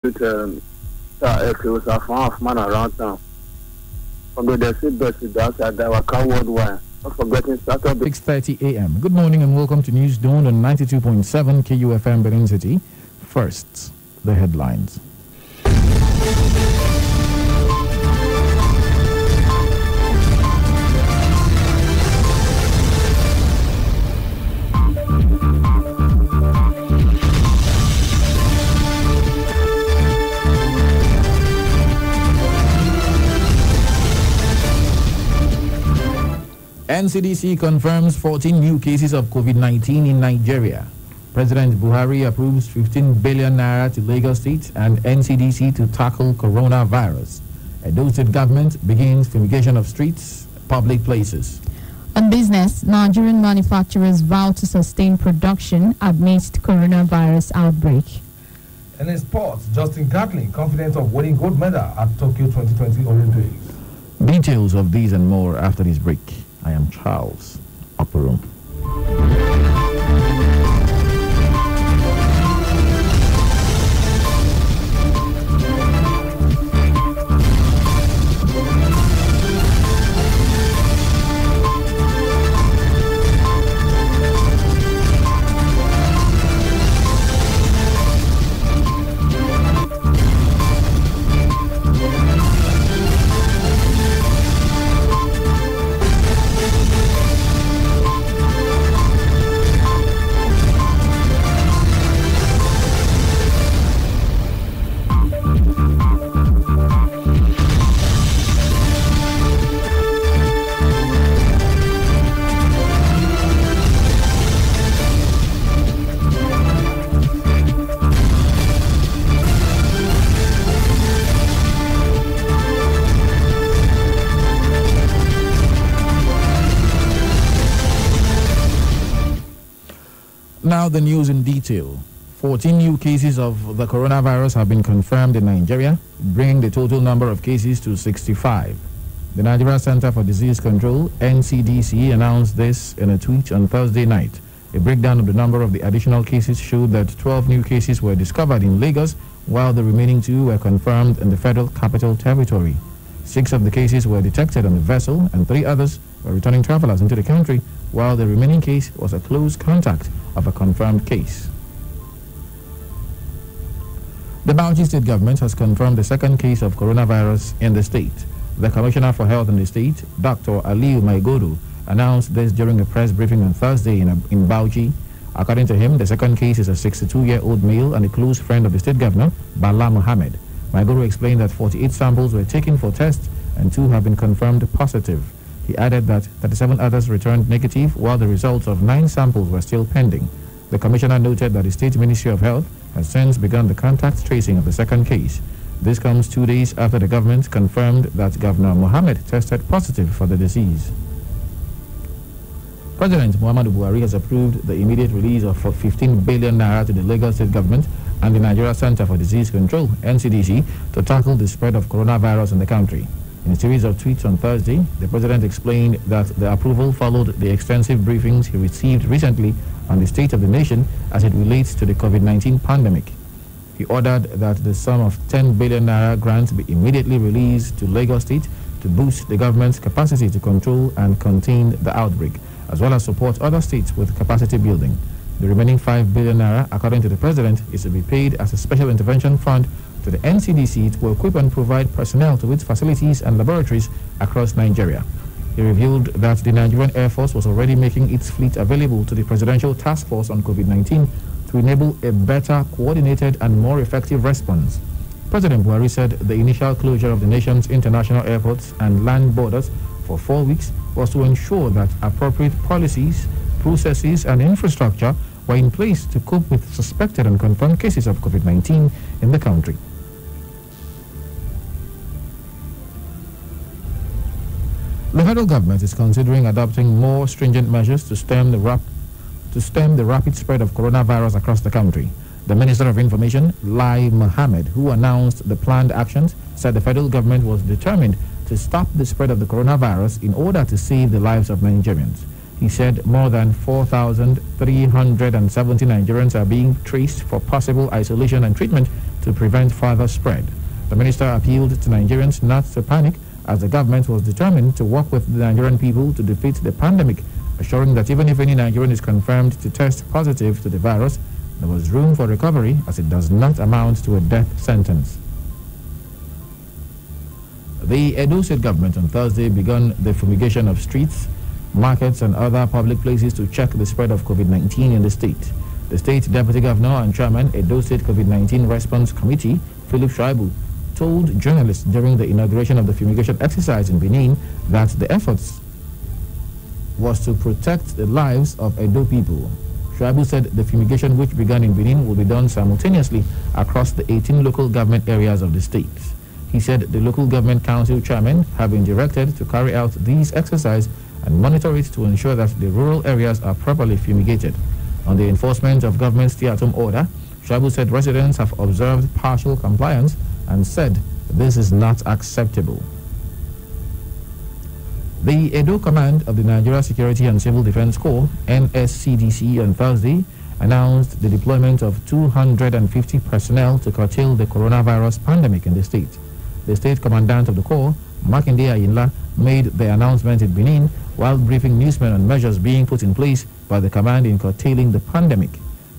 with it was a half man around town. From the seatbelt to the outside, there were car worldwide. Not forgetting started 6:30 a.m. Good morning and welcome to News Dawn on 92.7 KUFM Benin City. First, the headlines. NCDC confirms 14 new cases of COVID-19 in Nigeria. President Buhari approves 15 billion naira to Lagos State and NCDC to tackle coronavirus. Edo State government begins fumigation of streets, public places. On business, Nigerian manufacturers vow to sustain production amidst coronavirus outbreak. And in sports, Justin Gatlin confident of winning gold medal at Tokyo 2020 Olympics. Details of these and more after this break. I am Charles, Upper Room. Now the news in detail. 14 new cases of the coronavirus have been confirmed in Nigeria, bringing the total number of cases to 65. The Nigeria Center for Disease Control, NCDC, announced this in a tweet on Thursday night. A breakdown of the number of the additional cases showed that 12 new cases were discovered in Lagos, while the remaining 2 were confirmed in the Federal Capital Territory. 6 of the cases were detected on a vessel and 3 others were returning travelers into the country, while the remaining case was a close contact of a confirmed case. The Bauchi State government has confirmed the second case of coronavirus in the state. The Commissioner for Health in the state, Dr. Aliu Maigodo, announced this during a press briefing on Thursday in Bauchi. According to him, the second case is a 62-year-old male and a close friend of the state governor, Bala Mohammed. Maigodo explained that 48 samples were taken for tests and 2 have been confirmed positive. He added that 37 others returned negative, while the results of 9 samples were still pending. The commissioner noted that the State Ministry of Health has since begun the contact tracing of the second case. This comes 2 days after the government confirmed that Governor Mohammed tested positive for the disease. President Muhammadu Buhari has approved the immediate release of 15 billion naira to the Lagos State government and the Nigeria Center for Disease Control, NCDC, to tackle the spread of coronavirus in the country. In a series of tweets on Thursday, the president explained that the approval followed the extensive briefings he received recently on the state of the nation as it relates to the COVID-19 pandemic. He ordered that the sum of 10 billion naira grant be immediately released to Lagos State to boost the government's capacity to control and contain the outbreak, as well as support other states with capacity building. The remaining 5 billion naira, according to the president, is to be paid as a special intervention fund to the NCDC to equip and provide personnel to its facilities and laboratories across Nigeria. He revealed that the Nigerian Air Force was already making its fleet available to the Presidential Task Force on COVID-19 to enable a better, coordinated and more effective response. President Buhari said the initial closure of the nation's international airports and land borders for 4 weeks was to ensure that appropriate policies, processes and infrastructure were in place to cope with suspected and confirmed cases of COVID-19 in the country. The federal government is considering adopting more stringent measures to stem the rapid spread of coronavirus across the country. The Minister of Information, Lai Mohammed, who announced the planned actions, said the federal government was determined to stop the spread of the coronavirus in order to save the lives of Nigerians. He said more than 4,370 Nigerians are being traced for possible isolation and treatment to prevent further spread. The minister appealed to Nigerians not to panic, as the government was determined to work with the Nigerian people to defeat the pandemic, assuring that even if any Nigerian is confirmed to test positive to the virus, there was room for recovery, as it does not amount to a death sentence. The Edo State government on Thursday began the fumigation of streets, markets and other public places to check the spread of COVID-19 in the state. The state deputy governor and chairman Edo State COVID-19 Response Committee, Philip Shaibu, told journalists during the inauguration of the fumigation exercise in Benin that the efforts was to protect the lives of Edo people. Shaibu said the fumigation, which began in Benin, will be done simultaneously across the 18 local government areas of the state. He said the local government council chairmen have been directed to carry out these exercises and monitor it to ensure that the rural areas are properly fumigated. On the enforcement of government stay-at-home order, Shaibu said residents have observed partial compliance and said this is not acceptable. The Edo Command of the Nigeria Security and Civil Defense Corps, NSCDC, on Thursday announced the deployment of 250 personnel to curtail the coronavirus pandemic in the state. The state commandant of the Corps, Makinde Ayinla, made the announcement in Benin while briefing newsmen on measures being put in place by the command in curtailing the pandemic.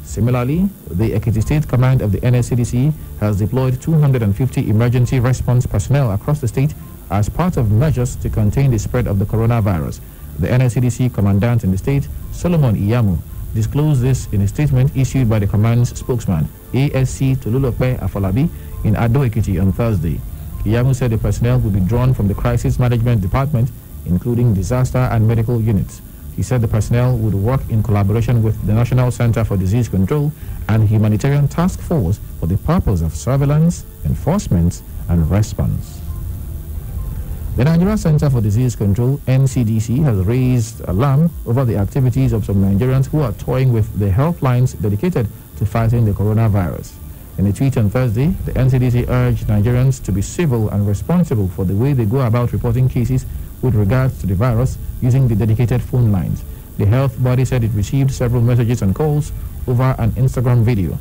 Similarly, the Ekiti State Command of the NSCDC has deployed 250 emergency response personnel across the state as part of measures to contain the spread of the coronavirus. The NSCDC commandant in the state, Solomon Iyamu, disclosed this in a statement issued by the command's spokesman, ASC Tolulope Afolabi, in Ado Ekiti on Thursday. Iyamu said the personnel will be drawn from the Crisis Management Department, including disaster and medical units. He said the personnel would work in collaboration with the National Center for Disease Control and Humanitarian Task Force for the purpose of surveillance, enforcement, and response. The Nigeria Center for Disease Control, NCDC, has raised alarm over the activities of some Nigerians who are toying with the helplines dedicated to fighting the coronavirus. In a tweet on Thursday, the NCDC urged Nigerians to be civil and responsible for the way they go about reporting cases with regards to the virus using the dedicated phone lines. The health body said it received several messages and calls over an Instagram video.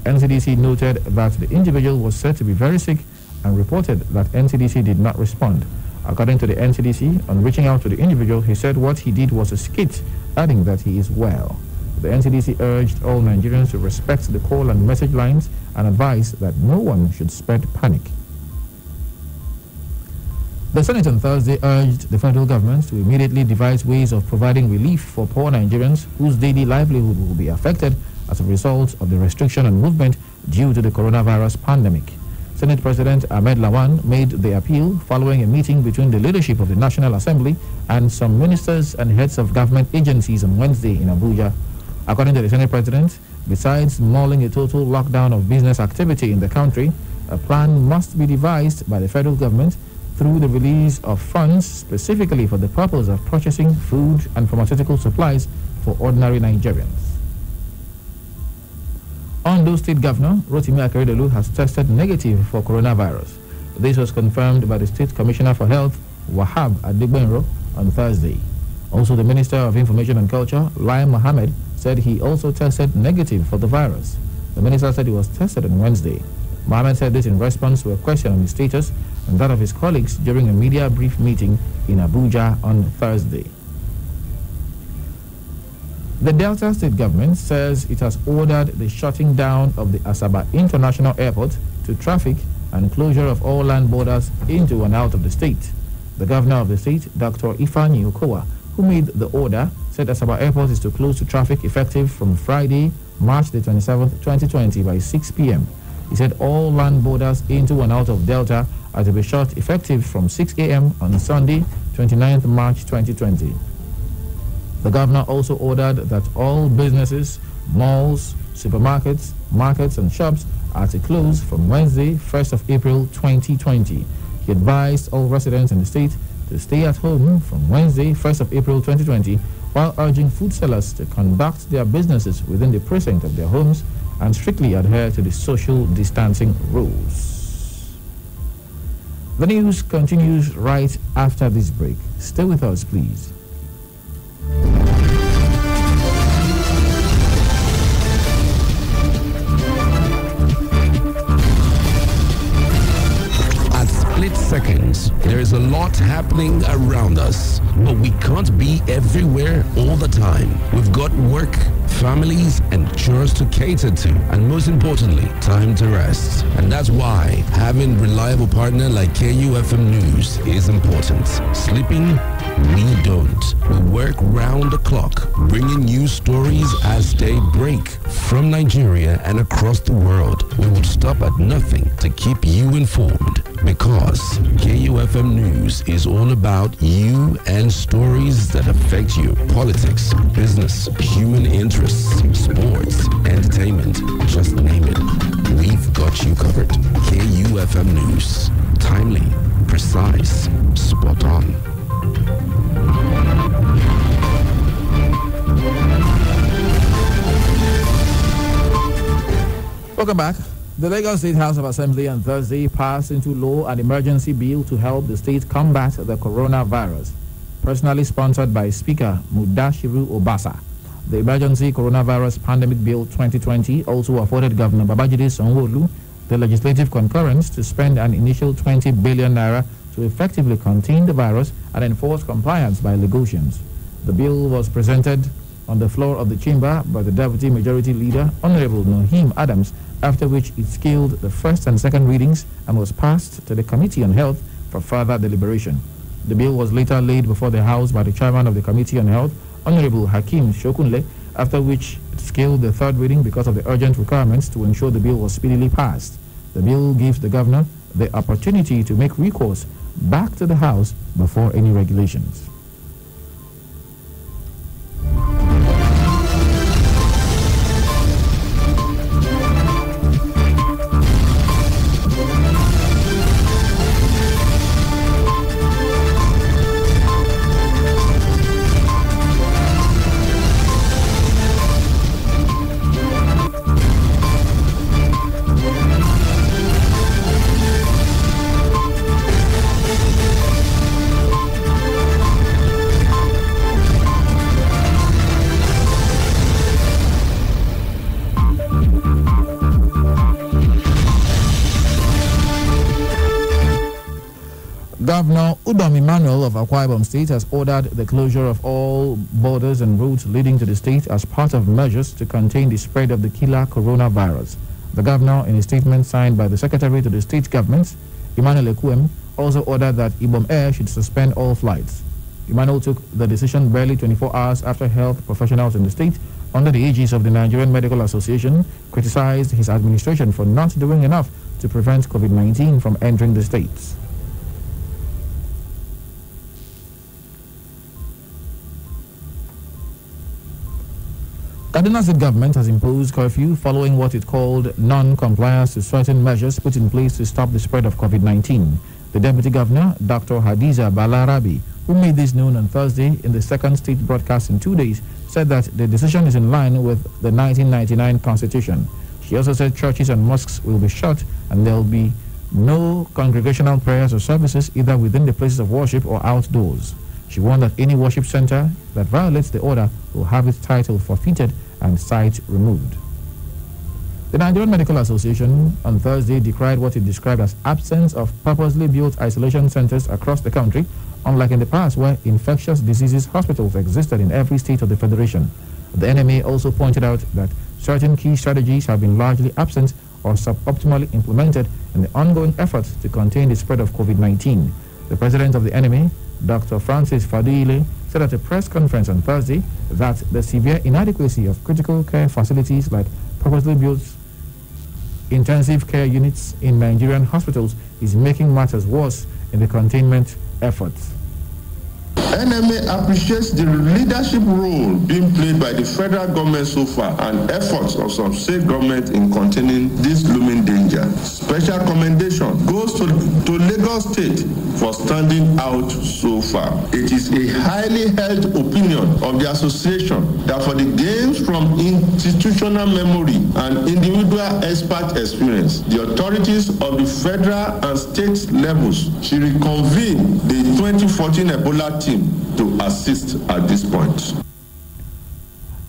NCDC noted that the individual was said to be very sick and reported that NCDC did not respond. According to the NCDC, on reaching out to the individual, he said what he did was a skit, adding that he is well. The NCDC urged all Nigerians to respect the call and message lines and advised that no one should spread panic. The Senate on Thursday urged the federal government to immediately devise ways of providing relief for poor Nigerians whose daily livelihood will be affected as a result of the restriction on movement due to the coronavirus pandemic. Senate President Ahmed Lawan made the appeal following a meeting between the leadership of the National Assembly and some ministers and heads of government agencies on Wednesday in Abuja. According to the Senate President, besides mulling a total lockdown of business activity in the country, a plan must be devised by the federal government through the release of funds specifically for the purpose of purchasing food and pharmaceutical supplies for ordinary Nigerians. Ondo State Governor Rotimi Akeredolu has tested negative for coronavirus. This was confirmed by the State Commissioner for Health, Wahab Adegbenro, on Thursday. Also, the Minister of Information and Culture, Lai Mohammed, said he also tested negative for the virus. The minister said he was tested on Wednesday. Mohammed said this in response to a question on his status and that of his colleagues during a media brief meeting in Abuja on Thursday. The Delta State government says it has ordered the shutting down of the Asaba International Airport to traffic and closure of all land borders into and out of the state. The governor of the state, Dr. Ifeanyi Okowa, who made the order, said Asaba Airport is to close to traffic effective from Friday, March the 27th, 2020 by 6 p.m. He said all land borders into and out of Delta are to be shut effective from 6 a.m. on Sunday, 29th March 2020. The governor also ordered that all businesses, malls, supermarkets, markets and shops are to close from Wednesday, 1st of April 2020. He advised all residents in the state to stay at home from Wednesday, 1st of April 2020, while urging food sellers to conduct their businesses within the precinct of their homes and strictly adhere to the social distancing rules. The news continues right after this break. Stay with us, please. seconds. There is a lot happening around us, but we can't be everywhere all the time. We've got work, families, and chores to cater to, and most importantly, time to rest. And that's why having reliable partner like KUFM News is important. Sleeping? We don't. We work round the clock, bringing you stories as they break from Nigeria and across the world. We would stop at nothing to keep you informed, because KUFM News is all about you and stories that affect you. Politics, business, human interests, sports, entertainment, just name it. We've got you covered. KUFM News. Timely, precise, spot on. Welcome back. The Lagos State House of Assembly on Thursday passed into law an emergency bill to help the state combat the coronavirus, personally sponsored by Speaker Mudashiru Obasa. The Emergency Coronavirus Pandemic Bill 2020 also afforded Governor Babajide Sanwo-Olu the legislative concurrence to spend an initial 20 billion naira to effectively contain the virus and enforce compliance by Lagosians. The bill was presented on the floor of the chamber by the Deputy Majority Leader, Honorable Nohim Adams, after which it scaled the first and second readings and was passed to the Committee on Health for further deliberation. The bill was later laid before the House by the Chairman of the Committee on Health, Honorable Hakim Shokunle, after which it scaled the third reading because of the urgent requirements to ensure the bill was speedily passed. The bill gives the Governor the opportunity to make recourse back to the House before any regulations. Governor Udom Emmanuel of Akwa Ibom State has ordered the closure of all borders and routes leading to the state as part of measures to contain the spread of the killer coronavirus. The governor, in a statement signed by the Secretary to the state government, Emmanuel Ekwem, also ordered that Ibom Air should suspend all flights. Emmanuel took the decision barely 24 hours after health professionals in the state, under the aegis of the Nigerian Medical Association, criticized his administration for not doing enough to prevent COVID-19 from entering the states. Kaduna State government has imposed curfew following what it called non-compliance to certain measures put in place to stop the spread of COVID-19. The Deputy Governor, Dr. Hadiza Balarabi, who made this known on Thursday in the second state broadcast in 2 days, said that the decision is in line with the 1999 Constitution. She also said churches and mosques will be shut and there will be no congregational prayers or services either within the places of worship or outdoors. She warned that any worship center that violates the order will have its title forfeited and site removed. The Nigerian Medical Association on Thursday decried what it described as absence of purposely built isolation centers across the country, unlike in the past where infectious diseases hospitals existed in every state of the Federation. The NMA also pointed out that certain key strategies have been largely absent or suboptimally implemented in the ongoing effort to contain the spread of COVID-19. The president of the NMA, Dr. Francis Fadile, said at a press conference on Thursday that the severe inadequacy of critical care facilities like purposely built intensive care units in Nigerian hospitals is making matters worse in the containment efforts. NMA appreciates the leadership role being played by the federal government so far and efforts of some state government in containing this looming danger. Special commendation goes to Lagos State for standing out so far. It is a highly held opinion of the association that for the gains from institutional memory and individual expert experience, the authorities of the federal and state levels should reconvene the 2014 Ebola team to assist at this point.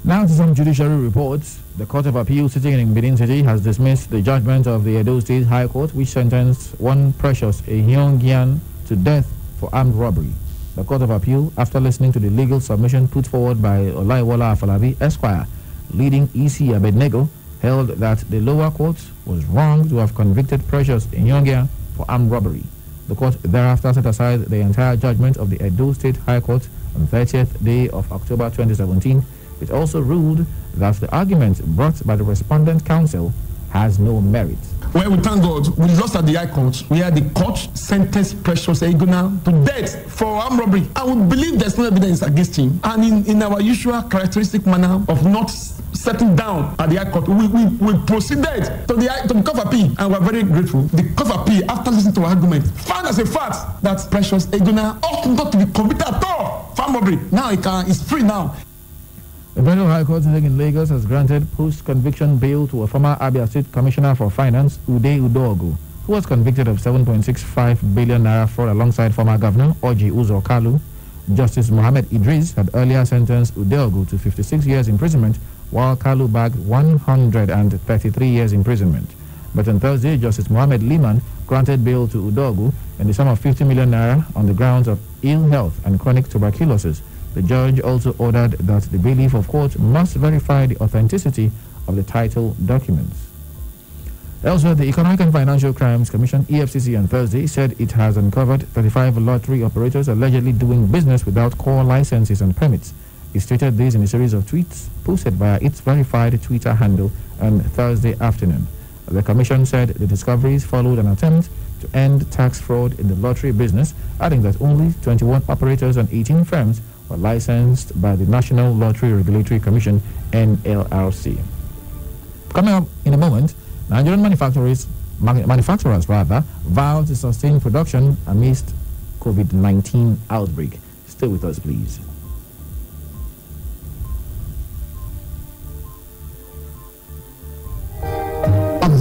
Now to some judiciary reports. The Court of Appeal sitting in Benin City has dismissed the judgment of the Edo State High Court, which sentenced one Precious Ehyongian to death for armed robbery. The Court of Appeal, after listening to the legal submission put forward by Olaiwola Afalabi, Esquire, leading EC Abednego, held that the lower court was wrong to have convicted Precious Ehyongian for armed robbery. The court thereafter set aside the entire judgment of the Edo State High Court on 30th day of October 2017. It also ruled that the argument brought by the respondent counsel has no merit. Well, we thank God, we lost at the High Court, where the court sentenced Precious Ehyongian to death for armed robbery. I would believe there's no evidence against him. And in our usual characteristic manner of not settling down at the High Court, we proceeded to the Court of Appeal, and we're very grateful. The Court of Appeal, after listening to our argument, found as a fact that Precious Ehyongian ought not to be convicted at all for armed robbery. Now he's free now. The Federal High Court sitting in Lagos has granted post-conviction bail to a former Abia State Commissioner for Finance, Ude Udogu, who was convicted of 7.65 billion naira fraud alongside former Governor Orji Uzor Kalu. Justice Mohammed Idris had earlier sentenced Udogu to 56 years imprisonment, while Kalu bagged 133 years imprisonment. But on Thursday, Justice Mohammed Liman granted bail to Udogu in the sum of 50 million naira on the grounds of ill health and chronic tuberculosis. The judge also ordered that the bailiff of court must verify the authenticity of the title documents. Elsewhere, the Economic and Financial Crimes Commission, EFCC, on Thursday said it has uncovered 35 lottery operators allegedly doing business without core licenses and permits. It stated this in a series of tweets posted via its verified Twitter handle on Thursday afternoon. The commission said the discoveries followed an attempt to end tax fraud in the lottery business, adding that only 21 operators and 18 firms were licensed by the National Lottery Regulatory Commission, NLRC. Coming up in a moment, Nigerian manufacturers vow to sustain production amidst COVID-19 outbreak. Stay with us, please.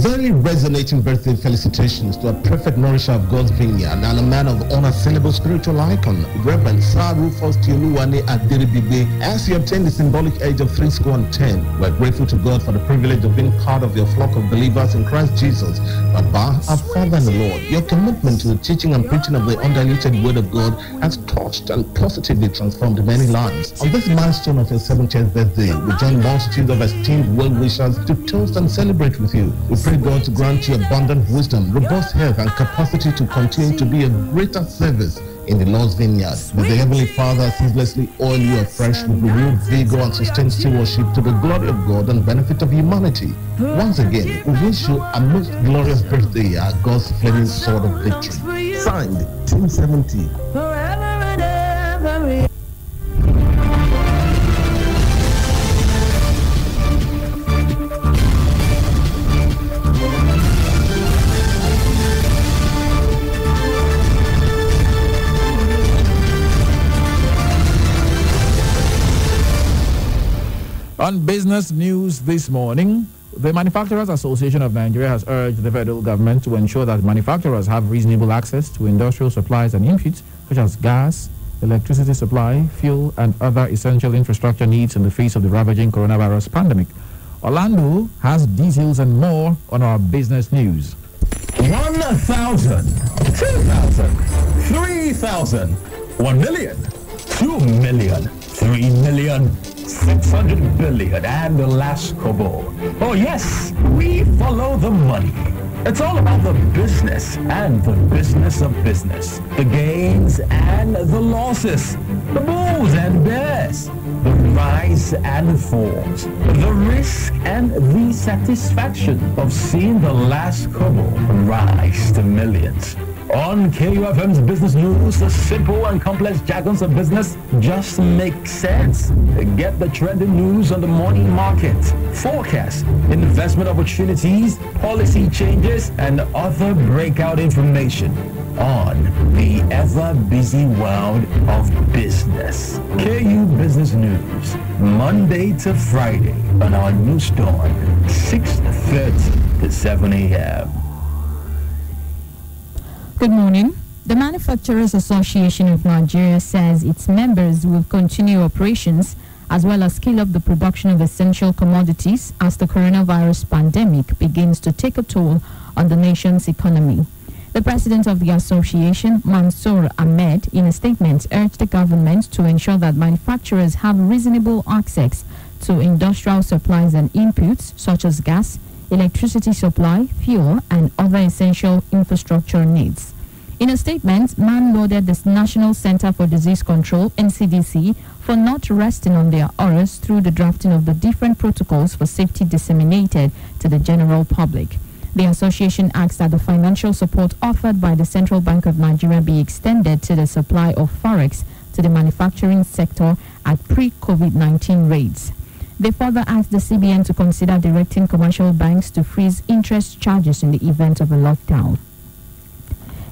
Very resonating birthday felicitations to a perfect nourisher of God's vineyard and a man of honor, syllable spiritual icon, Reverend Sir Rufus Tioluwane Adiribigbe. As he obtained the symbolic age of 10, we're grateful to God for the privilege of being part of your flock of believers in Christ Jesus. Baba, our Father and the Lord, your commitment to the teaching and preaching of the undiluted Word of God has touched and positively transformed many lives. On this milestone of your 70th birthday, we join multitudes of esteemed well-wishers to toast and celebrate with you. We pray God to grant you abundant wisdom, robust health, and capacity to continue to be a greater service in the Lord's vineyard. May the Heavenly Father ceaselessly oil you afresh with renewed vigor and sustained stewardship to the glory of God and benefit of humanity. Once again, we wish you a most glorious birthday at God's flaming sword of victory. Signed, Team 70. On business news this morning, the Manufacturers Association of Nigeria has urged the federal government to ensure that manufacturers have reasonable access to industrial supplies and inputs such as gas, electricity supply, fuel, and other essential infrastructure needs in the face of the ravaging coronavirus pandemic. Orlando has details and more on our business news. 1,000, 2,000, 3,000, 1 million, 2 million, 3 million, 600 billion, and the last kobo. Oh yes, we follow the money. It's all about the business and the business of business. The gains and the losses. The bulls and bears. The rise and the falls. The risk and the satisfaction of seeing the last kobo rise to millions. On KUFM's Business News, the simple and complex jargons of business just make sense. Get the trending news on the morning market, forecasts, investment opportunities, policy changes, and other breakout information on the ever-busy world of business. KU Business News, Monday to Friday on our news dawn, 6:30 to 7 a.m. Good morning. The Manufacturers Association of Nigeria says its members will continue operations as well as scale up the production of essential commodities as the coronavirus pandemic begins to take a toll on the nation's economy. The president of the association, Mansour Ahmed, in a statement urged the government to ensure that manufacturers have reasonable access to industrial supplies and inputs such as gas, electricity supply, fuel, and other essential infrastructure needs. In a statement, MAN lauded the National Center for Disease Control, NCDC, for not resting on their laurels through the drafting of the different protocols for safety disseminated to the general public. The association asks that the financial support offered by the Central Bank of Nigeria be extended to the supply of forex to the manufacturing sector at pre-COVID-19 rates. They further asked the CBN to consider directing commercial banks to freeze interest charges in the event of a lockdown.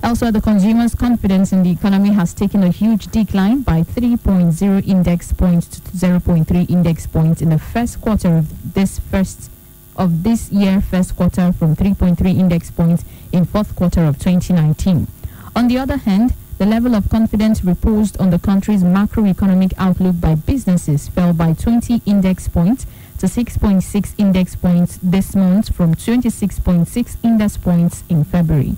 Elsewhere, the consumers' confidence in the economy has taken a huge decline by 3.0 index points to 0.3 index points in the first quarter of this year first quarter from 3.3 index points in fourth quarter of 2019. On the other hand, the level of confidence reposed on the country's macroeconomic outlook by businesses fell by 20 index points to 6.6 index points this month from 26.6 index points in February.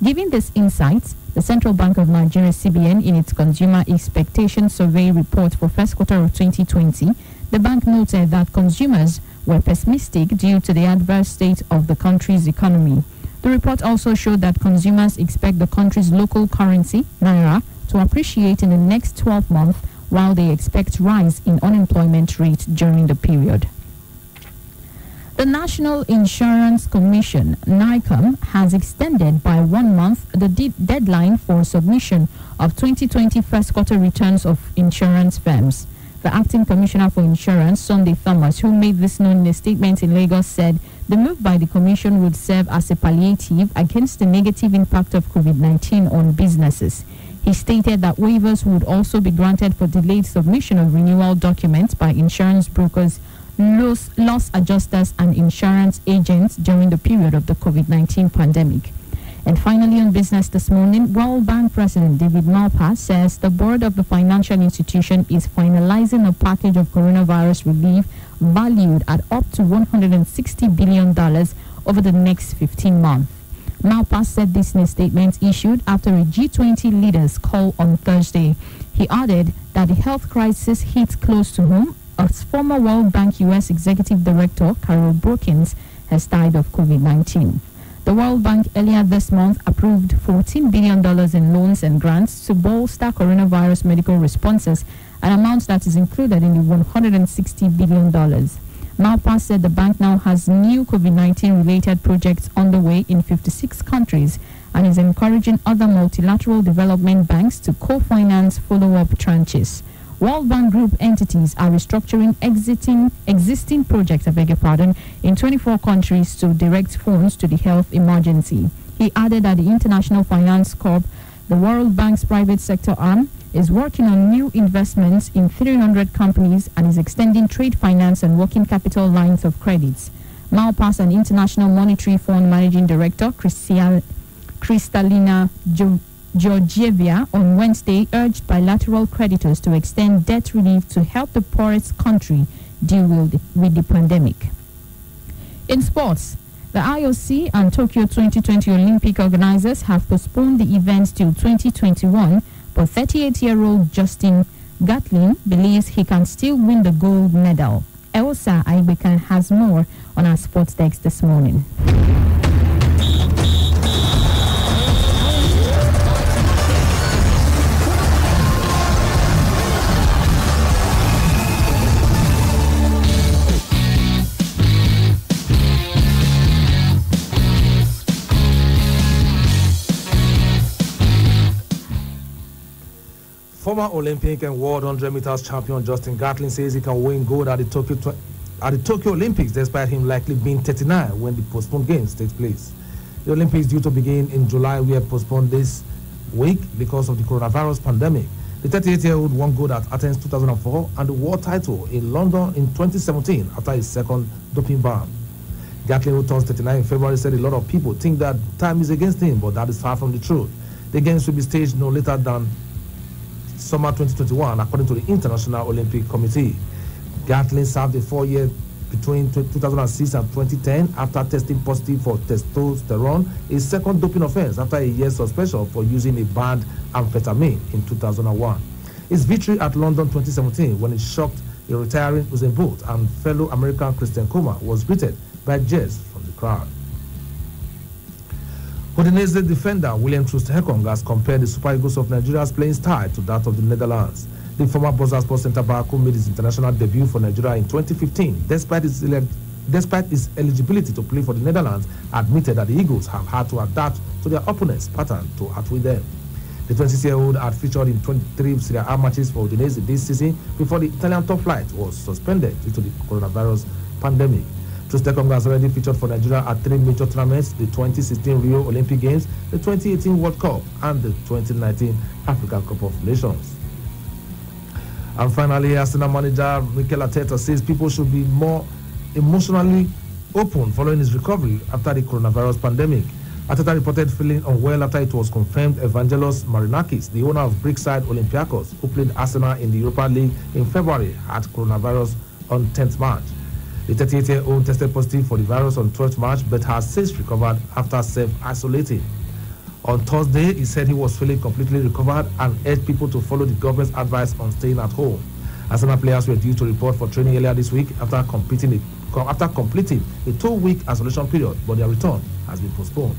Given these insights, the Central Bank of Nigeria CBN, in its Consumer Expectation Survey report for first quarter of 2020, the bank noted that consumers were pessimistic due to the adverse state of the country's economy. The report also showed that consumers expect the country's local currency, Naira, to appreciate in the next 12 months, while they expect rise in unemployment rate during the period. The National Insurance Commission, NICOM, has extended by 1 month the deadline for submission of 2020 first quarter returns of insurance firms. The acting commissioner for insurance, Sunday Thomas, who made this known in a statement in Lagos, said the move by the commission would serve as a palliative against the negative impact of COVID-19 on businesses. He stated that waivers would also be granted for delayed submission of renewal documents by insurance brokers, loss adjusters, and insurance agents during the period of the COVID-19 pandemic. And finally, on business this morning, World Bank President David Malpass says the board of the financial institution is finalizing a package of coronavirus relief valued at up to $160 billion over the next 15 months. Malpass said this in a statement issued after a G20 leaders call on Thursday. He added that the health crisis hits close to home, as former World Bank U.S. Executive Director Carol Brookins has died of COVID-19. The World Bank earlier this month approved $14 billion in loans and grants to bolster coronavirus medical responses, an amount that is included in the $160 billion. Malpass said the bank now has new COVID-19 related projects underway in 56 countries and is encouraging other multilateral development banks to co-finance follow-up tranches. World Bank Group entities are restructuring existing projects, in 24 countries to direct funds to the health emergency. He added that the International Finance Corp, the World Bank's private sector arm, is working on new investments in 300 companies and is extending trade finance and working capital lines of credits. Malpass and International Monetary Fund Managing Director Kristalina Georgieva on Wednesday urged bilateral creditors to extend debt relief to help the poorest country deal with the pandemic. In sports, the IOC and Tokyo 2020 Olympic organizers have postponed the events till 2021, but 38-year-old Justin Gatlin believes he can still win the gold medal. Elsa Aibekan has more on our sports desk this morning. Former Olympic and World 100 meters champion Justin Gatlin says he can win gold at the Tokyo Olympics, despite him likely being 39 when the postponed games takes place. The Olympics due to begin in July were postponed this week because of the coronavirus pandemic. The 38-year-old won gold at Athens 2004 and the world title in London in 2017 after his second doping ban. Gatlin, who turns 39 in February, said a lot of people think that time is against him, but that is far from the truth. The games will be staged no later than summer 2021, according to the International Olympic Committee. Gatlin served a 4-year between 2006 and 2010 after testing positive for testosterone, a second doping offense after a year's suspension for using a banned amphetamine in 2001. His victory at London 2017, when he shocked a retiring Usain Bolt and fellow American Christian Comer, was greeted by jeers from the crowd. Udinese defender William Troost-Ekong has compared the Super Eagles of Nigeria's playing style to that of the Netherlands. The former Bosa Sports Centre back, who made his international debut for Nigeria in 2015, despite his eligibility to play for the Netherlands, admitted that the Eagles have had to adapt to their opponents' pattern to outwit them. The 26-year-old had featured in 23 Serie A matches for Udinese this season before the Italian top flight was suspended due to the coronavirus pandemic. Troost-Ekong has already featured for Nigeria at 3 major tournaments: the 2016 Rio Olympic Games, the 2018 World Cup, and the 2019 African Cup of Nations. And finally, Arsenal manager Mikel Arteta says people should be more emotionally open following his recovery after the coronavirus pandemic. Arteta reported feeling unwell after it was confirmed Evangelos Marinakis, the owner of Brookside Olympiacos, who played Arsenal in the Europa League in February, had coronavirus on 10th March. The 38-year-old tested positive for the virus on 12th March, but has since recovered after self-isolating. On Thursday, he said he was feeling completely recovered and urged people to follow the government's advice on staying at home. Arsenal players were due to report for training earlier this week after completing a 2-week isolation period, but their return has been postponed.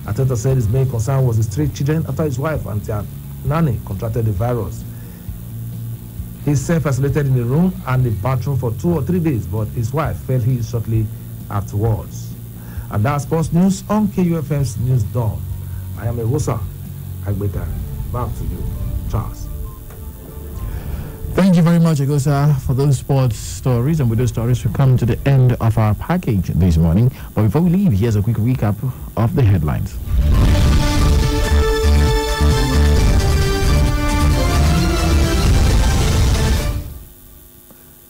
Arteta said his main concern was his 3 children after his wife and their nanny contracted the virus. He self-isolated in a room and the bathroom for 2 or 3 days, but his wife fell ill shortly afterwards. And that's sports news on KUFM's News Dawn. I am Ewosa Agbeka. Back to you, Charles. Thank you very much, Egosa, for those sports stories. And with those stories, we come to the end of our package this morning. But before we leave, here's a quick recap of the headlines.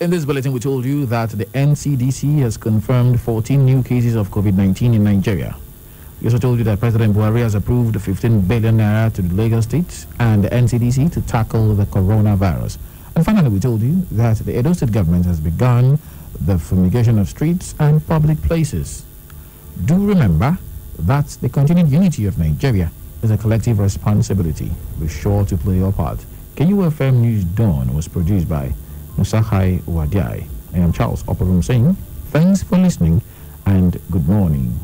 In this bulletin, we told you that the NCDC has confirmed 14 new cases of COVID-19 in Nigeria. We also told you that President Buhari has approved 15 billion naira to the Lagos State and the NCDC to tackle the coronavirus. And finally, we told you that the Edo State government has begun the fumigation of streets and public places. Do remember that the continued unity of Nigeria is a collective responsibility. Be sure to play your part. KUFM News Dawn was produced by Musahai Wadiai. I am Charles Oporum saying thanks for listening and good morning.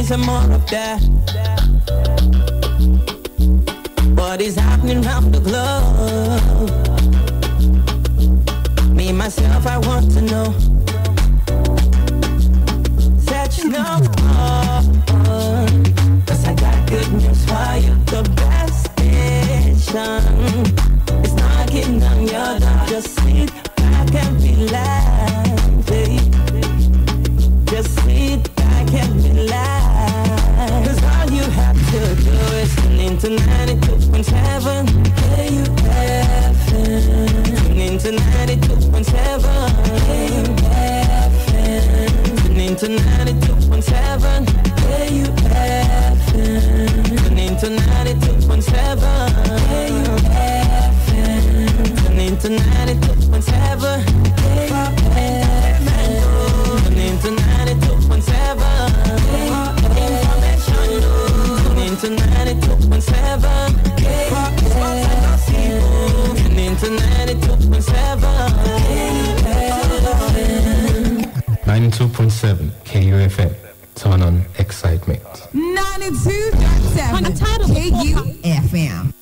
And more of that. What is happening around the globe? Me, myself, I want to know. Said you know, cause I got good news for you. The best station is knocking on your door. Just sit back and relax, babe. Just sit back and relax. Cause all you have to do is tune into 92.7 KUFM. Tune into 92.7 KUFM. Tune into 92.7 KUFM. Tune into 92.7 KUFM. Tune into 92.7 KUFM. Tune into 92.7 into 92.7 into 92.7 KUFM. Turn on excitement. 92.7 KUFM.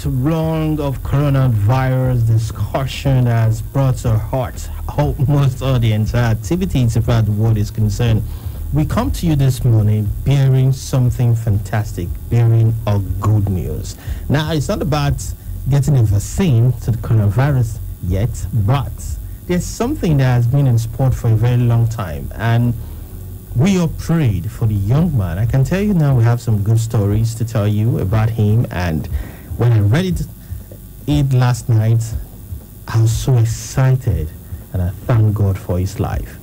this round of coronavirus discussion has brought to heart almost all the entire activities as far as the world is concerned. We come to you this morning bearing something fantastic, bearing a good news. Now, it's not about getting a vaccine to the coronavirus yet, but there's something that has been in sport for a very long time, and we are prayed for the young man. I can tell you now we have some good stories to tell you about him, and when I read it last night, I was so excited, and I thank God for his life.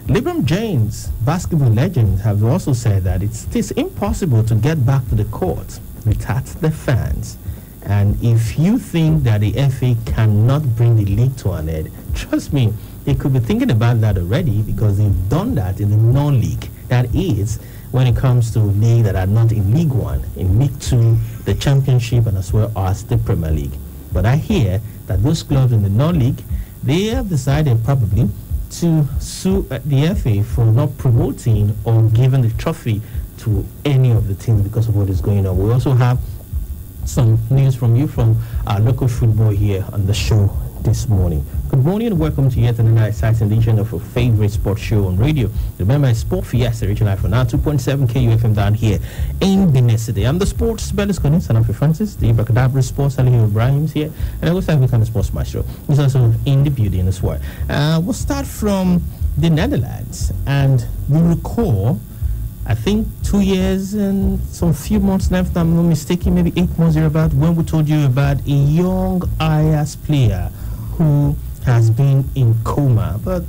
LeBron James, basketball legends, have also said that it's impossible to get back to the court without the fans. And if you think that the FA cannot bring the league to an end, trust me, they could be thinking about that already, because they've done that in the non-league. That is, when it comes to leagues that are not in League One, in League Two, the Championship, and as well as the Premier League. But I hear that those clubs in the non-league, they have decided probably to sue the FA for not promoting or giving the trophy to any of the teams because of what is going on. We also have some news from you from our local football here on the show this morning. Good morning and welcome to yet another exciting edition of your favorite sports show on radio. Remember, it's Sport Fiesta, reaching out for now 2.7 KUFM down here in Benin City. I'm the sports Berlusconi, son of Francis, the Ibracadabra Sports, Ali Ibrahim's here, and I also have become a sports maestro. He's also in the building as well. We'll start from the Netherlands, and we recall, I think 2 years and some few months left, if I'm not mistaken, maybe 8 months about, when we told you about a young Ajax player who has been in coma. But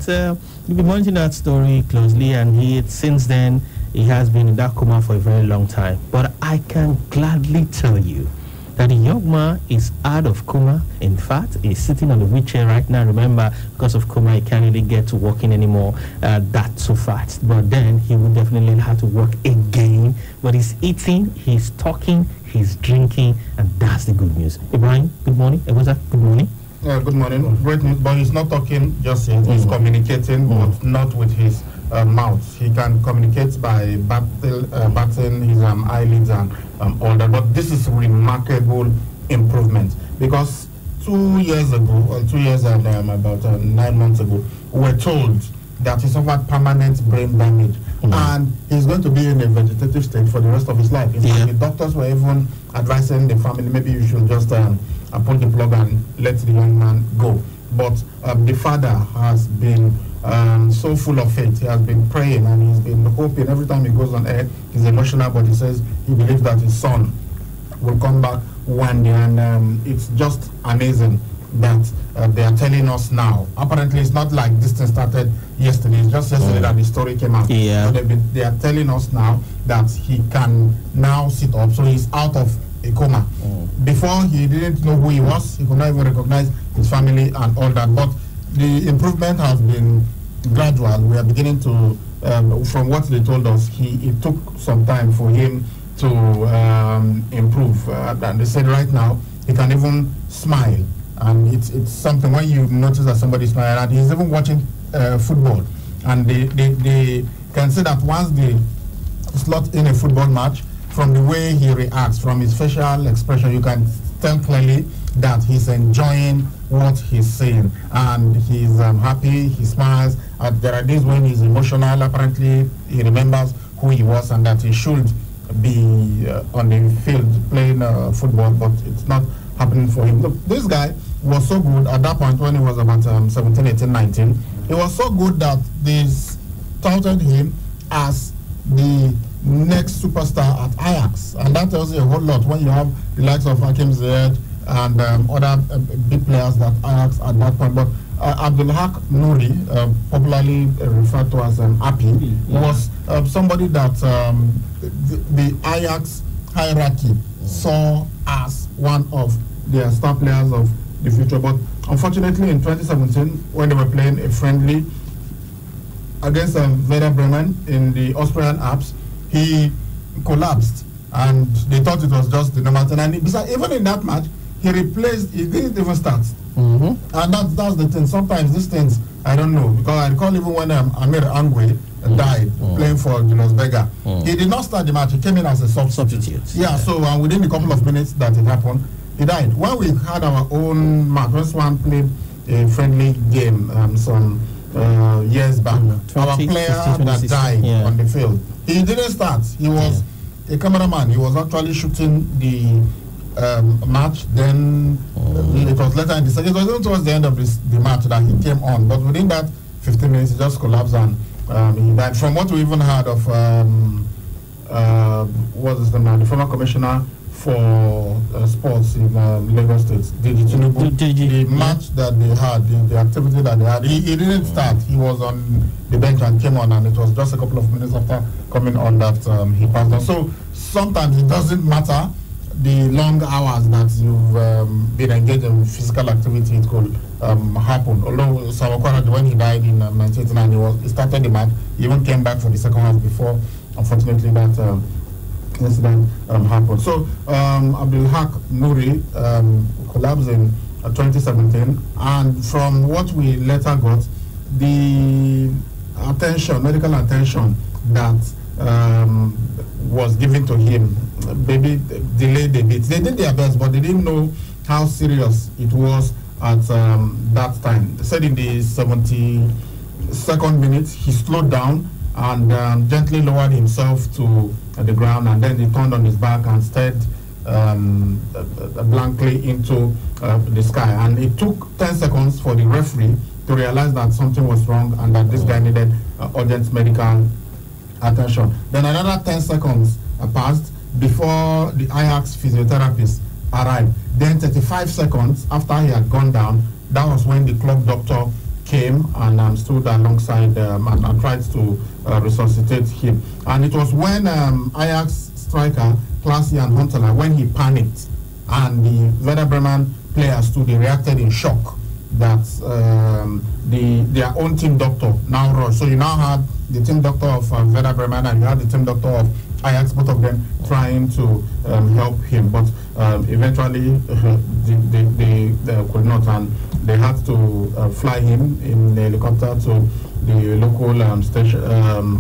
we've been monitoring that story closely, and since then he has been in that coma for a very long time. But I can gladly tell you that the young man is out of coma. In fact, he's sitting on the wheelchair right now. Remember, because of coma, he can't really get to walking anymore that so fast. But then he will definitely have to work again. But he's eating, he's talking, he's drinking, and that's the good news. Ibrahim, good morning. Good morning. Good morning. Great news, but he's not talking just yet. He's communicating, but not with his mouth. He can communicate by batting his eyelids and all that. But this is remarkable improvement, because 2 years ago, or 2 years and about 9 months ago, we were told that he suffered permanent brain damage, and he's going to be in a vegetative state for the rest of his life. In fact, the doctors were even advising the family, maybe you should just pull the plug and let the young man go. But the father has been so full of faith. He has been praying and he's been hoping. Every time he goes on air, he's emotional, but he says he believes that his son will come back one day, and it's just amazing that they are telling us now. Apparently, it's not like this thing started yesterday. It's just yesterday that the story came out. So they are telling us now that he can now sit up. So he's out of a coma. Before, he didn't know who he was. He could not even recognize his family and all that. But the improvement has been gradual. We are beginning to, from what they told us, it took some time for him to improve. And they said right now he can even smile. And it's something when you notice that somebody smiles, and he's even watching football. And they can say that once they slot in a football match, from the way he reacts, from his facial expression, you can tell clearly that he's enjoying what he's saying. And he's happy, he smiles. There are days when he's emotional. Apparently, he remembers who he was and that he should be on the field playing football, but it's not happening for him. Look, this guy was so good at that point when he was about 17, 18, 19. He was so good that they touted him as the next superstar at Ajax, and that tells you a whole lot when you have the likes of Hakim Ziyech and other big players that Ajax at that point. But Abdelhak Nouri, popularly referred to as Appy, was somebody that the Ajax hierarchy saw as one of their star players of the future. But unfortunately, in 2017, when they were playing a friendly against Werder Bremen in the Austrian Alps, he collapsed, and they thought it was just the normal thing. And even in that match, he didn't even start. And that's the thing. Sometimes these things, I don't know, because I recall even when Amir Angwe died playing for Julius Berger, he did not start the match. He came in as a substitute. Yeah, so within a couple of minutes that it happened, He died. When we had our own match, when Swan played a friendly game some years back, our player that died on the field, he didn't start. He was a cameraman. He was actually shooting the match. Then it was later in the second. It was even towards the end of the match that he came on. But within that 15 minutes, he just collapsed and he died. From what we even heard of, what is the name? The former commissioner for sports in Lagos State, the match that they had, the activity that they had, he didn't start. He was on the bench and came on, and it was just a couple of minutes after coming on that he passed on. So sometimes it doesn't matter the long hours that you've been engaged in physical activity, it could happen. Although Sawakwara, when he died in 1989, he started the match, he even came back for the second half before, unfortunately, that incident happened. So Abdul Haq Nouri collapsed in 2017, and from what we later got, the medical attention that was given to him maybe delayed a bit. They did their best, but they didn't know how serious it was at that time. They said in the 72nd minute, he slowed down and gently lowered himself to the ground, and then he turned on his back and stared blankly into the sky. And it took 10 seconds for the referee to realize that something was wrong and that this guy needed urgent medical attention. Then another 10 seconds passed before the Ajax physiotherapist arrived. Then 35 seconds after he had gone down, that was when the club doctor came and stood alongside and tried to resuscitate him. And it was when Ajax striker Klaasie and Huntelaar, when he panicked and the Werder Bremen players stood, they reacted in shock that their own team doctor now rushed. So you now had the team doctor of Werder Bremen and you had the team doctor of Ajax, both of them trying to help him, but eventually they could not, and they had to fly him in a helicopter to the local station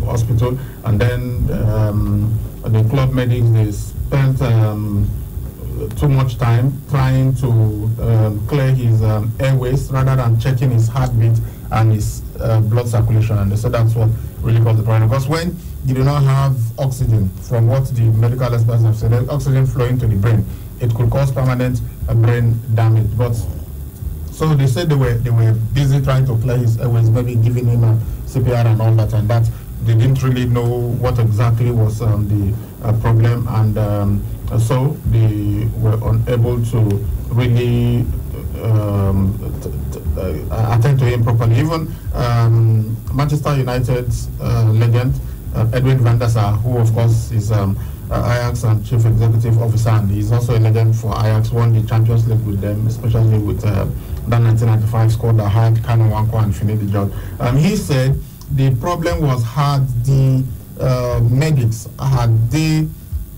hospital, and then the club medics, they spent too much time trying to clear his airways rather than checking his heartbeat and his blood circulation, and they said that's what really caused the problem. Because when you do not have oxygen, from what the medical experts have said, oxygen flowing to the brain, it could cause permanent brain damage. But so they said they were busy trying to clear his airways, maybe giving him a CPR and all that, and that they didn't really know what exactly was the problem, and so they were unable to really attend to him properly. Even Manchester United's legend Edwin van der Sar, who of course is Ajax and chief executive officer, and he's also a legend for Ajax, won the Champions League with them, especially with that 1995 squad that had Kano Wanko and Finidi George. He said the problem was, had the medics, had they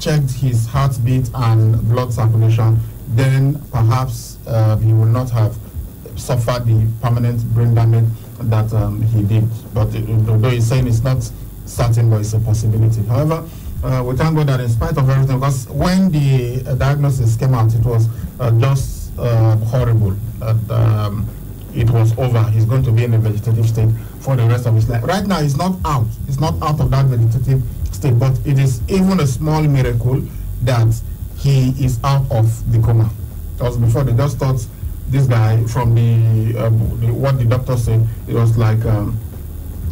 checked his heartbeat and blood circulation, then perhaps he would not have suffered the permanent brain damage that he did. But although he's saying it's not certain, but it's a possibility. However, we thank God that in spite of everything, because when the diagnosis came out, it was just horrible. It was over. He's going to be in a vegetative state for the rest of his life. Right now, he's not out. He's not out of that vegetative state, but it is even a small miracle that he is out of the coma. Because before, they just thought this guy, from what the doctor said, it was like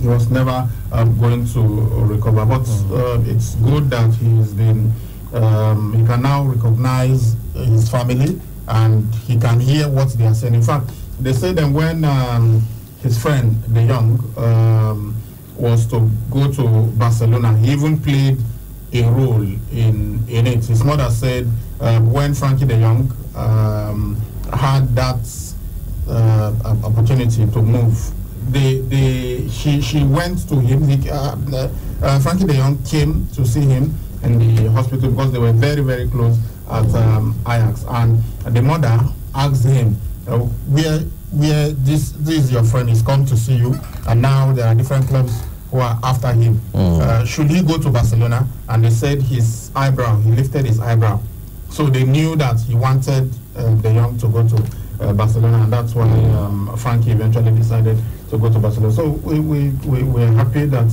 he was never going to recover. But it's good that he's been, he can now recognize his family and he can hear what they are saying. In fact, they say that when his friend, De Jong, was to go to Barcelona, he even played a role in it. His mother said when Frankie De Jong had that opportunity to move, she went to him. Frankie De Jong came to see him in the hospital because they were very, very close at Ajax, and the mother asked him, where this is your friend, he's come to see you, and now there are different clubs who are after him. Should he go to Barcelona? And they said his eyebrow, he lifted his eyebrow So they knew that he wanted De Jong to go to Barcelona, and that's why Frankie eventually decided to go to Barcelona. So we're happy that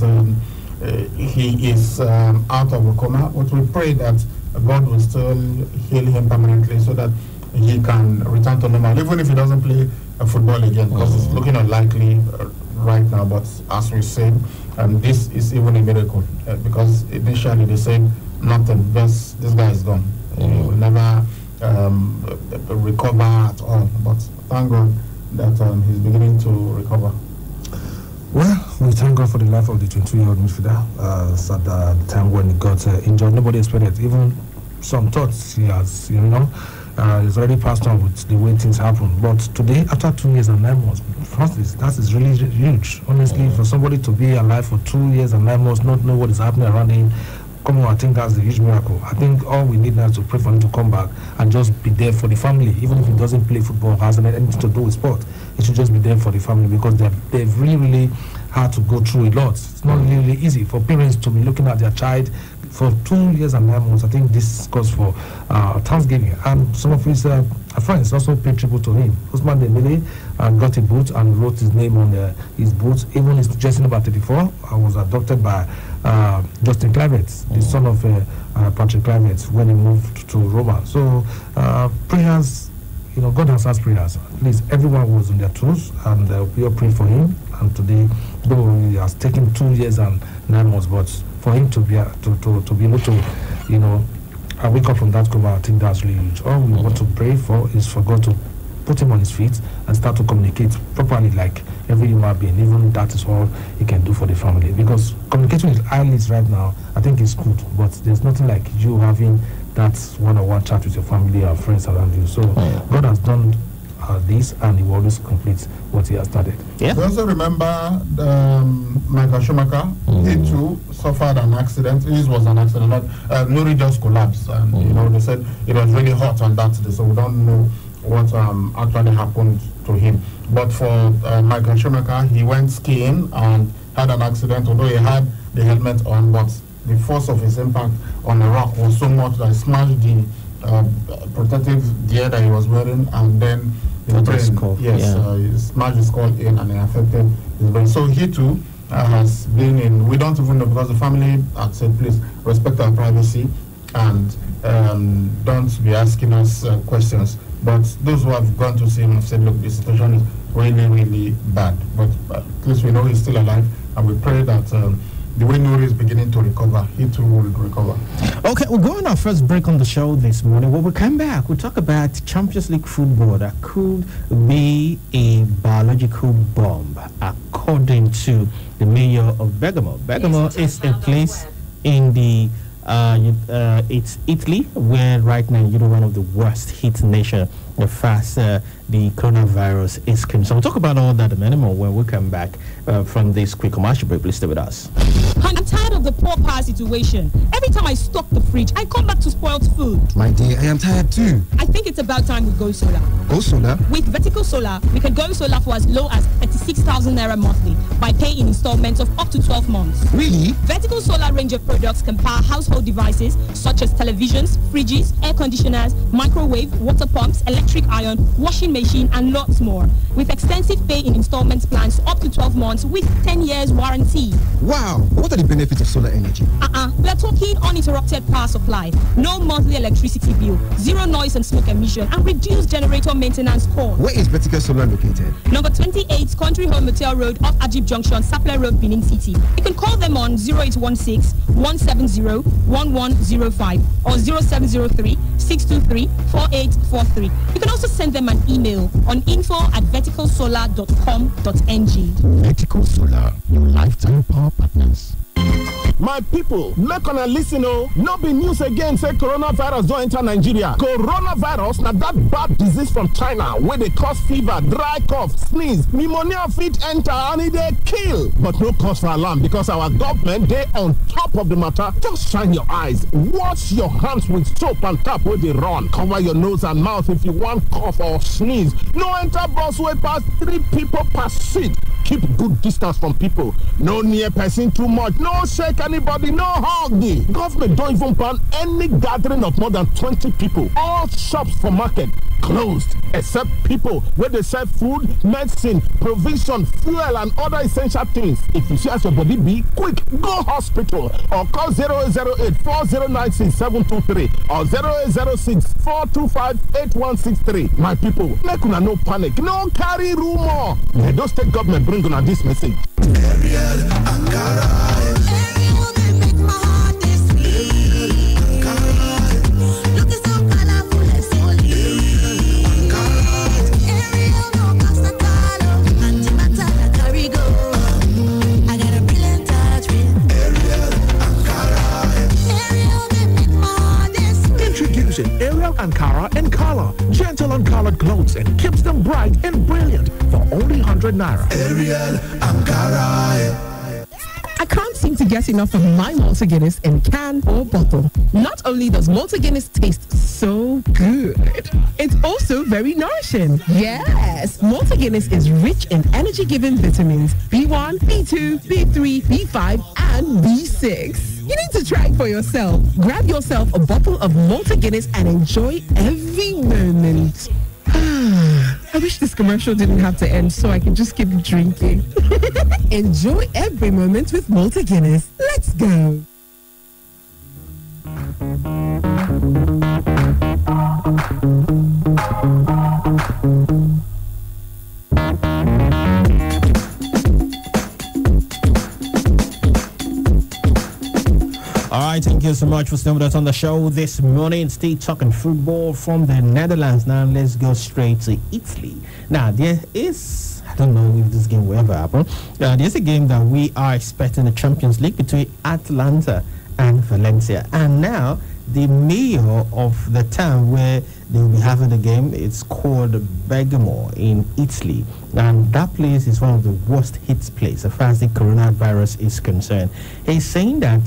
he is out of a coma, but we pray that God will still heal him permanently so that he can return to normal, even if he doesn't play football again, because it's looking unlikely right now. But as we said, this is even a miracle, because initially they said nothing, just this guy is gone. He will never recover at all. But thank God that he's beginning to recover. Well, we thank God for the life of the 22-year-old midfielder. So at the time when he got injured, nobody expected. Even some thoughts he has, he's already passed on with the way things happen. But today, after 2 years and 9 months, that is really huge. Honestly, for somebody to be alive for 2 years and 9 months, not know what is happening around him, come on, I think that's a huge miracle. I think all we need now is to pray for him to come back and just be there for the family, even if he doesn't play football, hasn't anything to do with sport. He should just be there for the family, because they've really had to go through a lot. It's not really easy for parents to be looking at their child for 2 years and 9 months. I think this calls for Thanksgiving, and some of his friends also paid tribute to him. Usman Dembele got a boot and wrote his name on his boot. Even his jersey number 34 was adopted by Justin Kluivert, the son of Patrick Kluivert, when he moved to Roma. So prayers, God answers prayers. At least everyone was on their toes, and we all pray for him. And today, though he has taken 2 years and 9 months, but for him to be able to, wake up from that coma, I think that's really huge. All we want to pray for is for God to put him on his feet and start to communicate properly, like every human being. Even that is all he can do for the family, because communicating with eyelids right now, I think is good, but there's nothing like you having that one-on-one chat with your family and friends around you. So God has done this, and he will always complete what he has started. We also remember Michael Schumacher. He too suffered an accident. His was an accident. Nuri just collapsed, and they said it was really hot on that day, so we don't know what actually happened to him. But for Michael Schumacher, he went skiing and had an accident, although he had the helmet on, but the force of his impact on the rock was so much that it smashed the protective gear that he was wearing, and then the brain, he smashed his skull in, and it affected his brain. So he too has been in, we don't even know, because the family had said, please respect our privacy and don't be asking us questions. But those who have gone to see him have said, look, the situation is really, really bad. But at least we know he's still alive, and we pray that the way Nuri is beginning to recover, he too will recover. Okay, we're going our first break on the show this morning. When we come back, we'll talk about Champions League football that could be a biological bomb, according to the mayor of Bergamo. Bergamo is a place in the it's Italy, where right now you're one of the worst hit nation as far as the coronavirus is concerned. We'll talk about all that and many more when we come back from this quick commercial break. Please stay with us. I'm tired of the poor power situation. Every time I stock the fridge, I come back to spoiled food. My dear, I am tired too. I think it's about time we go solar. Go solar? With Vertical Solar, we can go solar for as low as 36,000 naira monthly by paying in installments of up to 12 months. Really? Vertical Solar range of products can power household devices such as televisions, fridges, air conditioners, microwave, water pumps, electric iron, washing machine, and lots more. With extensive pay in installments plans up to 12 months with 10 years warranty. Wow! What are the benefits of solar energy? We are talking uninterrupted power supply, no monthly electricity bill, zero noise and smoke emission, and reduced generator maintenance cost. Where is Vertical Solar located? Number 28, Country Home Motel Road, off Ajib Junction, Sapele Road, Benin City. You can call them on 0816-170-1105 or 0703-623-4843. You can also send them an email on info@verticalsolar.com.ng. Vertical Solar, your lifetime power partners. My people, make una listen no be news again say coronavirus don't enter Nigeria. Coronavirus na that bad disease from China where they cause fever, dry cough, sneeze, pneumonia fit enter and it dey kill. But no cause for alarm because our government they on top of the matter. Just shine your eyes, wash your hands with soap and tap where they run. Cover your nose and mouth if you want cough or sneeze. No enter bus way past 3 people per seat. Keep good distance from people. No near person too much. No shake anybody. No hug. The government don't even ban any gathering of more than 20 people. All shops for market closed except people where they sell food, medicine, provision, fuel and other essential things. If you see as your body be, quick go hospital or call 0808 4096 723 or 0806 425 8163. My people, make una no panic, no carry rumor. Edo State government bring una this message. Ariel Ankara in color, gentle on colored clothes and keeps them bright and brilliant for only 100 naira. Ariel Ankara. I can't seem to get enough of my Malta Guinness in can or bottle. Not only does Malta Guinness taste so good, it's also very nourishing. Yes, Malta Guinness is rich in energy-giving vitamins B1, B2, B3, B5, and B6. You need to try it for yourself. Grab yourself a bottle of Malta Guinness and enjoy every moment. I wish this commercial didn't have to end so I can just keep drinking. Enjoy every moment with Malta Guinness. Let's go. All right, thank you so much for staying with us on the show this morning. Stay talking football from the Netherlands. Now let's go straight to Italy. Now there is, I don't know if this game will ever happen. There's a game that we are expecting the Champions League between Atalanta and Valencia. And now the mayor of the town where they will be having the game, it's called Bergamo in Italy. And that place is one of the worst hit places as far as the coronavirus is concerned. He's saying that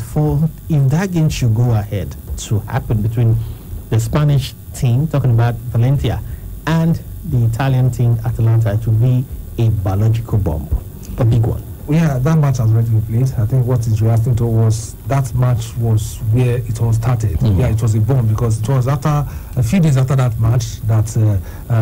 if that game should go ahead to happen between the Spanish team, talking about Valencia, and the Italian team, Atalanta, it will be a biological bomb, a big one. Yeah, that match has already been played. I think what is reacting to was that match was where it all started. Yeah, it was a bomb because it was after a few days after that match that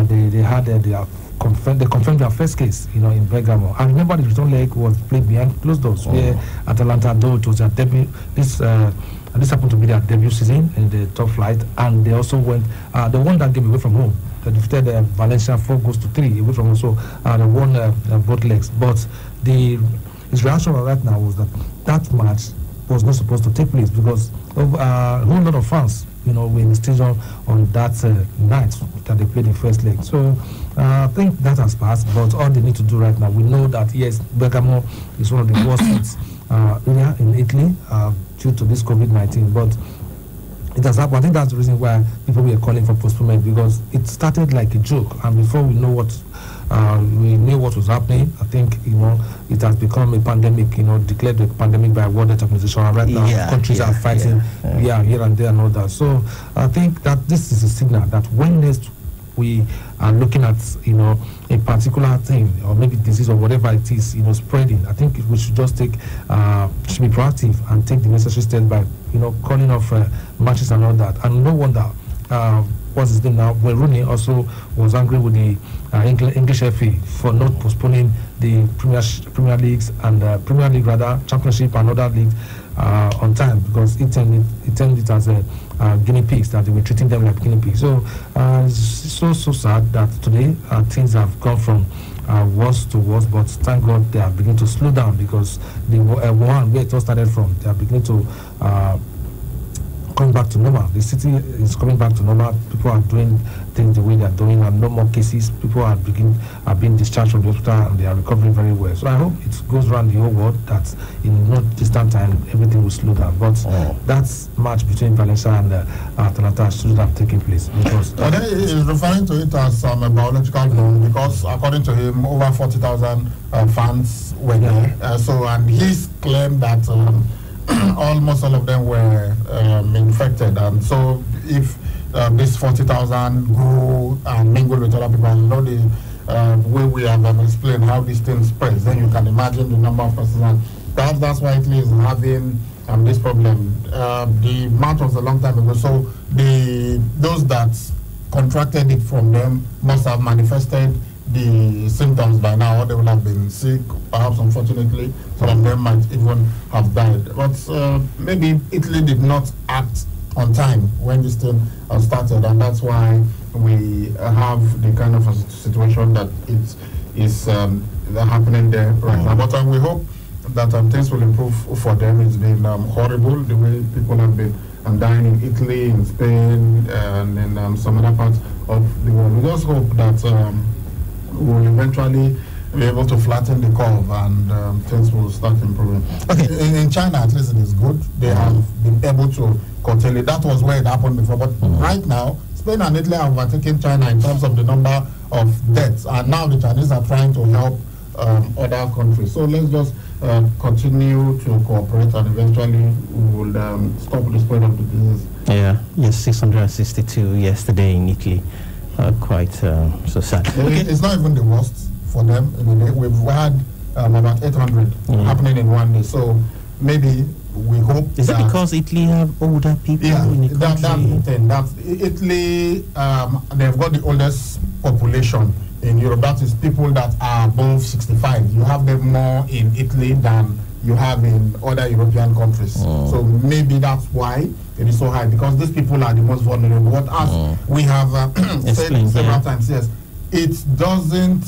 they had they confirmed their first case, in Bergamo. And remember, the return leg was played behind closed doors, where Atalanta, though it was their debut, this happened to be their debut season in the top flight, and they also won that game away from home. They defeated Valencia 4-3 away from home, so they won both legs. But his reaction right now was that match was not supposed to take place because a whole lot of fans, were in the stadium on that night that they played the first leg. So I think that has passed, but all they need to do right now, we know that yes, Bergamo is one of the worst hits area in Italy due to this COVID-19, but it has happened. I think that's the reason why people were calling for postponement, because it started like a joke, and before we knew what was happening, I think it has become a pandemic. Declared a pandemic by World Health Organization, and right now countries are fighting here and there and all that. So I think that this is a signal that when next we are looking at a particular thing or maybe disease or whatever it is spreading, I think we should just should be proactive and take the necessary steps by calling off matches and all that. And no wonder what's his name now, well, Rooney also was angry with the English FA for not postponing the Premier Leagues and Premier League Championship and other leagues on time, because it turned it as guinea pigs, that they were treating them like guinea pigs. So it's so sad that today things have gone from worse to worse, but thank God they are beginning to slow down, because the one where it all started from, they are beginning to coming back to normal. The city is coming back to normal. People are doing things the way they are doing, and no more cases. People are being discharged from the hospital, and they are recovering very well. So I hope it goes around the whole world that in no distant time everything will slow down. But that match between Valencia and Atalanta should have taken place, because then he is referring to it as a biological bomb, because according to him, over 40,000 fans were there. And he's claimed that almost all of them were infected, and so if this 40,000 go and mingle with other people, way we have explained how this thing spreads, then you can imagine the number of persons. And perhaps that's why Italy is having this problem. The March was a long time ago, so those that contracted it from them must have manifested the symptoms by now, or they would have been sick. Perhaps, unfortunately, some of them might even have died. But maybe Italy did not act on time when this thing started, and that's why we have the kind of a situation that it is happening there right now. But we hope that things will improve for them. It's been horrible the way people have been dying in Italy, in Spain, and in some other parts of the world. We just hope that we'll eventually be able to flatten the curve and things will start improving. Okay. In China, at least it is good. They have been able to curtail it. That was where it happened before. But right now, Spain and Italy have overtaken China in terms of the number of deaths. And now the Chinese are trying to help other countries. So let's just continue to cooperate, and eventually we will stop the spread of the disease. Yeah, yes, 662 yesterday in Italy. Quite so sad. Okay. It's not even the worst for them in a day. We've had about 800 happening in one day. So maybe we hope. Is it because Italy have older people in the country? That's the thing. That's Italy. They've got the oldest population in Europe. That is people that are above 65. You have them more in Italy than you have in other European countries. So maybe that's why it is so high, because these people are the most vulnerable. What as we have said several times, yes, it doesn't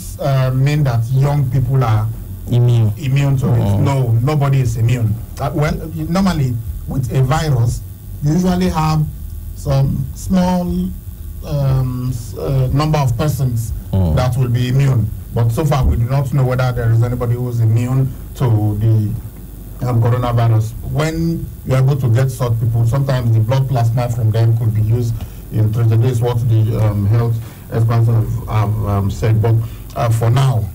mean that young people are immune to it. No, nobody is immune. Well, normally with a virus, you usually have some small number of persons that will be immune. But so far, we do not know whether there is anybody who is immune to the coronavirus. When you're able to get such people, sometimes the blood plasma from them could be used in treatment. This is what the health experts have said. But for now,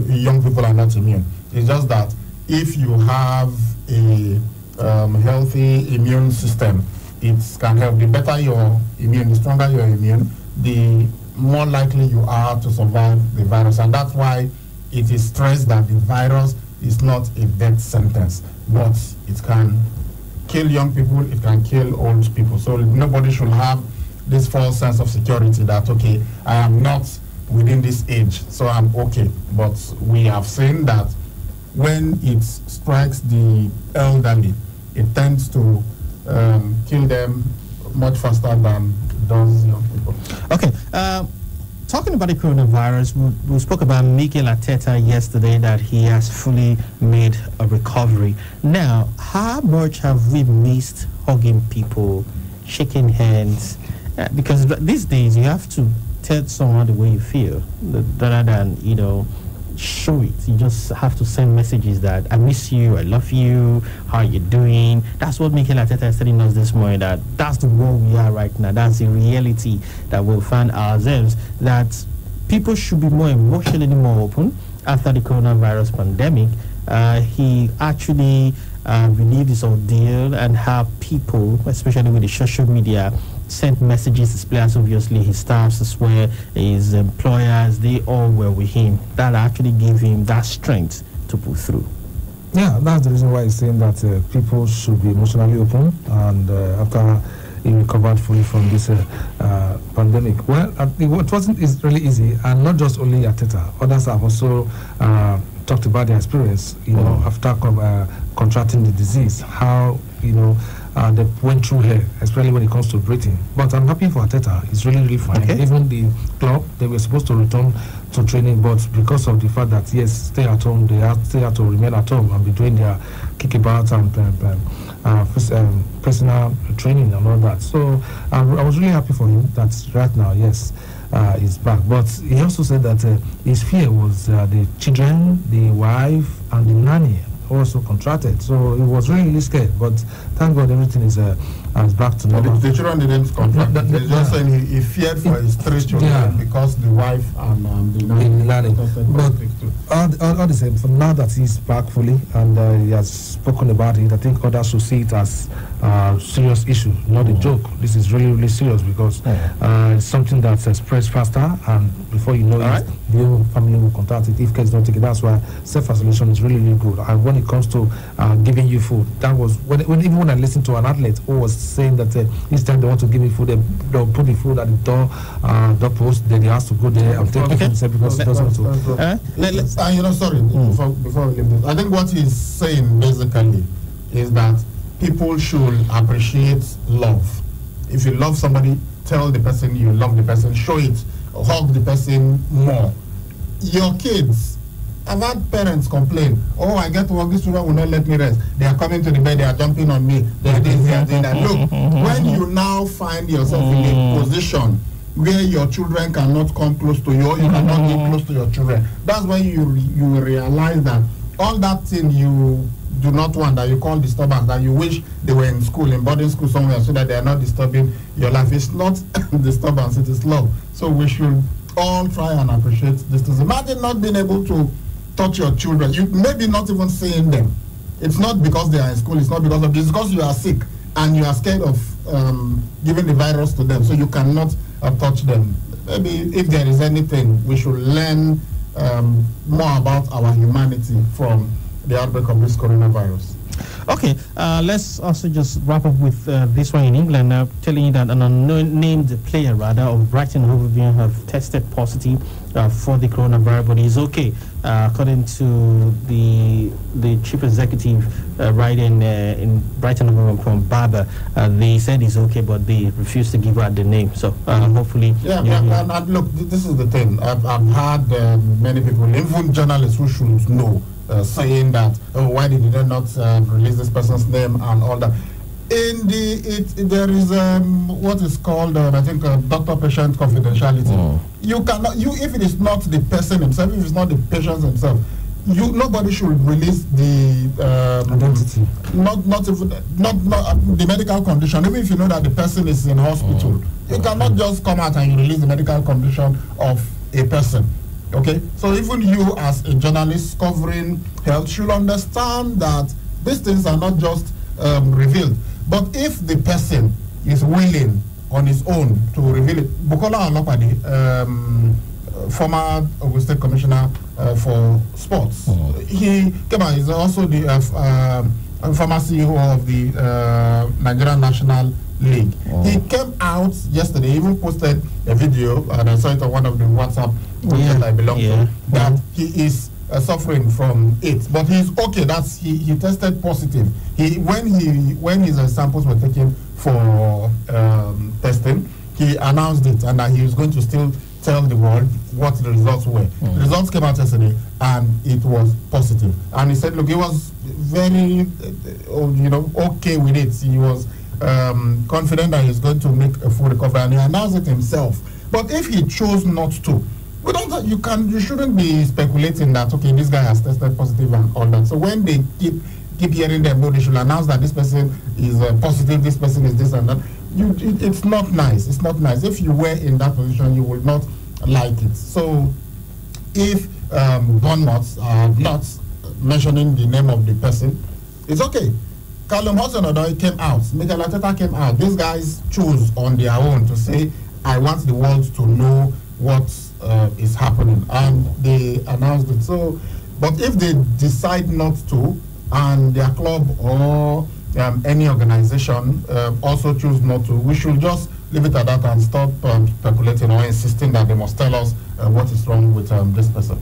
young people are not immune. It's just that if you have a healthy immune system, it can help. The better your immune, the stronger your immune, the more likely you are to survive the virus. And that's why it is stressed that the virus is not a death sentence, but it can kill young people, it can kill old people. So nobody should have this false sense of security that, okay, I am not within this age, so I'm okay. But we have seen that when it strikes the elderly, it tends to kill them much faster than does young people. Okay. Talking about the coronavirus, we spoke about Mikel Arteta yesterday, that he has fully made a recovery. Now, how much have we missed hugging people, shaking hands? Because these days you have to tell someone the way you feel, rather than, show it. You just have to send messages that I miss you, I love you, how are you doing? That's what Mikel Arteta is telling us this morning, that that's the world we are right now. That's the reality that we'll find ourselves, that people should be more emotionally more open after the coronavirus pandemic. He actually relieved his ordeal, and how people, especially with the social media, sent messages. His players, obviously, his staffs as well, his employers, they all were with him. That actually gave him that strength to pull through. Yeah, that's the reason why he's saying that people should be emotionally open, and after he recovered fully from this pandemic. Well, it wasn't really easy, and not just only Arteta. Others have also talked about their experience, after contracting the disease, how, they went through here, especially when it comes to breathing. But I'm happy for Arteta. He's really, really fine. Okay. Even the club, they were supposed to return to training, but because of the fact that, yes, stay at home, they still have to remain at home and be doing their kickabouts and personal training and all that. So I was really happy for him that right now, yes, he's back. But he also said that his fear was the children, the wife, and the nanny also contracted. So he was really, really scared. But thank God everything is back to normal. The children didn't contract. He's just saying he feared for his 3 children because the wife and the nanny. But all the same, for now that he's back fully and he has spoken about it, I think others should see it as a serious issue, not a joke. This is really, really serious, because it's something that spreads faster, and before you know it, the whole family will contract it if kids don't take it. That's why self-isolation is really, really good. And when it comes to giving you food, that was even when I listened to an athlete who was saying that each time they want to give me food, they'll put the food at the door post, then he has to go there and take the food because he doesn't want to. Sorry, before we leave this, I think what he's saying basically is that people should appreciate love. If you love somebody, tell the person you love the person, show it, hug the person more. Your kids, I've had parents complain, oh, I get to work, this children will not let me rest. They are coming to the bed, they are jumping on me, they are this, they are doing that. Look, when you now find yourself in a position where your children cannot come close to you, or you cannot get close to your children, that's when you will realize that all that thing you do not want, that you call disturbance, that you wish they were in school, in boarding school somewhere, so that they are not disturbing your life. It's not disturbance, it is love. So we should all try and appreciate this. Imagine not being able to touch your children. You maybe not even seeing them. It's not because they are in school, it's not because of this, it's because you are sick and you are scared of giving the virus to them, so you cannot touch them. Maybe if there is anything, we should learn more about our humanity from the outbreak of this coronavirus. Okay, let's also just wrap up with this one in England, telling you that an unnamed player, of Brighton Hove Albion have tested positive for the coronavirus, but he's okay, according to the chief executive in Brighton Hove Albion from Barber. They said he's okay, but they refused to give out the name. So hopefully, and look, this is the thing. I've had many people, even journalists who should know, saying that, oh, why did you not release this person's name and all that. There is what is called I think doctor-patient confidentiality. You cannot, if it is not the person himself, if it's not the patient himself, nobody should release the identity, not the medical condition. Even if you know that the person is in hospital, you cannot just come out and you release the medical condition of a person. Okay, so even you as a journalist covering health should understand that these things are not just revealed. But if the person is willing on his own to reveal it, Bukola Olopade, former Ogun State Commissioner for Sports, he came out. He's also the former CEO of the Nigerian National League. He came out yesterday, even posted a video, and I saw it on one of the WhatsApp groups that I belong to, that he is suffering from it, but he's okay. That's he tested positive. When his samples were taken for testing, he announced it, and that he was going to still tell the world what the results were. The results came out yesterday, and it was positive. And he said, look, he was very, okay with it. He was confident that he's going to make a full recovery, and he announced it himself. But if he chose not to, you shouldn't be speculating that, okay, this guy has tested positive and all that. So when they keep hearing them, they should announce that this person is positive, this person is this and that. It's not nice. It's not nice. If you were in that position, you would not like it. So if Bournemouth are not mentioning the name of the person, it's okay. Callum Hudson-Odoi came out. Mikel Arteta came out. These guys chose on their own to say, I want the world to know what is happening, and they announced it. So, but if they decide not to, and their club or any organization also choose not to, we should just leave it at that and stop speculating or insisting that they must tell us what is wrong with this person.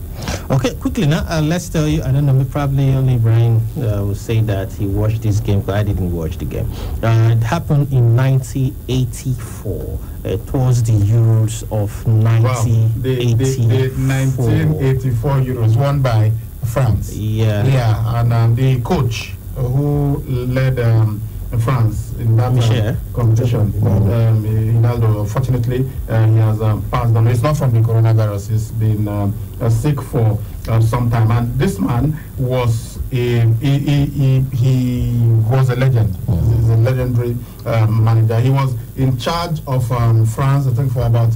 Okay, quickly now, let's tell you, I don't know, probably only Brian will say that he watched this game, because I didn't watch the game. It happened in 1984. It was the Euros of 1984. The 1984 Euros won by France. Yeah, and the coach who led France in that competition, Ronaldo, fortunately, he has passed on. It's not from the coronavirus. He's been sick for some time, and this man was he was a legend. He's a legendary manager. He was in charge of France, I think, for about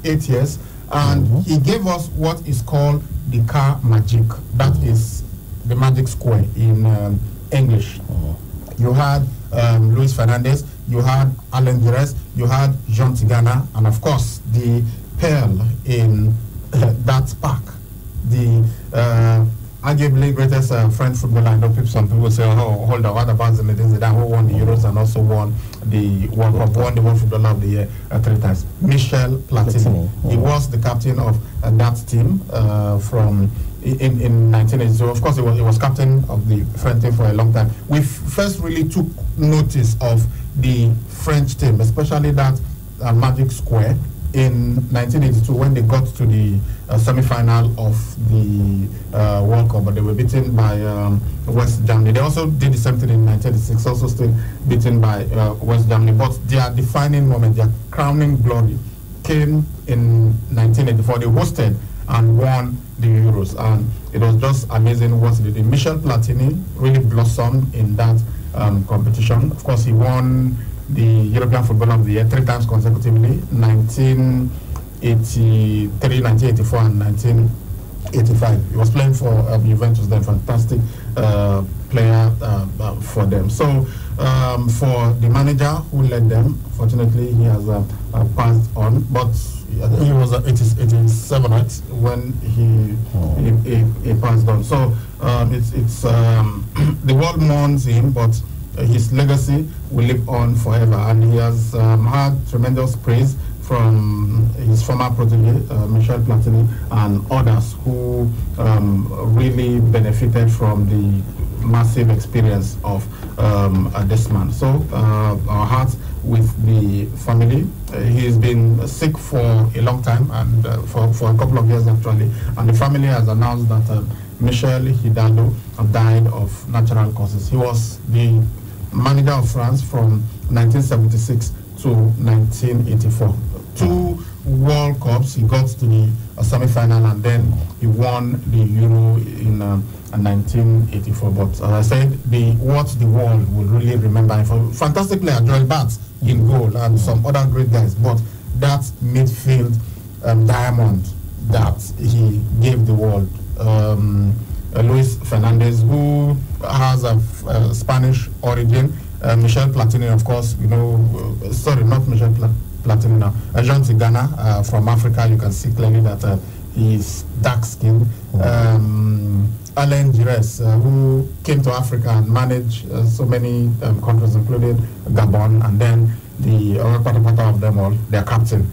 8 years, and he gave us what is called the car magic. That is the magic square in English. You had Luis Fernandez, you had Alan Gires, you had Jean Tigana, and of course the pearl in that spark. The arguably greatest French footballer. I know some people say, oh, hold on, what about Zinedine Zidane, who won the Euros and also won the World Cup, won the World Footballer of the Year 3 times? Michel Platini. He was the captain of that team from in 1982. Of course, he was captain of the French team for a long time. We first really took notice of the French team, especially that magic square, in 1982 when they got to the semi-final of the World Cup, but they were beaten by West Germany. They also did the same thing in 1986, also still beaten by West Germany. But their defining moment, their crowning glory, came in 1984. They hosted and won the Euros, and it was just amazing what they did. Michel Platini really blossomed in that competition. Of course, he won the European Footballer of the Year 3 times consecutively, 1983, 1984, and 1985. He was playing for Juventus, then fantastic player for them. So for the manager who led them, fortunately he has passed on, but I think he was 87 when he passed on. So it's the world mourns him, but his legacy will live on forever, and he has had tremendous praise from his former protege, Michel Platini, and others who really benefited from the massive experience of this man. So our hearts with the family. He's been sick for a long time, and for a couple of years actually, and the family has announced that Michel Hidalgo died of natural causes. He was the manager of France from 1976 to 1984. 2 World Cups, he got to the semi-final, and then he won the Euro in 1984. But as I said, what the world will really remember him for, fantastic player, Joel Bartz in goal, and some other great guys, but that midfield diamond that he gave the world. Luis Fernandez, who has a Spanish origin, Michel Platini, of course, sorry, not Michel Platini now, Jean Tigana from Africa. You can see clearly that he's dark-skinned. Alain Giresse, who came to Africa and managed so many countries, including Gabon, and then the other part of them all, their captain,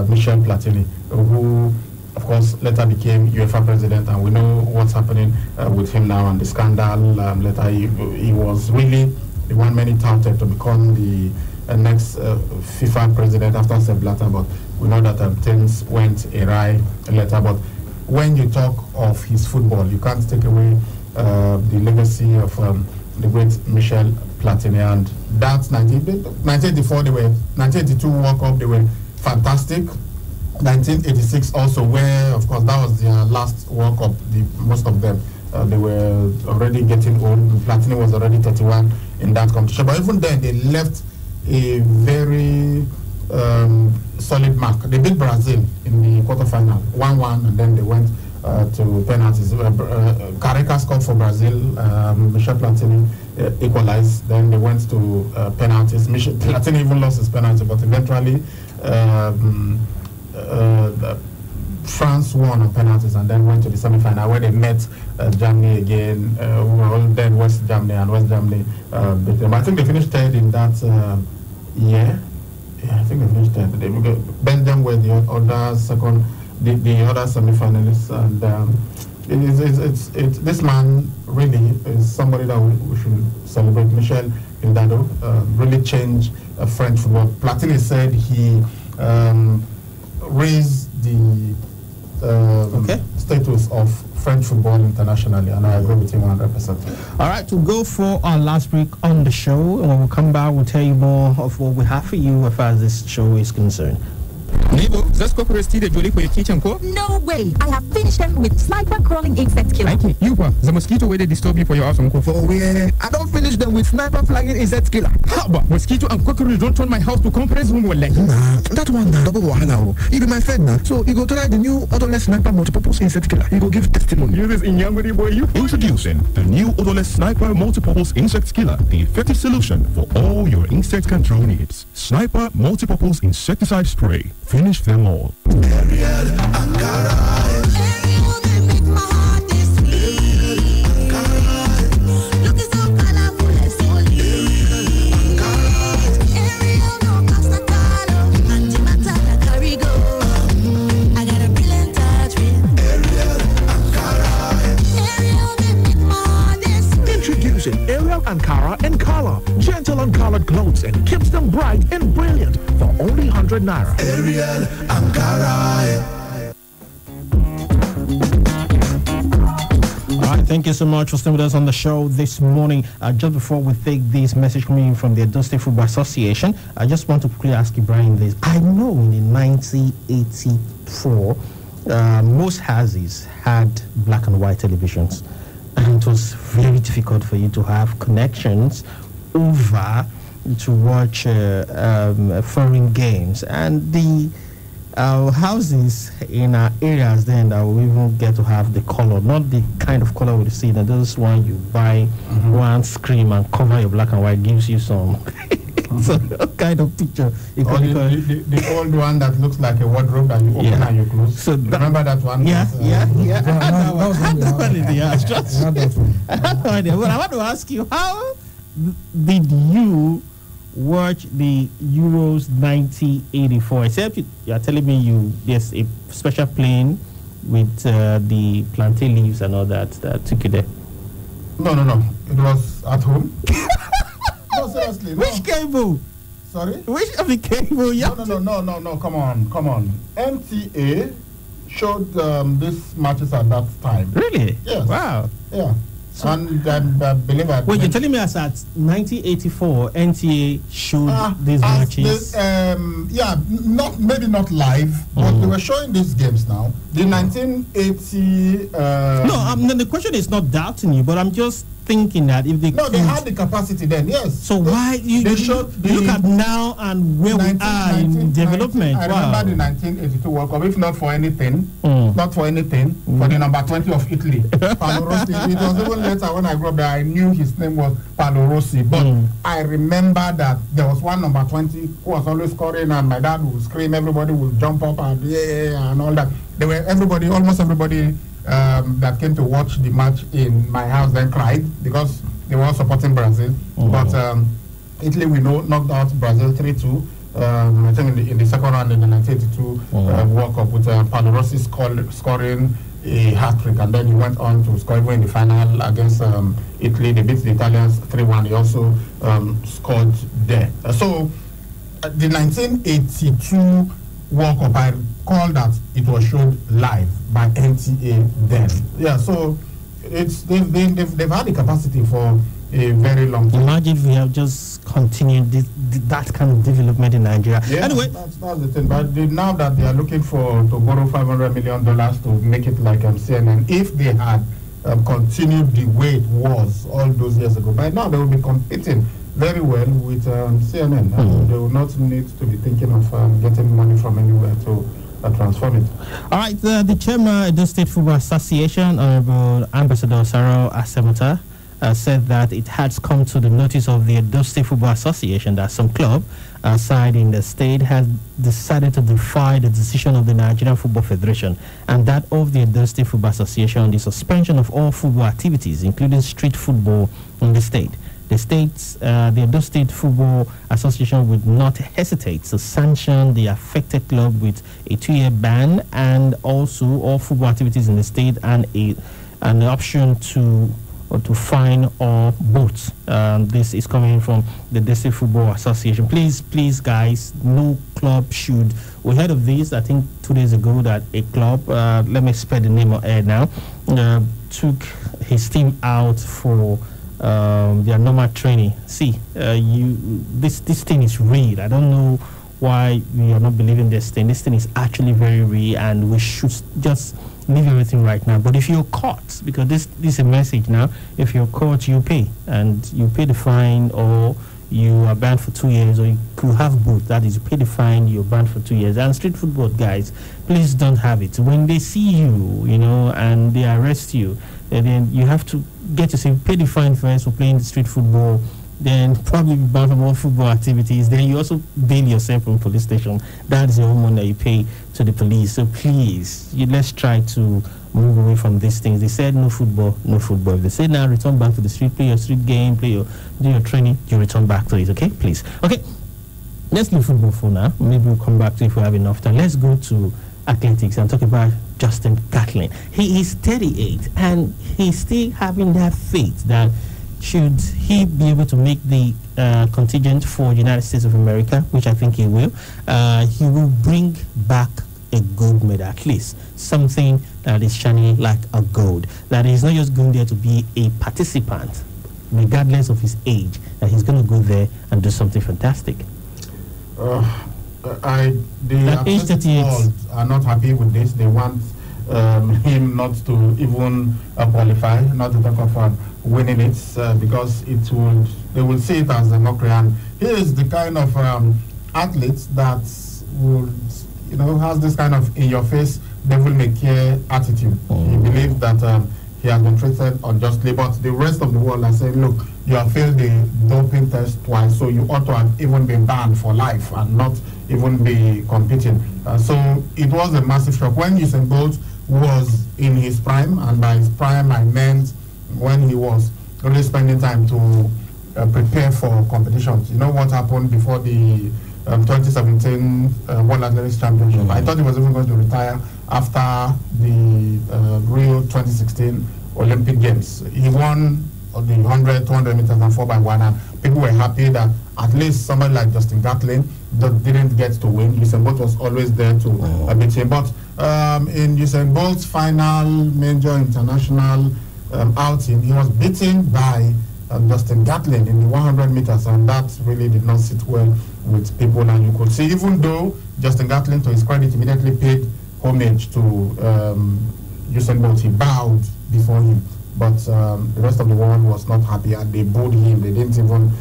Michel Platini, who of course later became UEFA president, and we know what's happening with him now and the scandal. Later he was really the one many touted to become the next FIFA president after Sepp Blatter, but we know that things went awry later. But when you talk of his football, you can't take away the legacy of the great Michel Platini. And that's 1984, 1982 World Cup, they were fantastic. 1986 also, where of course that was their last World Cup. Most of them they were already getting old. Platini was already 31 in that competition, but even then they left a very solid mark. They beat Brazil in the quarterfinal 1-1, and then they went to penalties. Careca scored for Brazil. Michel Platini equalized. Then they went to penalties. Platini even lost his penalty, but eventually France won on penalties and then went to the semi-final where they met Germany again. Then West Germany, and West Germany beat them. I think they finished third in that year. Yeah, I think they finished third. Belgium were the other second, the other semi-finalists, and this man really is somebody that we should celebrate. Michel Hidalgo really changed French football. Platini said he raised the status of French football internationally, and I agree with him 100%. All right, to go for our last break on the show, and when we come back, we'll tell you more of what we have for you as far as this show is concerned. Neighbor, just go for a steed Julie for your kitchen, co? No way! I have finished them with sniper crawling insect killer. Okay, you the mosquito way they disturb you for your house, uncle. Oh yeah, I don't finish them with sniper flying insect killer. How about mosquito and cockroach don't turn my house to conference room or like? Nah, that one double wahala. You be my friend now, so you go try the new odorless sniper multipurpose insect killer. You go give testimony. You this in Yanguri boy, you. Introducing the new odorless sniper multipurpose insect killer, the effective solution for all your insect control needs. Sniper multipurpose insecticide spray. Finish them all. Ariel Ankara. gentle on colored clothes and keeps them bright and brilliant for only 100 naira. Ariel Ankara. All right, thank you so much for staying with us on the show this morning. Just before we take this message coming in from the Edo State Football Association, I just want to quickly ask Ibrahim this. I know in 1984, most houses had black and white televisions, and it was very difficult for you to have connections over to watch foreign games. And the houses in our areas then that we even get to have the color, not the kind of color we see. That those one you buy one screen and cover your black and white gives you some kind of picture. The old one that looks like a wardrobe that you open and you close. So remember that one? Yeah. I had that one in the house. I had no idea. Well, I want to ask you, how did you watch the Euros 1984? Except you are telling me there's a special plane with the plantain leaves and all that took you there. No. It was at home. No, seriously. No. Which cable? Sorry? Which of the cable? No. Come on. NTA showed these matches at that time. Really? Yes. Wow. Yeah. And I believe that. Wait, you're telling me as at 1984, NTA showed these matches? Maybe not live, but they were showing these games now. The 1980. No, the question is not doubting you, but I'm just thinking that if they they had the capacity then, yes. So why you look at now and where we are in development? I remember the 1982 World Cup, if not for anything, for the number 20 of Italy, Paolo Rossi. It was even later when I grew up there, I knew his name was Paolo Rossi, but I remember that there was one number 20 who was always scoring, and my dad would scream, everybody would jump up and and all that. Almost everybody that came to watch the match in my house then cried because they were all supporting Brazil. But Italy, we know, knocked out Brazil 3-2. I think in the second round in the 1982 World Cup with Paolo Rossi scoring a hat-trick, and then he went on to score even in the final against Italy. They beat the Italians 3-1. He also scored there. So the 1982 World Cup, I recall that it was shown live by NTA then. Yeah, so they've had the capacity for a very long time. Imagine if we have just continued that kind of development in Nigeria. Yeah, anyway, that's the thing. But now that they are looking to borrow $500 million to make it like CNN, if they had continued the way it was all those years ago, by now they will be competing very well with CNN. They will not need to be thinking of getting money from anywhere to transform it. All right, the chairman of the State Football Association, Honorable Ambassador Sarah Asemota, said that it has come to the notice of the Edo State Football Association that some club side in the state has decided to defy the decision of the Nigerian Football Federation and that of the Edo State Football Association on the suspension of all football activities, including street football in the state. The Edo State Football Association would not hesitate to sanction the affected club with a 2-year ban and also all football activities in the state and an option to fine or both. This is coming from the Edo State Football Association. Please, guys, no club should. We heard of this, I think, 2 days ago, that a club, let me spell the name of air now, took his team out for their normal training. See, this thing is real. I don't know why we are not believing this thing. This thing is actually very real, and we should just leave everything right now. But if you're caught, because this is a message now, if you're caught, you pay, and you pay the fine, or you are banned for 2 years, or you could have both. That is, you pay the fine, you're banned for 2 years. And street football guys, please don't have it. When they see you, and they arrest you, then you have to get yourself, pay the fine first for playing the street football, then probably be banned from all football activities. Then you also bail yourself from police station. That's the whole money that you pay to the police. So please, let's try to move away from these things. They said no football. If they say now return back to the street, play your street game, do your training, you return back to it, okay? Please. Okay, let's leave football for now. Maybe we'll come back to it if we have enough time. Let's go to athletics and talk about Justin Gatlin. He is 38 and he's still having that faith that should he be able to make the contingent for the United States of America, which I think he will bring back a gold medal, at least something that is shining like a gold. That he's not just going there to be a participant, regardless of his age, that he's going to go there and do something fantastic. The athletic world are not happy with this. They want him not to even qualify, not to talk of winning it, because they will see it as a mockery. And he is the kind of athlete that would, has this kind of in-your-face, devil-may-care attitude. He believes that he has been treated unjustly, but the rest of the world are saying, look, you have failed the doping test twice, so you ought to have even been banned for life and not even be competing. So it was a massive shock. When Usain Bolt was in his prime, and by his prime I meant when he was really spending time to prepare for competitions. You know what happened before the 2017 World Athletics Championship? I thought he was even going to retire after the Rio 2016 Olympic Games. He won the 100, 200 meters and 4x1, and people were happy that at least somebody like Justin Gatlin that didn't get to win. Usain Bolt was always there to beat him. But in Usain Bolt's final major international outing, he was beaten by Justin Gatlin in the 100 meters, and that really did not sit well with people. And you could see, even though Justin Gatlin, to his credit, immediately paid homage to Usain Bolt, he bowed before him. But the rest of the world was not happy, and they booed him. They didn't even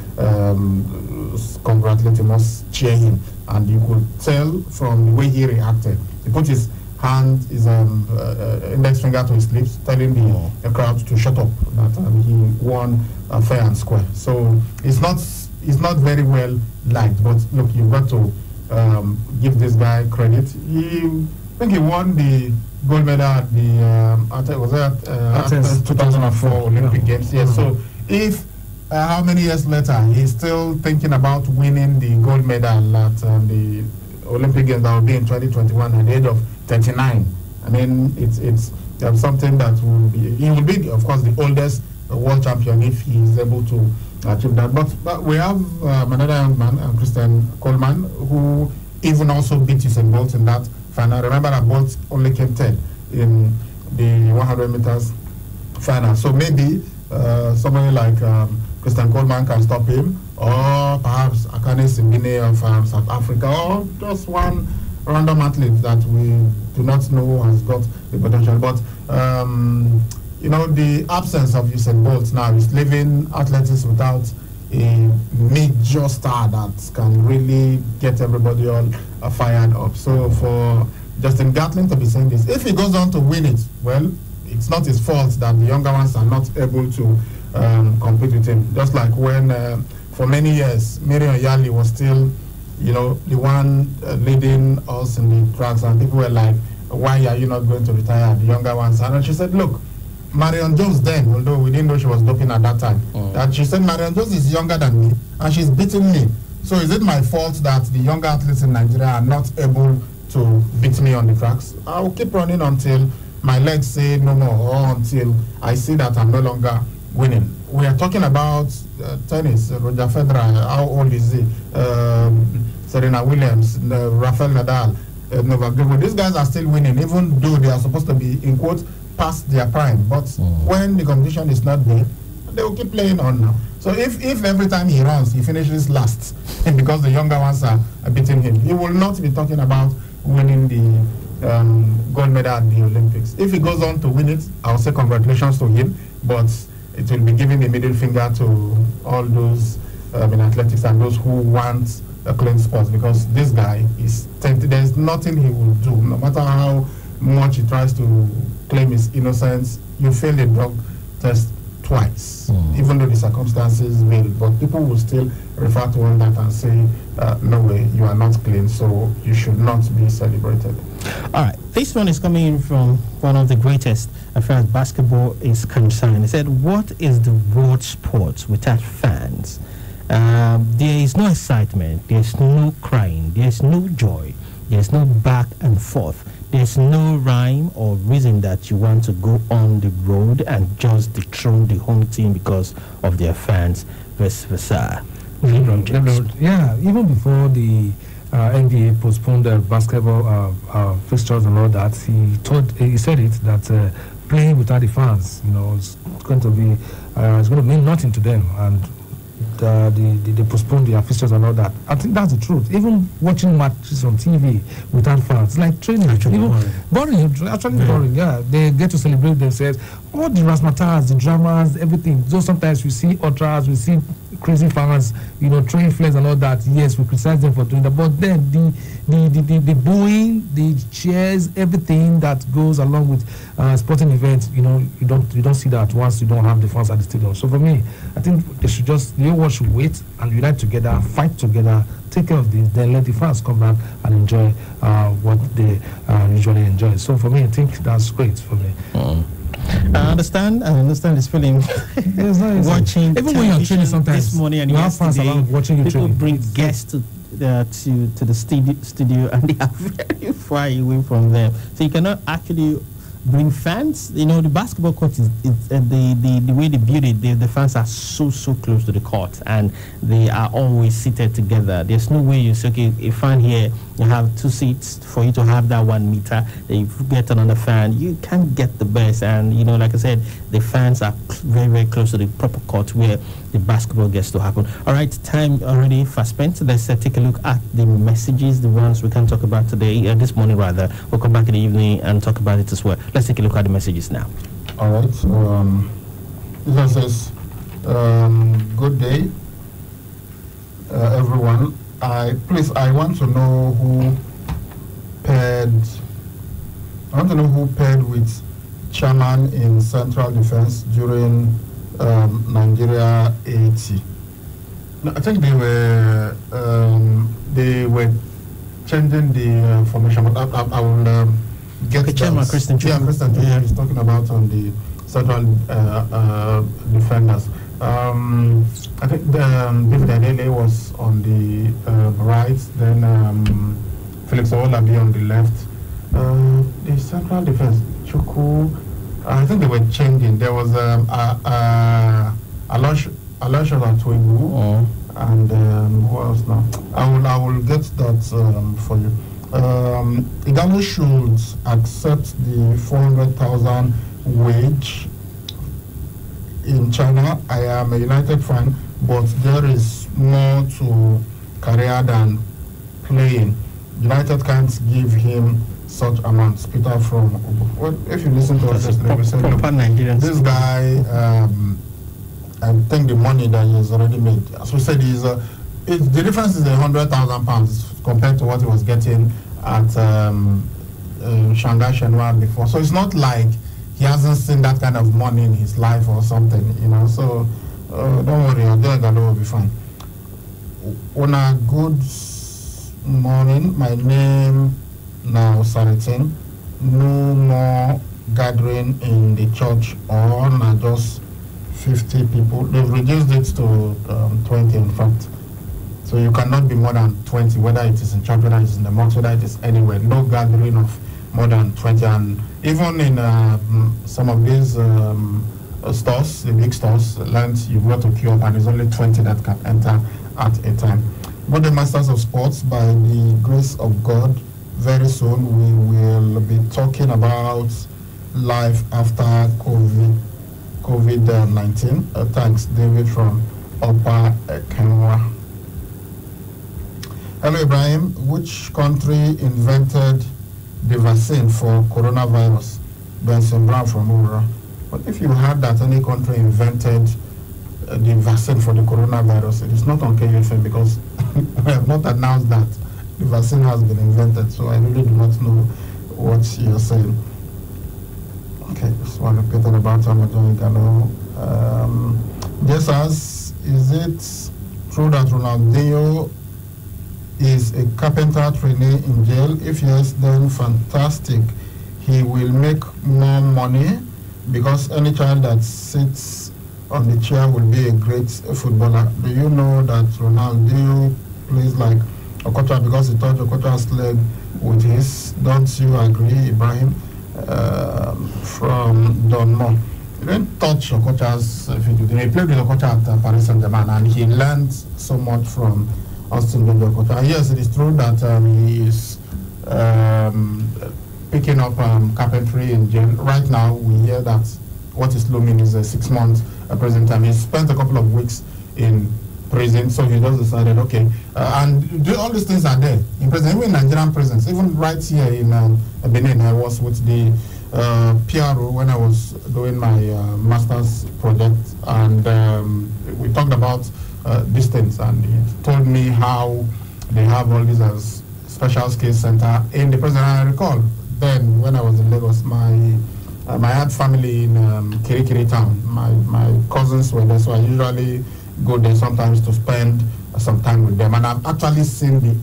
congratulate him or cheer him. And you could tell from the way he reacted. He put his hand, his index finger to his lips, telling the crowd to shut up, that he won fair and square. So it's not very well liked. But look, you've got to give this guy credit. I think he won the gold medal at the 2004 Olympic Games. Yes. So if how many years later he's still thinking about winning the gold medal at the Olympic Games that will be in 2021 at the age of 39, I mean, it's something that he will be, of course, the oldest world champion if he is able to achieve that. But we have another young man, Christian Coleman, who even also beat Usain Bolt in that final. Remember that Bolt only came 10 in the 100 meters final. So maybe somebody like Christian Coleman can stop him, or perhaps Akane Simbine of South Africa, or just one random athlete that we do not know has got the potential. But the absence of Usain Bolt now is leaving athletics without a major star that can really get everybody all fired up. So for Justin Gatlin to be saying this, if he goes on to win it, well, it's not his fault that the younger ones are not able to compete with him. Just like when for many years Marion Yali was still the one leading us in the tracks, and people were like, why are you not going to retire, the younger ones? And she said, look, Marion Jones then, although we didn't know she was doping at that time, that she said Marion Jones is younger than me and she's beating me. So is it my fault that the younger athletes in Nigeria are not able to beat me on the tracks? I will keep running until my legs say no more, or until I see that I'm no longer winning. We are talking about tennis. Roger Federer, how old is he? Serena Williams, Rafael Nadal, Novak Djokovic. These guys are still winning, even though they are supposed to be, in quotes, past their prime. But when the competition is not there, they will keep playing on now. So if every time he runs, he finishes last, because the younger ones are beating him, he will not be talking about winning the gold medal at the Olympics. If he goes on to win it, I'll say congratulations to him, but it will be giving the middle finger to all those in athletics and those who want a clean sport, because this guy is there's nothing he will do, no matter how much he tries to claim his innocence. You fail the drug test twice, even though the circumstances will, but people will still refer to all that and say, no way, you are not clean, so you should not be celebrated. All right, this one is coming in from one of the greatest as far as basketball is concerned. He said, what is the world sport without fans? There is no excitement, there's no crying, there's no joy, there's no back and forth. there's no rhyme or reason that you want to go on the road and just dethrone the home team because of their fans, vice versa. Yeah, even before the NBA postponed the basketball fixtures and all that, he said it that playing without the fans, is going to be it's going to mean nothing to them, and they postponed their fixtures and all that. I think that's the truth. Even watching matches on TV without fans, like training, boring. Boring. Yeah, they get to celebrate themselves. All the razzmatazz, the dramas, everything. Though sometimes we see ultras, we see crazy fans, train flares and all that. Yes, we criticize them for doing that, but then the booing, the cheers, everything that goes along with sporting events, you don't see that once you don't have the fans at the stadium. So for me, I think they should the whole world should wait and unite together, fight together, take care of this, then let the fans come back and enjoy what they usually enjoy. So for me, I think that's great for me. I understand this feeling. Watching even when you're training sometimes this morning and you have fans around watching you people training. Bring guests to the studio and they are very far away from them, so you cannot actually bring fans. The basketball court is the way they build it. The fans are so close to the court and they are always seated together. There's no way you say, okay, a fan here, you have 2 seats for you to have that 1 meter. Then you get another fan. You can't get the best. And like I said, the fans are very close to the proper court where the basketball gets to happen. All right, time already fast spent. Let's take a look at the messages, the ones we can talk about today, this morning rather. We'll come back in the evening and talk about it as well. Let's take a look at the messages now. All right. This says, good day, everyone. I want to know who paired with chairman in Central Defense during Nigeria 80. No, I think they were changing the formation, but I will get the chairman, Christian. Yeah, Christian. Yeah, he's talking about on the Central Defenders. I think David Adele was on the right, then Felix Owolabi on the left. The Central Defense, Chuku, I think they were changing. There was Aloysius Atuegu, and who else now? I will get that for you. Igalo should accept the 400,000 wage in China. I am a United fan, but there is more to career than playing. United can't give him such amounts. Peter from if you listen to us yesterday, we said, this guy, I think the money that he has already made, as we said, the difference is £100,000 compared to what he was getting at Shanghai Shenhua before. So it's not like he hasn't seen that kind of money in his life or something, So don't worry, Odega will be fine. On a good morning, my name now Saritin. No more gathering in the church or not just 50 people. They've reduced it to 20 in fact. So you cannot be more than 20, whether it is in church, whether it is in the mosque, whether it is anywhere. No gathering of more than 20. And even in some of these stores, the big stores, lands you've got to queue up and there's only 20 that can enter at a time. But the Masters of Sports, by the grace of God, very soon we will be talking about life after COVID-19. Thanks, David from Upper Kenwa. Hello, Ibrahim. Which country invented the vaccine for coronavirus? Benson Brown from Ura. But if you had that any country invented the vaccine for the coronavirus, it is not on KFM because we have not announced that the vaccine has been invented. So I really do not know what you're saying. Okay, just want to get on about Amajon Galo. Yes, is it true that Ronaldinho is a carpenter trainee in jail? If yes, then fantastic. He will make more money because any child that sits on the chair will be a great footballer. Do you know that Ronaldinho plays like Okocha because he touched Okocha's leg with his. Don't you agree, Ibrahim? From Donmo. He didn't touch Okocha's feet. He played with Okocha at Paris Saint-Germain, and he learned so much from Austin Okocha. Yes, it is true that he is picking up carpentry in jail. Right now, we hear that what is looming is a 6 month prison time. He spent a couple of weeks in prison, so he just decided, okay, and all these things are there in prison, even in Nigerian prisons, even right here in Benin. I was with the PRO when I was doing my master's project, and we talked about these things, and he told me how they have all these as special case center in the prison. I recall then when I was in Lagos, I had family in Kirikiri town. My cousins were there, so I usually go there sometimes to spend some time with them. And I've actually seen the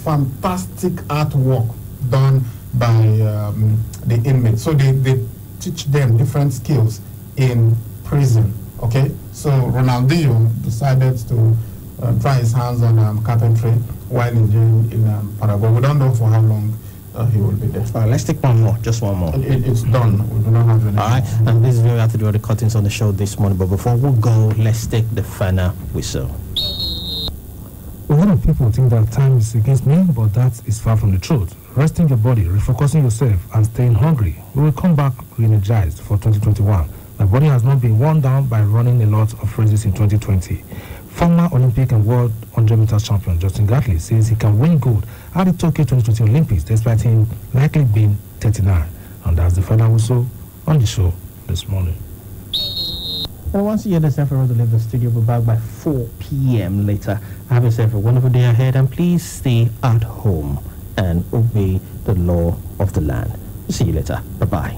fantastic artwork done by the inmates. So they teach them different skills in prison. Okay, so Ronaldinho decided to try his hands on carpentry while in jail in Paraguay. We don't know for how long he will be there. All right, let's take one more, just one more. It's done. We do not have any. All right, and this is where we have to do all the cuttings on the show this morning. But before we go, let's take the final whistle. A lot of people think that time is against me, but that is far from the truth. Resting your body, refocusing yourself, and staying hungry. We will come back re-energized for 2021. My body has not been worn down by running a lot of races in 2020. Former Olympic and World 100 meters champion Justin Gatley says he can win gold at the Tokyo 2020 Olympics despite him likely being 39. And that's the final whistle on the show this morning. And once you hear this episode of the studio, we'll be back by 4 p.m. later. Have yourself a wonderful day ahead, and please stay at home and obey the law of the land. See you later. Bye-bye.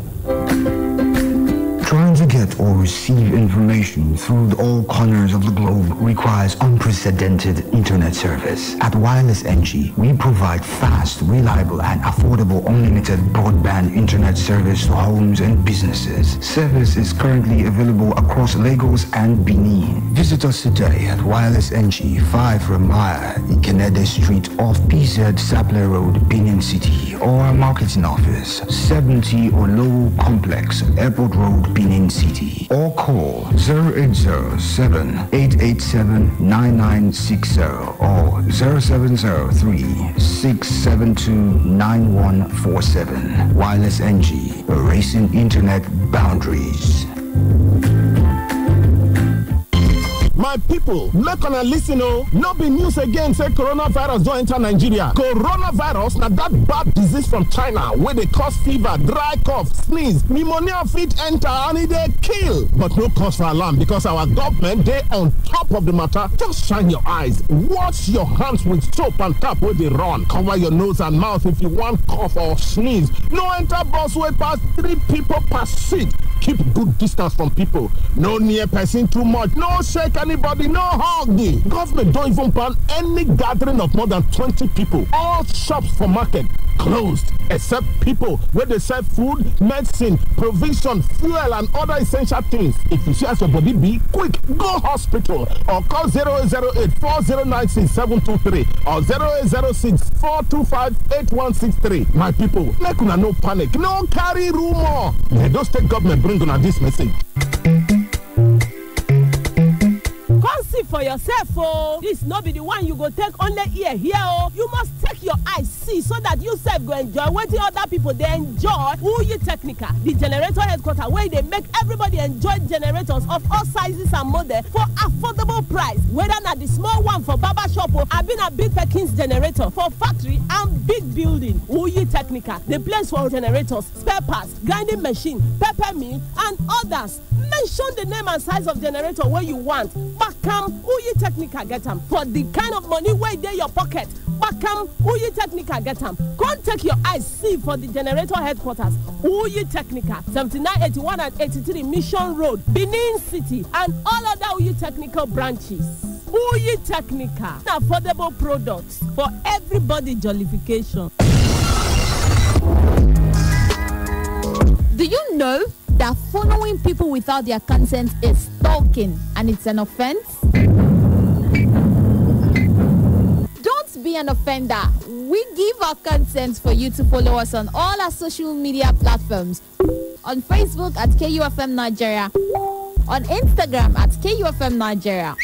Trying to get or receive information through all corners of the globe requires unprecedented internet service. At Wireless NG, we provide fast, reliable, and affordable unlimited broadband internet service to homes and businesses. Service is currently available across Lagos and Benin. Visit us today at Wireless NG, 5 Ramaya, Ikenede Street off PZ Sapler Road, Benin City, or our marketing office, 70 Olowo Complex, Airport Road, Benin City, or call 0807-887-9960 or 0703-672-9147. Wireless NG, erasing internet boundaries. My people, make una listen oh. No be news again say coronavirus don enter Nigeria. Coronavirus na that bad disease from China where they cause fever, dry cough, sneeze, pneumonia fit enter and it dey kill. But no cause for alarm because our government dey on top of the matter. Just shine your eyes. Wash your hands with soap and tap where they run. Cover your nose and mouth if you want cough or sneeze. No enter bus wey pass 3 people per seat. Keep good distance from people. No near person too much. No shake anybody. No hug me. Government don't even ban any gathering of more than 20 people. All shops for market closed except people where they sell food, medicine, provision, fuel and other essential things. If you see as your body be, quick go hospital or call 0808-4096-723 or 0806-425-8163. My people, make una no panic. No carry rumor. Edo State government bring on this message. Come see for yourself, oh. This no be the one you go take only ear here, oh. You must take your eyes see so that you self go enjoy what the other people they enjoy. Who you Technica, the generator headquarters where they make everybody enjoy generators of all sizes and models for affordable price. Whether not the small one for barber shop or I been a big Perkins generator for factory and big building. Who you Technica, the place for generators, spare parts, grinding machine, pepper mill and others. Mention the name and size of generator where you want. Bakam Uyi Technica get them for the kind of money where they your pocket. Bakam Uyi Technica get them. Go take your eyes see for the generator headquarters. Uyi Technica 7981 and 83 Mission Road, Benin City, and all other Uyi Technical branches. Uyi Technica, affordable products for everybody jollification. Do you know that following people without their consent is stalking and it's an offense? Don't be an offender, we give our consent for you to follow us on all our social media platforms. On Facebook at KUFM Nigeria, on Instagram at KUFM Nigeria,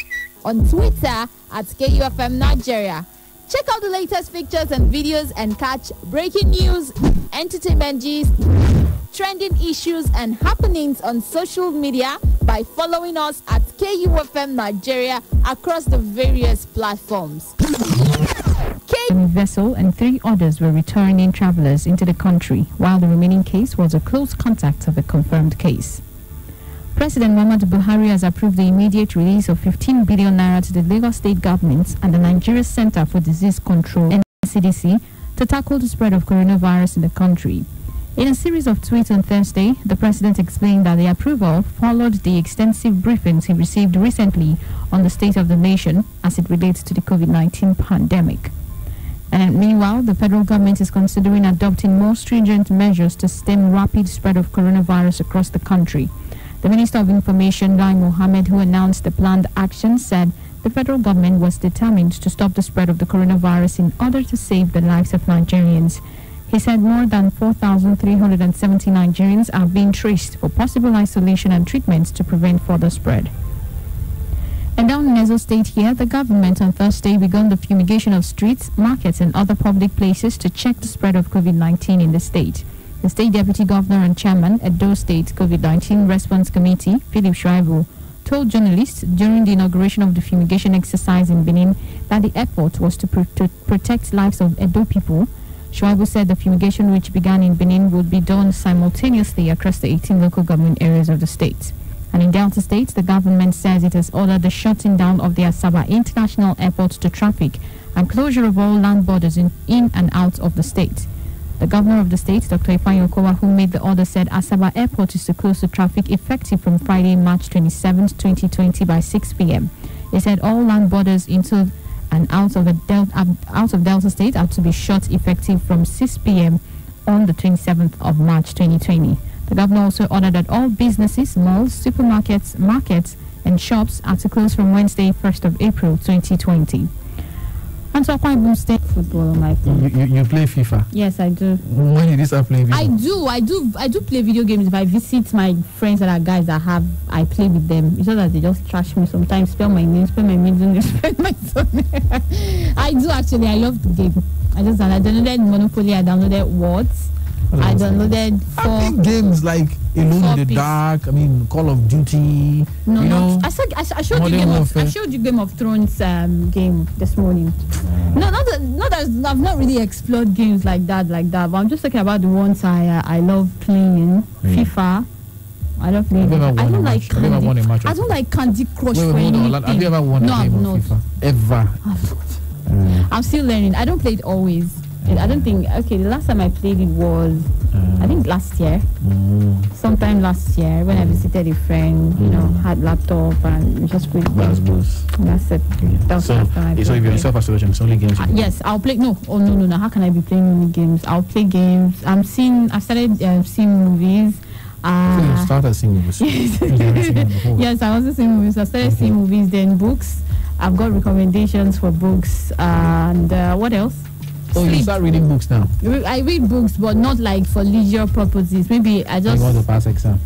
on Twitter at KUFM Nigeria. Check out the latest pictures and videos and catch breaking news, entertainment gist, trending issues and happenings on social media by following us at KUFM Nigeria across the various platforms. Vessel and 3 others were returning travelers into the country, while the remaining case was a close contact of a confirmed case. President Muhammadu Buhari has approved the immediate release of 15 billion naira to the Lagos State government and the Nigeria Center for Disease Control (NCDC) to tackle the spread of coronavirus in the country. In a series of tweets on Thursday, the president explained that the approval followed the extensive briefings he received recently on the state of the nation as it relates to the COVID-19 pandemic. And meanwhile, the federal government is considering adopting more stringent measures to stem rapid spread of coronavirus across the country. The Minister of Information, Lai Mohammed, who announced the planned action, said the federal government was determined to stop the spread of the coronavirus in order to save the lives of Nigerians. He said more than 4,370 Nigerians are being traced for possible isolation and treatment to prevent further spread. And down in Ezo State here, the government on Thursday began the fumigation of streets, markets and other public places to check the spread of COVID-19 in the state. The State Deputy Governor and Chairman, Edo State COVID-19 Response Committee, Philip Shuaibu, told journalists during the inauguration of the fumigation exercise in Benin that the effort was to protect lives of Edo people. Shuaibu said the fumigation, which began in Benin, would be done simultaneously across the 18 local government areas of the state. And in Delta State, the government says it has ordered the shutting down of the Asaba International Airport to traffic and closure of all land borders in and out of the state. The governor of the state, Dr. Ifeanyi Okowa, who made the order, said Asaba Airport is to close to traffic effective from Friday, March 27, 2020 by 6 p.m. He said all land borders into and out of Delta State are to be shut effective from 6 p.m. on the 27th of March 2020. The governor also ordered that all businesses, malls, supermarkets, markets, and shops are to close from Wednesday, 1st of April 2020. And so Akwa Ibom State football on my phone. You play FIFA? Yes, I do. When did you start playing FIFA? I do play video games. If I visit my friends that are guys that I play with them. It's not that they just trash me sometimes, spell my name, spell my middle name, spell my surname. I do actually. I love the game. I downloaded Monopoly. I downloaded Words. I downloaded I think games like Alone in the Dark, Call of Duty. No, I showed you Game of Thrones game this morning. No, not that I've not really explored games like that, but I'm just talking about the ones I love playing. FIFA. I don't play. I don't like Candy Crush for anything. Have you ever won a game of FIFA? Ever? I'm still learning. I don't play it always. I don't think, the last time I played it was, I think last year. Sometime last year when I visited a friend, had laptop and we just played games. That's it. That's so if you're in self-isolation, it's only games? Yes, I'll play, no. How can I be playing only games? I'll play games. I've started seeing movies. You started seeing movies? Yes, I also see movies. I started seeing movies, then books. I've got recommendations for books and what else? You start reading books now? I read books, but not like for leisure purposes. Maybe I just... You want to pass exam?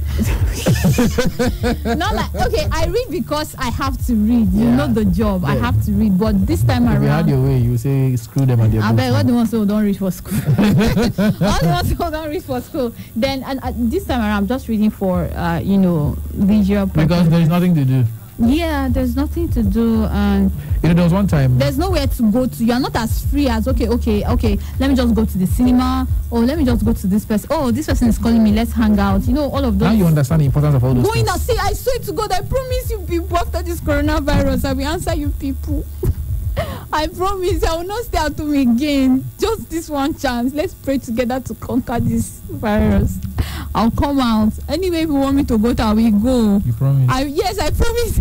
Not like... Okay, I read because I have to read. You know the job. Yeah. I have to read. But this time around... If you had your way, you say, screw them and their books. I bet all the ones who don't read for school. All the ones who don't read for school. Then, and this time around, I'm just reading for, leisure purposes. Because there's nothing to do. Yeah, there's nothing to do, and there was one time there's nowhere to go to. You're not as free as okay. Let me just go to the cinema, or let me just go to this person. Oh, this person is calling me. Let's hang out. All of those. Now you understand the importance of all those. Going out. See, I swear to God, I promise you people after this coronavirus, I will answer you people. I promise I will not stay at home again. Just this one chance. Let's pray together to conquer this virus. I'll come out. Anyway, if you want me to go, I will go. You promise? Yes, I promise.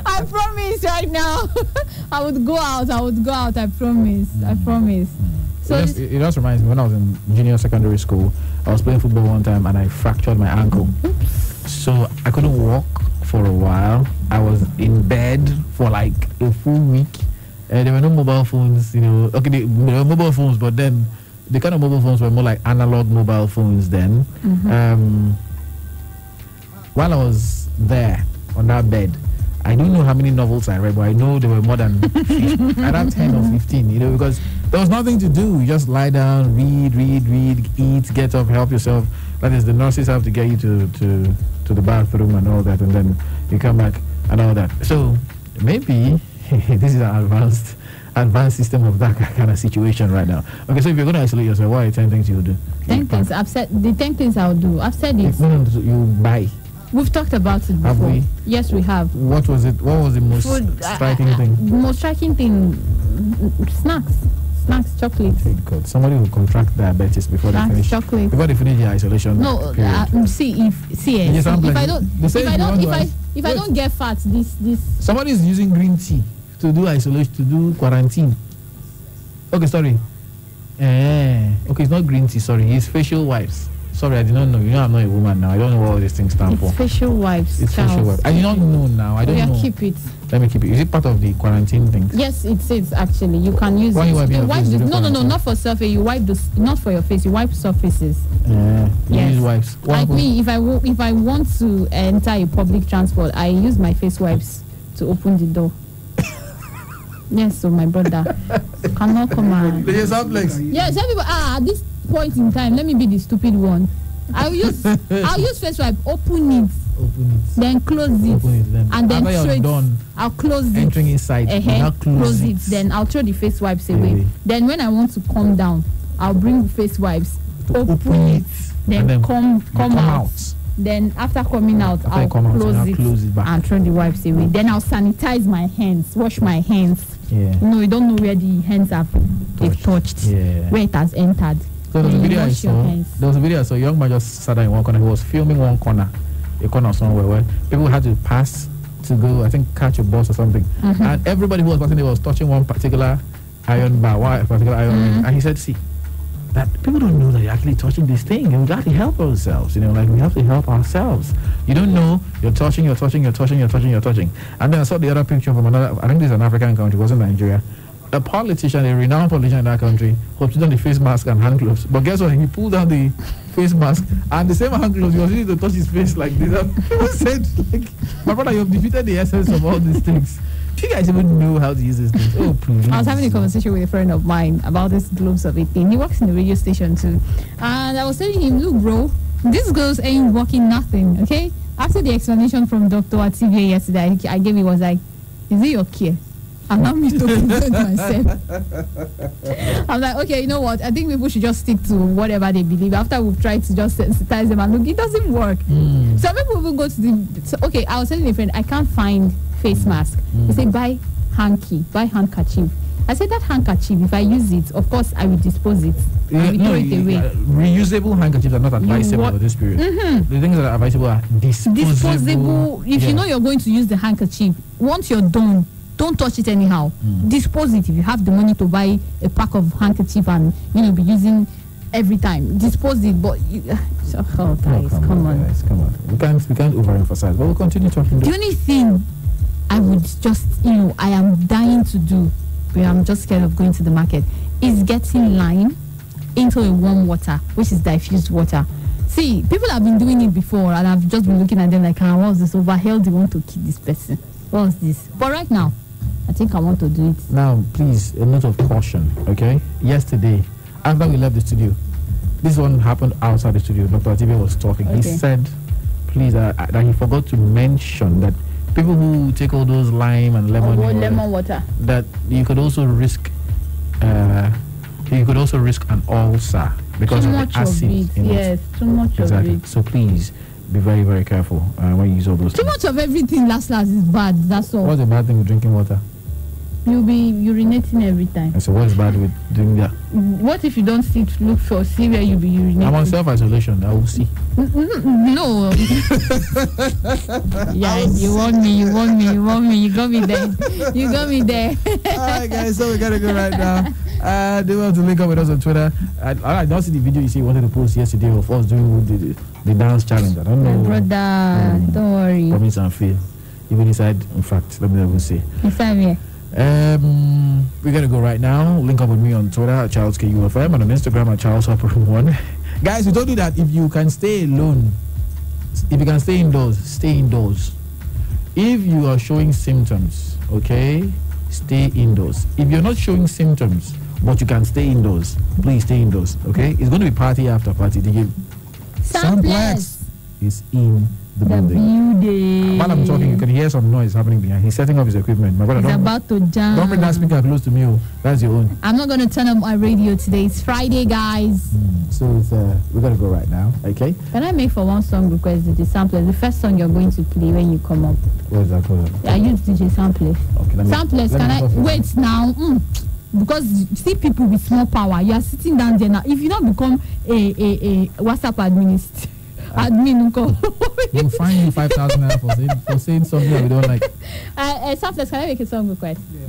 I promise right now. I would go out. I promise. I promise. So it just reminds me when I was in junior secondary school, I was playing football one time and I fractured my ankle. So I couldn't walk for a while. I was in bed for like a full week. There were no mobile phones, Okay, there were mobile phones, but then the kind of mobile phones were more like analog mobile phones then. While I was there on that bed, I don't know how many novels I read, but I know there were more than 15, around 10 or 15, because there was nothing to do. You just lie down, read, eat, get up, help yourself. That is, the nurses have to get you to the bathroom and all that, and then you come back and all that. So maybe this is an advanced system of that kind of situation right now. Okay, so if you're going to isolate yourself, what are 10 things you will do? 10 things. I've said the 10 things I'll do. I've said it. You buy. We've talked about it before. Have we? Yes, we have. What was it? What was the most striking thing? The most striking thing, snacks, chocolate. Okay, good. Somebody will contract diabetes before they finish. Chocolate. Before they finish their isolation. No, if I don't get fat, this. Somebody is using green tea to do isolation, to do quarantine. Okay, sorry. Okay, it's not green tea. Sorry, it's facial wipes. Sorry, I did not know. I'm not a woman now. I don't know what all these things stand for. Facial wipes. It's facial wipes. I do not know now. I don't know. Keep it. Let me keep it. Is it part of the quarantine thing? Yes, it is actually. You can use it. You wipe no, not for surface. You wipe this, not for your face. You wipe surfaces. You use wipes. Like me, if I want to enter a public transport, I use my face wipes to open the door. Yes, so my brother cannot come and. Yes, everybody. At this point in time, let me be the stupid one. I'll use face wipe, open it, then close it, and then throw it. I'll close it. Entering inside, close it. Then I'll throw the face wipes away. Then when I want to come down, I'll bring the face wipes, open it, then come out. Then after coming out, I'll close it back and throw the wipes away. Then I'll sanitize my hands, wash my hands. Yeah. You don't know where the hands have touched, where it has entered. So there was a video I saw. A young man just sat down in one corner. He was filming a corner somewhere where people had to pass to go, I think, catch a bus or something. And everybody who was passing there was touching one particular iron bar, ring. And he said, see, that people don't know that you're actually touching this thing. And we got to help ourselves. We have to help ourselves. You don't know, you're touching. And then I saw the other picture from another, I think this is an African country, it wasn't Nigeria. A politician, a renowned politician in that country, put on the face mask and hand gloves. But guess what? He pulled down the face mask and the same hand gloves, he was using to touch his face like this. People said, my brother, you've defeated the essence of all these things. Do you guys even know how to use these things? Oh, please. I was having a conversation with a friend of mine about this gloves of a thing. He works in the radio station too. And I was telling him, look, bro, these gloves ain't working nothing, okay? After the explanation from Dr. Atibia yesterday, I gave it was like, is it your care? Allow me to present myself. I'm like, okay, you know what? I think people should just stick to whatever they believe. After we've tried to just sensitize them and look, it doesn't work. Some people will go to the. I was telling a friend, I can't find face mask. They say buy handkerchief. I said that handkerchief, if I use it, of course I will dispose it. I will throw it away. Reusable handkerchiefs are not advisable for this period. The things that are advisable are disposable. If you know you're going to use the handkerchief, once you're done, don't touch it anyhow. Dispose it. If you have the money to buy a pack of handkerchief and be using every time, dispose it. But guys, come on. We can't overemphasize, but we'll continue talking. The only thing I would just I am dying to do, where I'm just scared of going to the market, is getting lime into a warm water, which is diffused water. See, people have been doing it before, and I've just been looking at them like, what's this over here? They want to kill this person. What's this? But right now, I think I want to do it. Now, please, a note of caution, okay? Yesterday, after we left the studio, this one happened outside the studio. Dr. Atibe was talking. Okay. He said, please, that he forgot to mention that people who take all those lime and lemon water, that you could also risk an ulcer because of the acid in it. Too much of it. So please be very, very careful when you use all those things. Too much of everything last is bad. That's all. What's the bad thing with drinking water? You'll be urinating every time. And so what's bad with doing that? What if you don't see where you'll be urinating? I'm on self-isolation. I will see. No. Yeah, you want me. You got me there. Alright guys, so we gotta go right now. They want to link up with us on Twitter. I don't see the video you see wanted to post yesterday of us doing the dance challenge. I don't know. My brother, don't worry. Promise and fail. Even inside, in fact, let me never say. Inside here. We gotta go right now. Link up with me on Twitter at CharlesKUFM and on Instagram at CharlesHopper1. Guys, we told you that if you can stay alone, if you can stay indoors, stay indoors. If you are showing symptoms, okay, stay indoors. If you're not showing symptoms, but you can stay indoors, please stay indoors, okay? It's going to be party after party. Samplex is in the building. While I'm talking, you can hear some noise happening behind. He's setting up his equipment. My brother, He's about to jam. Don't bring that speaker close to me. That's your own. I'm not going to turn up my radio today. It's Friday, guys. So it's, we got to go right now, okay? Can I make for one song request, DJ Samplers? The first song you're going to play when you come up. What is that called? I use DJ Samplers. Okay, Samplers, can I wait now? Because you see people with small power, you are sitting down there now. If you don't become a WhatsApp admin, we'll find you 5,000 naira for saying something that we don't like. Samplers, can I make a song request? Yeah.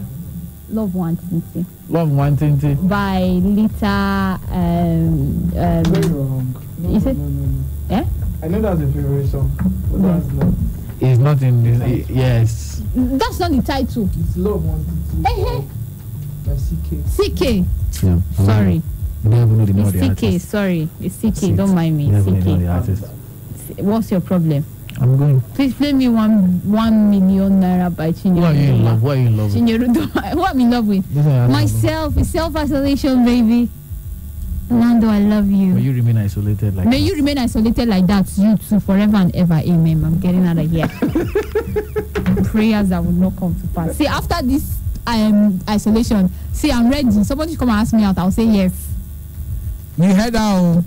Love One Tinti. Love One Tinti. By Lita. Very wrong. No, is it? No. Yeah? I know that's a favorite song, but that's not. It's not in this. Yes. That's not the title. It's Love One Tinti. By CK. CK. Yeah. Sorry. You don't even know the name of the CK, artist. sorry. It's CK. Don't mind me. You don't even know the CK. artist. What's your problem? I'm going. Please play me 1 million naira by Chinyeru. Who are you in love? What are you in love with? Chinyeru. Who I'm in love with? Myself. It's self-isolation, baby. Orlando, I love you. May you remain isolated like May you remain isolated like that, you too, forever and ever. Amen. I'm getting out of here. Prayers that will not come to pass. See, after this isolation, see, I'm ready. Somebody come and ask me out. I'll say yes. You head out.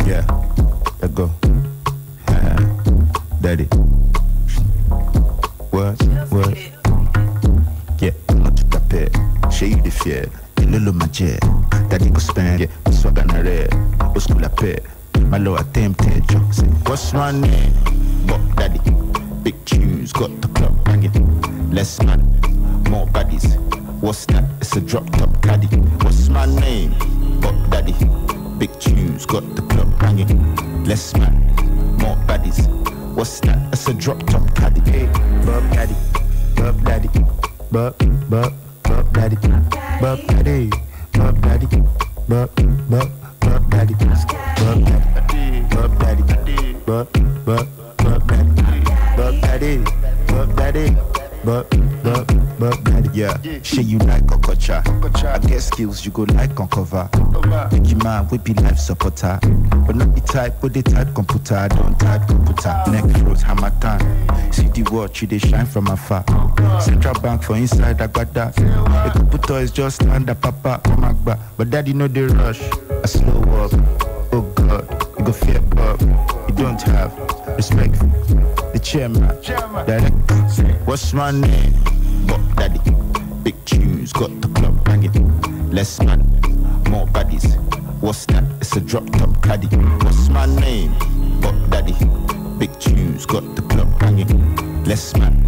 Yeah, let go. Daddy. What? Yeah, I'm not to prepare. Show you the fear. Lolo my chair. Daddy go spend. Yeah, swag on a red. Go school a pair. My low attempted jokes. What's my name? But daddy. Big tunes, got the club banging. Less man, more baddies. What's that? It's a drop top caddy. What's my name? But daddy. Big tunes, got the club banging. Less man, more baddies. What's that? It's a drop top caddy. Hey, bub daddy, bub daddy, bub daddy, bub daddy, bub daddy, bub daddy, bub daddy, bub daddy, bub daddy, bub daddy, yeah. Shit you like Okocha. I get skills you go like on cover. Make you man we be life supporter. But not the type, but the type computer. I don't type computer. Neck froze, hammer time. See the watch, you they shine from afar. Central bank for inside, I got that. The computer is just under papa, magba. But daddy know the rush. I slow up. Oh God, you go fear up. You don't have respect. The chairman, director. What's my name? But daddy. Big tunes, got the club banging. Less man, more baddies. What's that? It's a drop top caddy. What's my name? But daddy. Big tunes, got the club banging. Less man,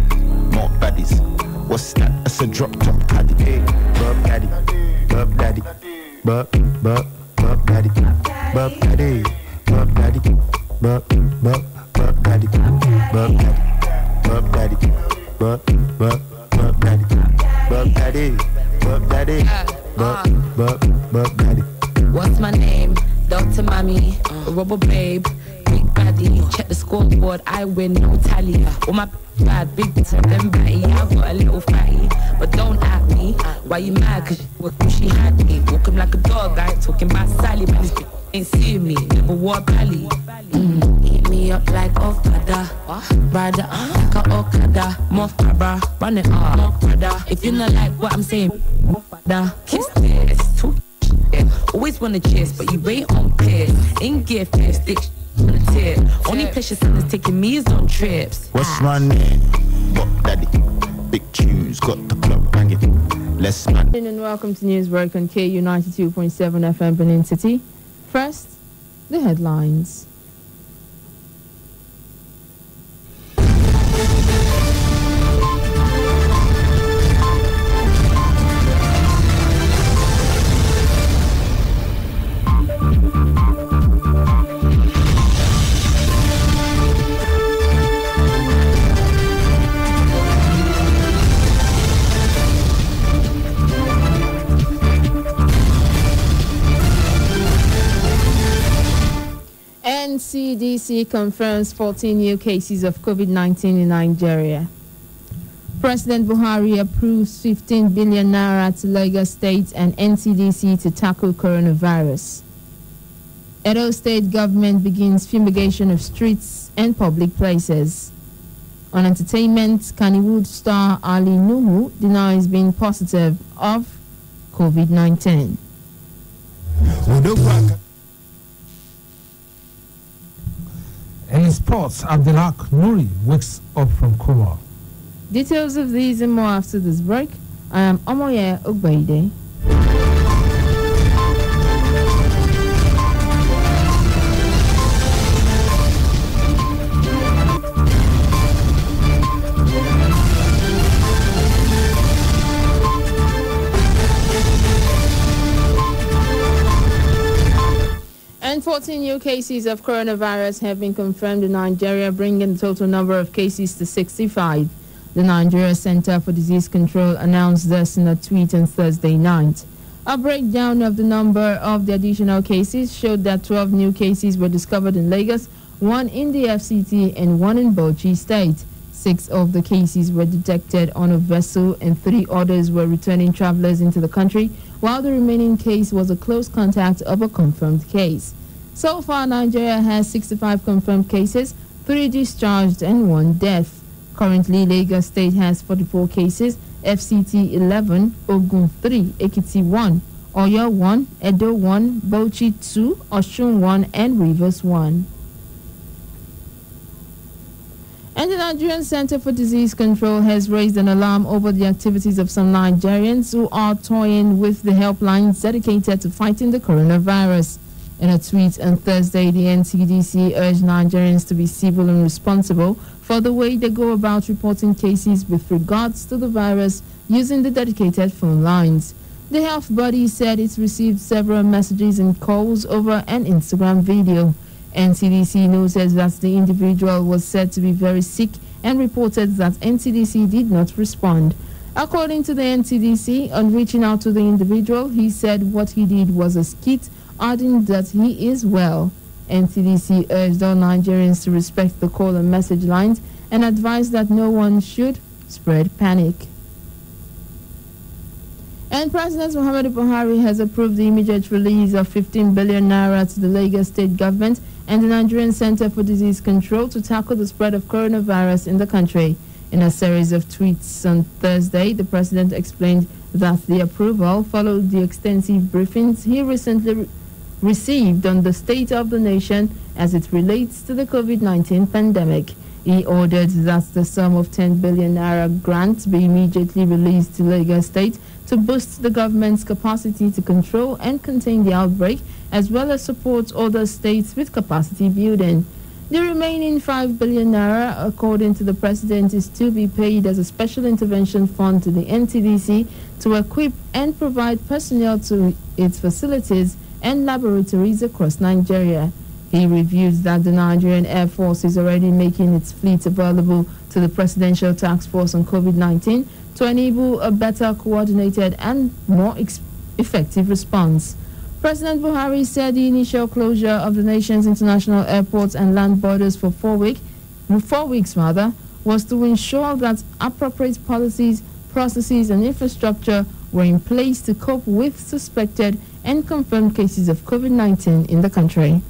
more baddies. What's that? It's a drop top caddy. Hey, bub daddy, bub daddy, bub daddy, bub daddy, bub daddy, bub daddy, bub daddy, bub daddy, bub daddy, bub daddy. What's my name? Dr. Mommy, Rubber Babe, Big Baddie. Check the scoreboard, I win, no tally. All my bad, big to them batty. I got a little fatty, but don't at me. Why you mad? Cause she had me. Walking like a dog, I ain't talking about Sally, but this bitch ain't seeing me. Never wore belly. Eat me up like Okada. Rider like a Okada. More cabra, run it up. More brother. If you not like what I'm saying, kiss this. Talk shit. Always wanna chase, but you ain't on pairs. In gear fast, stick on the tip. Only pleasure son is taking me is on trips. What's my name? But daddy. Big tunes, got the club banging. Less man. And welcome to Newsbreak on KU 92.7 FM Benin City. First, the headlines. NCDC confirms 14 new cases of COVID-19 in Nigeria. President Buhari approves 15 billion naira to Lagos State and NCDC to tackle coronavirus. Edo State government begins fumigation of streets and public places. On entertainment, Kannywood star Ali Nuhu denies being positive of COVID-19. In sports, Abdelhak Nouri wakes up from coma. Details of these and more after this break. I am Omoye Ogbeide. And 14 new cases of coronavirus have been confirmed in Nigeria, bringing the total number of cases to 65. The Nigeria Center for Disease Control announced this in a tweet on Thursday night. A breakdown of the number of the additional cases showed that 12 new cases were discovered in Lagos, 1 in the FCT and 1 in Bauchi State. 6 of the cases were detected on a vessel and 3 others were returning travelers into the country, while the remaining case was a close contact of a confirmed case. So far, Nigeria has 65 confirmed cases, 3 discharged and 1 death. Currently, Lagos State has 44 cases, FCT 11, Ogun 3, Ekiti 1, Oyo 1, Edo 1, Bauchi 2, Osun 1, and Rivers 1. And the Nigerian Center for Disease Control has raised an alarm over the activities of some Nigerians who are toying with the helplines dedicated to fighting the coronavirus. In a tweet on Thursday, the NCDC urged Nigerians to be civil and responsible for the way they go about reporting cases with regards to the virus using the dedicated phone lines. The health body said it received several messages and calls over an Instagram video. NCDC noted that the individual was said to be very sick and reported that NCDC did not respond. According to the NCDC, on reaching out to the individual, he said what he did was a skit, adding that he is well. NCDC urged all Nigerians to respect the call and message lines and advised that no one should spread panic. And President Muhammadu Buhari has approved the immediate release of 15 billion naira to the Lagos State government and the Nigerian Center for Disease Control to tackle the spread of coronavirus in the country. In a series of tweets on Thursday, the president explained that the approval followed the extensive briefings he recently received on the state of the nation as it relates to the COVID-19 pandemic. He ordered that the sum of 10 billion naira grant be immediately released to Lagos State to boost the government's capacity to control and contain the outbreak, as well as support other states with capacity building. The remaining 5 billion naira, according to the president, is to be paid as a special intervention fund to the NCDC to equip and provide personnel to its facilities and laboratories across Nigeria. He reviews that the Nigerian Air Force is already making its fleet available to the Presidential Task Force on COVID-19 to enable a better coordinated and more effective response. President Buhari said the initial closure of the nation's international airports and land borders for 4 weeks was to ensure that appropriate policies, processes, and infrastructure were in place to cope with suspected and confirmed cases of COVID-19 in the country.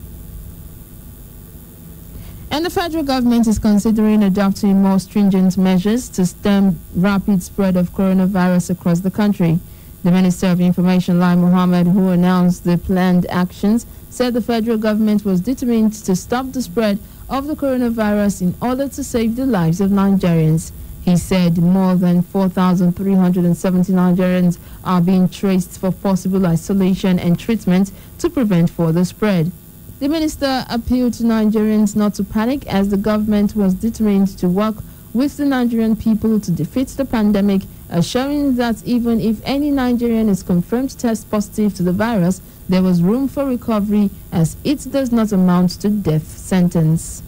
And the federal government is considering adopting more stringent measures to stem rapid spread of coronavirus across the country. The Minister of Information, Lai Mohammed, who announced the planned actions, said the federal government was determined to stop the spread of the coronavirus in order to save the lives of Nigerians. He said more than 4,370 Nigerians are being traced for possible isolation and treatment to prevent further spread. The minister appealed to Nigerians not to panic as the government was determined to work with the Nigerian people to defeat the pandemic, assuring that even if any Nigerian is confirmed to test positive to the virus, there was room for recovery as it does not amount to death sentence.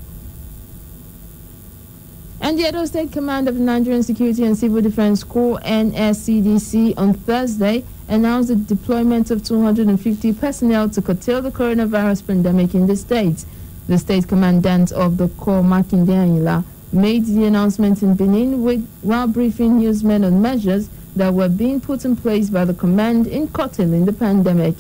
And the Edo State Command of the Nigerian Security and Civil Defense Corps, NSCDC, on Thursday announced the deployment of 250 personnel to curtail the coronavirus pandemic in the state. The state commandant of the Corps, Makinde Anyila, made the announcement in Benin while briefing newsmen on measures that were being put in place by the command in curtailing the pandemic.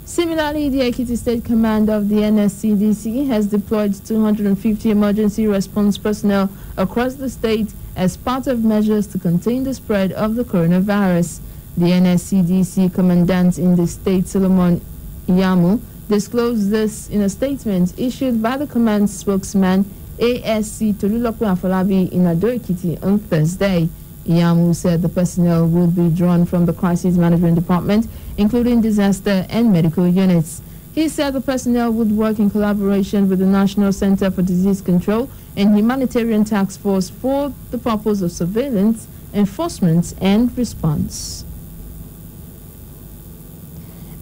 Similarly, the Ekiti State Command of the NSCDC has deployed 250 emergency response personnel across the state as part of measures to contain the spread of the coronavirus. The NSCDC Commandant in the state, Solomon Iyamu, disclosed this in a statement issued by the command's spokesman, ASC Tolulope Afolabi, in Ado-Ekiti on Thursday. Iyamu said the personnel would be drawn from the Crisis Management Department, including disaster and medical units. He said the personnel would work in collaboration with the National Center for Disease Control and Humanitarian Task Force for the purpose of surveillance, enforcement, and response.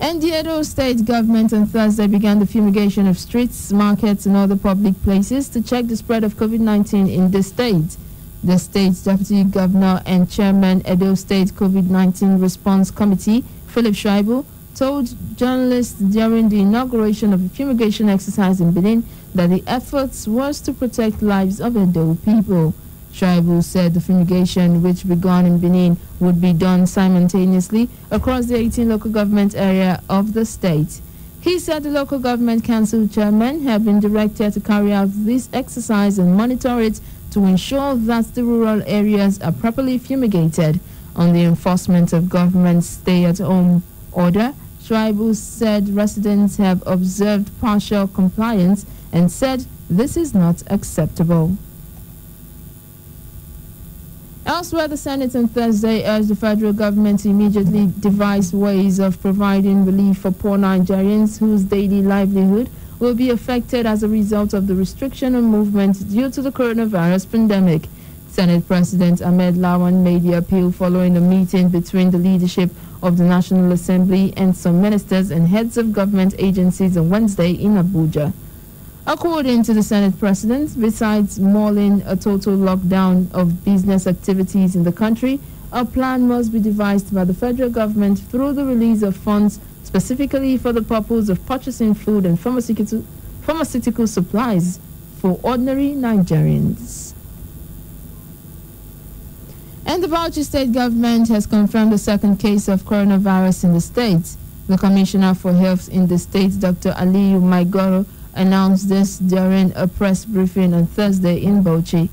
And the Edo State government on Thursday began the fumigation of streets, markets, and other public places to check the spread of COVID-19 in the state. The state's deputy governor and chairman Edo State COVID-19 Response Committee, Philip Shaibu, told journalists during the inauguration of a fumigation exercise in Benin that the efforts was to protect lives of Edo people. Shaibu said the fumigation, which began in Benin, would be done simultaneously across the 18 local government area of the state. He said the local government council chairmen have been directed to carry out this exercise and monitor it to ensure that the rural areas are properly fumigated. On the enforcement of government stay-at-home order, Shaibu said residents have observed partial compliance and said this is not acceptable. Elsewhere, the Senate on Thursday urged the federal government to immediately devise ways of providing relief for poor Nigerians whose daily livelihood will be affected as a result of the restriction on movement due to the coronavirus pandemic. Senate President Ahmed Lawan made the appeal following a meeting between the leadership of the National Assembly and some ministers and heads of government agencies on Wednesday in Abuja. According to the Senate President, besides mulling a total lockdown of business activities in the country, a plan must be devised by the federal government through the release of funds specifically for the purpose of purchasing food and pharmaceutical supplies for ordinary Nigerians. And the Bauchi state government has confirmed the second case of coronavirus in the state. The Commissioner for Health in the state, Dr. Aliyu Maigoro, announced this during a press briefing on Thursday in Bauchi.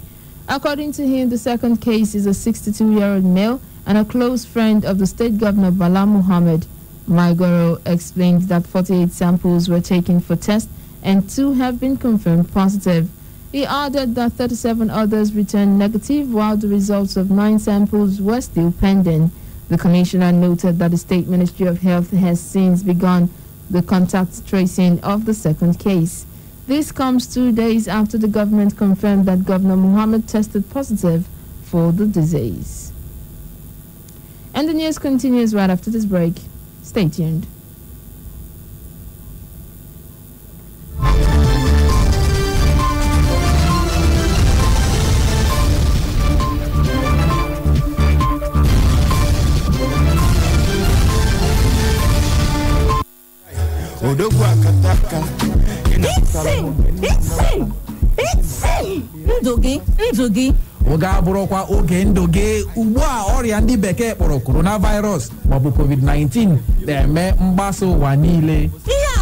According to him, the second case is a 62-year-old male and a close friend of the state governor, Bala Muhammad. Maigoro explained that 48 samples were taken for test and 2 have been confirmed positive. He added that 37 others returned negative, while the results of 9 samples were still pending. The commissioner noted that the State Ministry of Health has since begun the contact tracing of the second case. This comes 2 days after the government confirmed that Governor Muhammad tested positive for the disease. And the news continues right after this break. Stay tuned. Ndogi oge abụrụkwa oge ndoge ugbu a ọrịa ndị bekee kpọrọ coronavirus maọbụ COVID-19 na-eme mgbasa ụwa niile. Ihe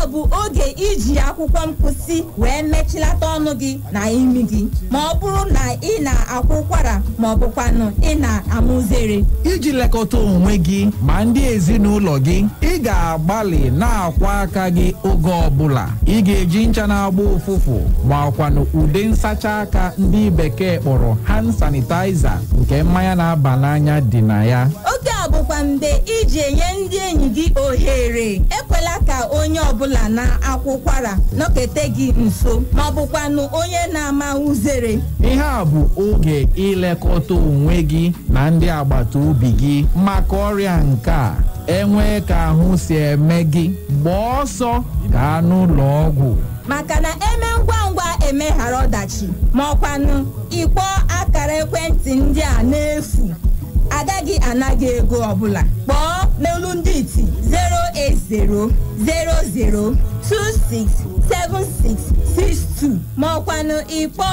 a bụ oge iji akwụkwọ mposi wee mechilata ọnụ gị na imi gị ma ọ bụrụ na ị na-akwa ụkwara ma ọ bụkwanụ ị na-amụzere. Iji lekọta onwe gị ma ndị ezinụlọ gị, ị ga-agbalị na-akwa aka gị oge ọbụla. Ị ga-eji ncha na-agba ụfụfụ ma ọkwanụ ude nsacha aka ndị bekee kpọrọ hand sanitizer nke mmanya na-aba n'anya dị na ya. Oge a bụkwa mgbe iji enye ndị enyi gị ohere. Ekwela ka onye ọbụla na-akwa ụkwara nọkete gị nso ma ọ bụkwanụ onye na-ama uzere. Ihe a bụ oge ilekọta onwe gị na ndị agbata obi gị maka ọrịa nke a. Enwee ka ahụ si eme gị, gbaa ọsọ gaa n'ụlọ ọgwụ. Maka na eme ngwa ngwa emeghara ọdachi ma ọkwanụ ịkpọ akara ekwentị ndị a n'efu. Agaghị anaghị ego ọbụla. Kpọọ n'olu ndị iti 08000267662 maọkwanụ ịkpọ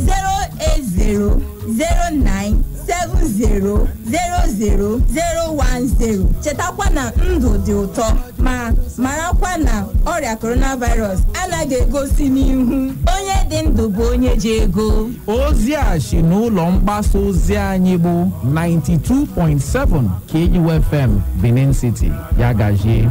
08009700010. chetakwa na ndụ dị ụtọ ma marakwa na ọrịa coronavirus anaghị egosi n'ihu. onye dị ndụ bụ onye ji ego. Ozi a si n'ụlọ mgbasa ozi anyị bụ 92.7 KUFM Benin City. Ya gazie.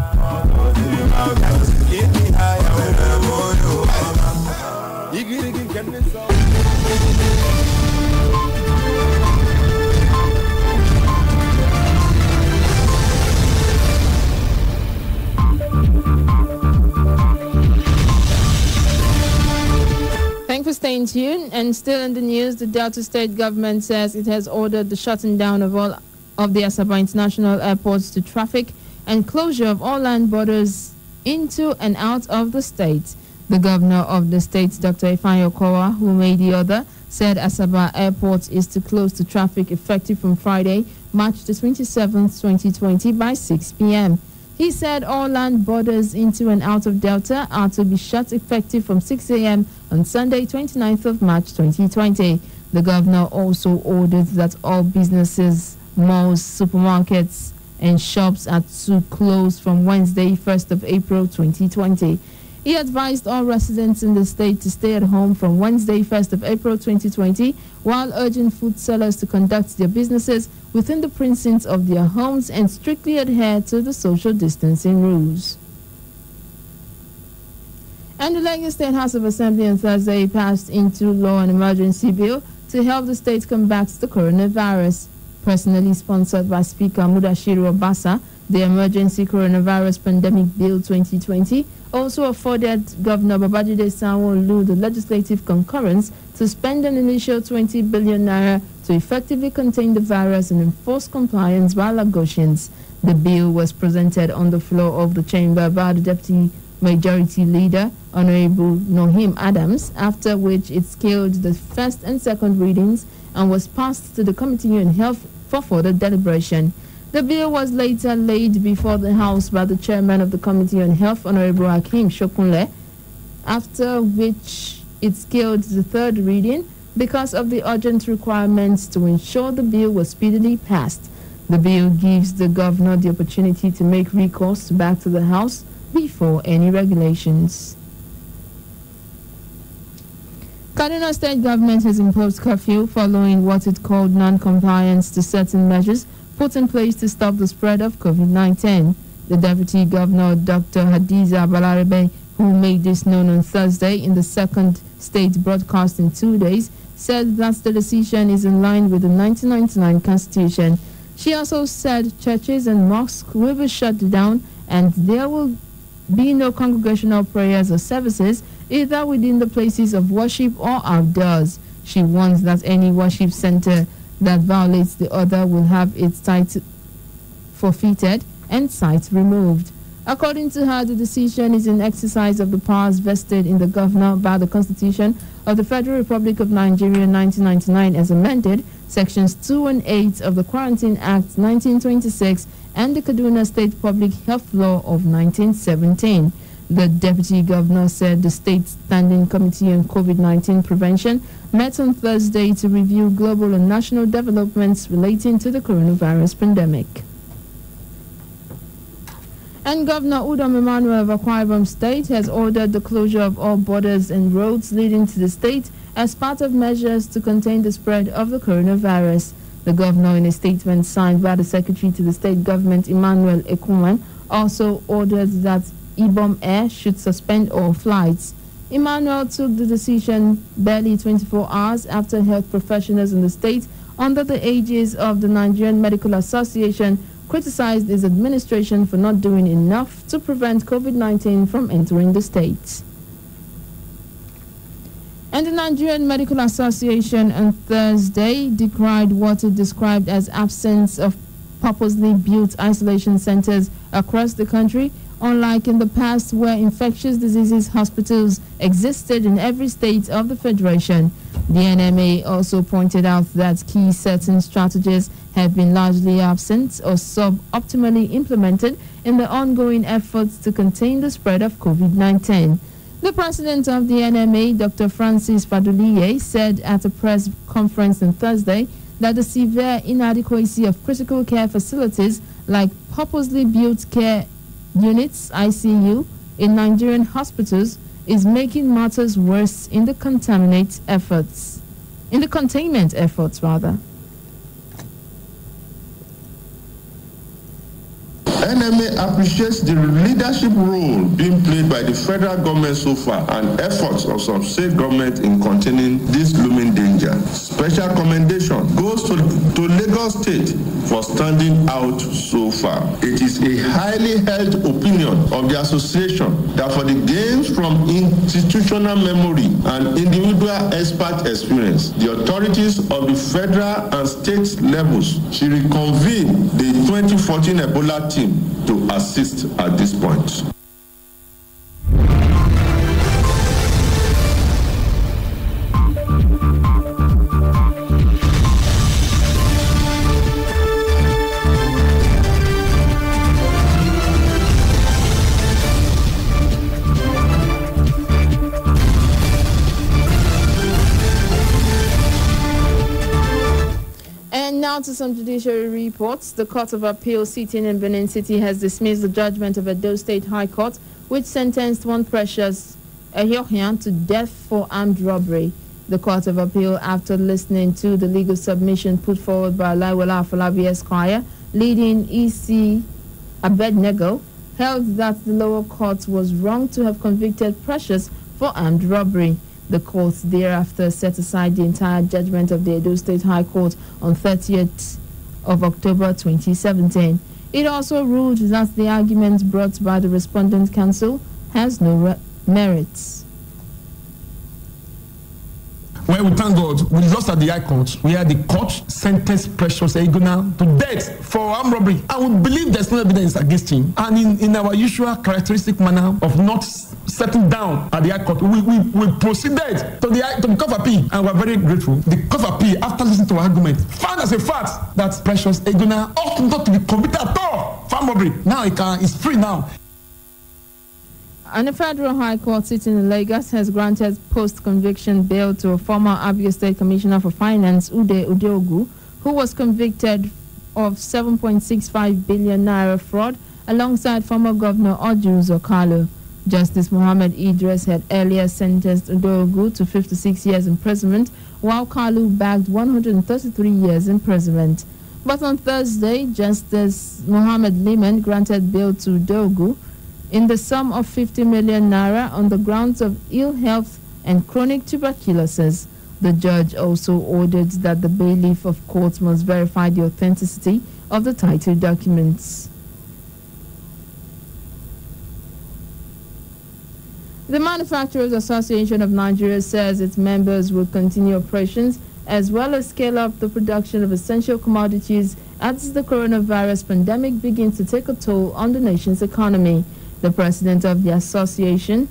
Thanks for staying tuned. And still in the news, the Delta State government says it has ordered the shutting down of all of the Asaba International Airports to traffic and closure of all land borders into and out of the state. The governor of the state, Dr. Ifeanyi Okowa, who made the order, said Asaba Airport is to close to traffic effective from Friday, March the 27th, 2020 by 6 p.m. He said all land borders into and out of Delta are to be shut effective from 6 a.m. on Sunday, 29th of March 2020. The governor also ordered that all businesses, malls, supermarkets, and shops are to close from Wednesday, 1st of April 2020. He advised all residents in the state to stay at home from Wednesday, 1st of April 2020, while urging food sellers to conduct their businesses within the precincts of their homes and strictly adhere to the social distancing rules. And the Lagos State House of Assembly on Thursday passed into law an emergency bill to help the state combat the coronavirus. Personally sponsored by Speaker Mudashiru Obasa, the Emergency Coronavirus Pandemic Bill 2020 also afforded Governor Babajide Sanwo-Olu the legislative concurrence to spend an initial 20 billion naira to effectively contain the virus and enforce compliance by Lagosians. The bill was presented on the floor of the chamber by the Deputy Majority Leader, Honorable Nohim Adams, after which it scaled the first and second readings and was passed to the Committee on Health for further deliberation. The bill was later laid before the House by the Chairman of the Committee on Health, Honorable Hakeem Shokunle, after which it scaled the third reading because of the urgent requirements to ensure the bill was speedily passed. The bill gives the governor the opportunity to make recourse back to the House before any regulations. Kaduna State government has imposed curfew following what it called non-compliance to certain measures put in place to stop the spread of COVID-19. The Deputy Governor, Dr. Hadiza Balarabe, who made this known on Thursday in the second state broadcast in 2 days, said that the decision is in line with the 1999 Constitution. She also said churches and mosques will be shut down and there will be no congregational prayers or services either within the places of worship or outdoors. She warns that any worship center that violates the order will have its site forfeited and sites removed. According to her, the decision is in exercise of the powers vested in the governor by the Constitution of the Federal Republic of Nigeria 1999 as amended, Sections 2 and 8 of the Quarantine Act 1926 and the Kaduna State Public Health Law of 1917. The Deputy Governor said the State Standing Committee on COVID-19 Prevention met on Thursday to review global and national developments relating to the coronavirus pandemic. And Governor Udom Emmanuel of Akwa Ibom State has ordered the closure of all borders and roads leading to the state as part of measures to contain the spread of the coronavirus. The governor, in a statement signed by the Secretary to the State Government, Emmanuel Ekuman, also ordered that Ibom Air should suspend all flights. Emmanuel took the decision barely 24 hours after health professionals in the state, under the aegis of the Nigerian Medical Association, criticized his administration for not doing enough to prevent COVID-19 from entering the state. And the Nigerian Medical Association on Thursday decried what it described as absence of purposely built isolation centers across the country, unlike in the past where infectious diseases hospitals existed in every state of the Federation. The NMA also pointed out that key certain strategies have been largely absent or sub-optimally implemented in the ongoing efforts to contain the spread of COVID-19. The president of the NMA, Dr. Francis Faduliye, said at a press conference on Thursday that the severe inadequacy of critical care facilities like purposely built care units, ICU, in Nigerian hospitals is making matters worse in the containment efforts. NMA appreciates the leadership role being played by the federal government so far and efforts of some state government in containing this looming danger. Special commendation goes to Lagos State for standing out so far. It is a highly held opinion of the association that for the gains from institutional memory and individual expert experience, the authorities of the federal and state levels should reconvene the 2014 Ebola team to assist at this point. Now to some judiciary reports. The Court of Appeal sitting in Benin City has dismissed the judgment of Edo State High Court, which sentenced one Precious Ehiohian to death for armed robbery. The Court of Appeal, after listening to the legal submission put forward by Laiwala Afolabi Esquire, leading EC Abednego, held that the lower court was wrong to have convicted Precious for armed robbery. The court thereafter set aside the entire judgment of the Edo State High Court on 30th of October 2017. It also ruled that the argument brought by the respondent counsel has no merits. Well, we thank God, we lost at the High Court, where the court sentenced Precious Eguna to death for armed robbery. And we believe there's no evidence against him. And in our usual characteristic manner of not settling down at the High Court, we proceeded to the Court of Appeal, and we're very grateful. The Court of Appeal, after listening to our argument, found as a fact that Precious Eguna ought not to be convicted at all for armed robbery. Now he's free now. And the Federal High Court sitting in Lagos has granted post-conviction bail to a former Abia State Commissioner for Finance, Ude Udeogu, who was convicted of 7.65 billion naira fraud alongside former Governor Ojus Okalo. Justice Mohammed Idris had earlier sentenced Udeogu to 56 years imprisonment, while Kalu bagged 133 years imprisonment. But on Thursday, Justice Mohammed Liman granted bail to Udeogu in the sum of 50 million naira on the grounds of ill health and chronic tuberculosis. The judge also ordered that the bailiff of court must verify the authenticity of the title documents. The Manufacturers Association of Nigeria says its members will continue operations as well as scale up the production of essential commodities as the coronavirus pandemic begins to take a toll on the nation's economy. The president of the association,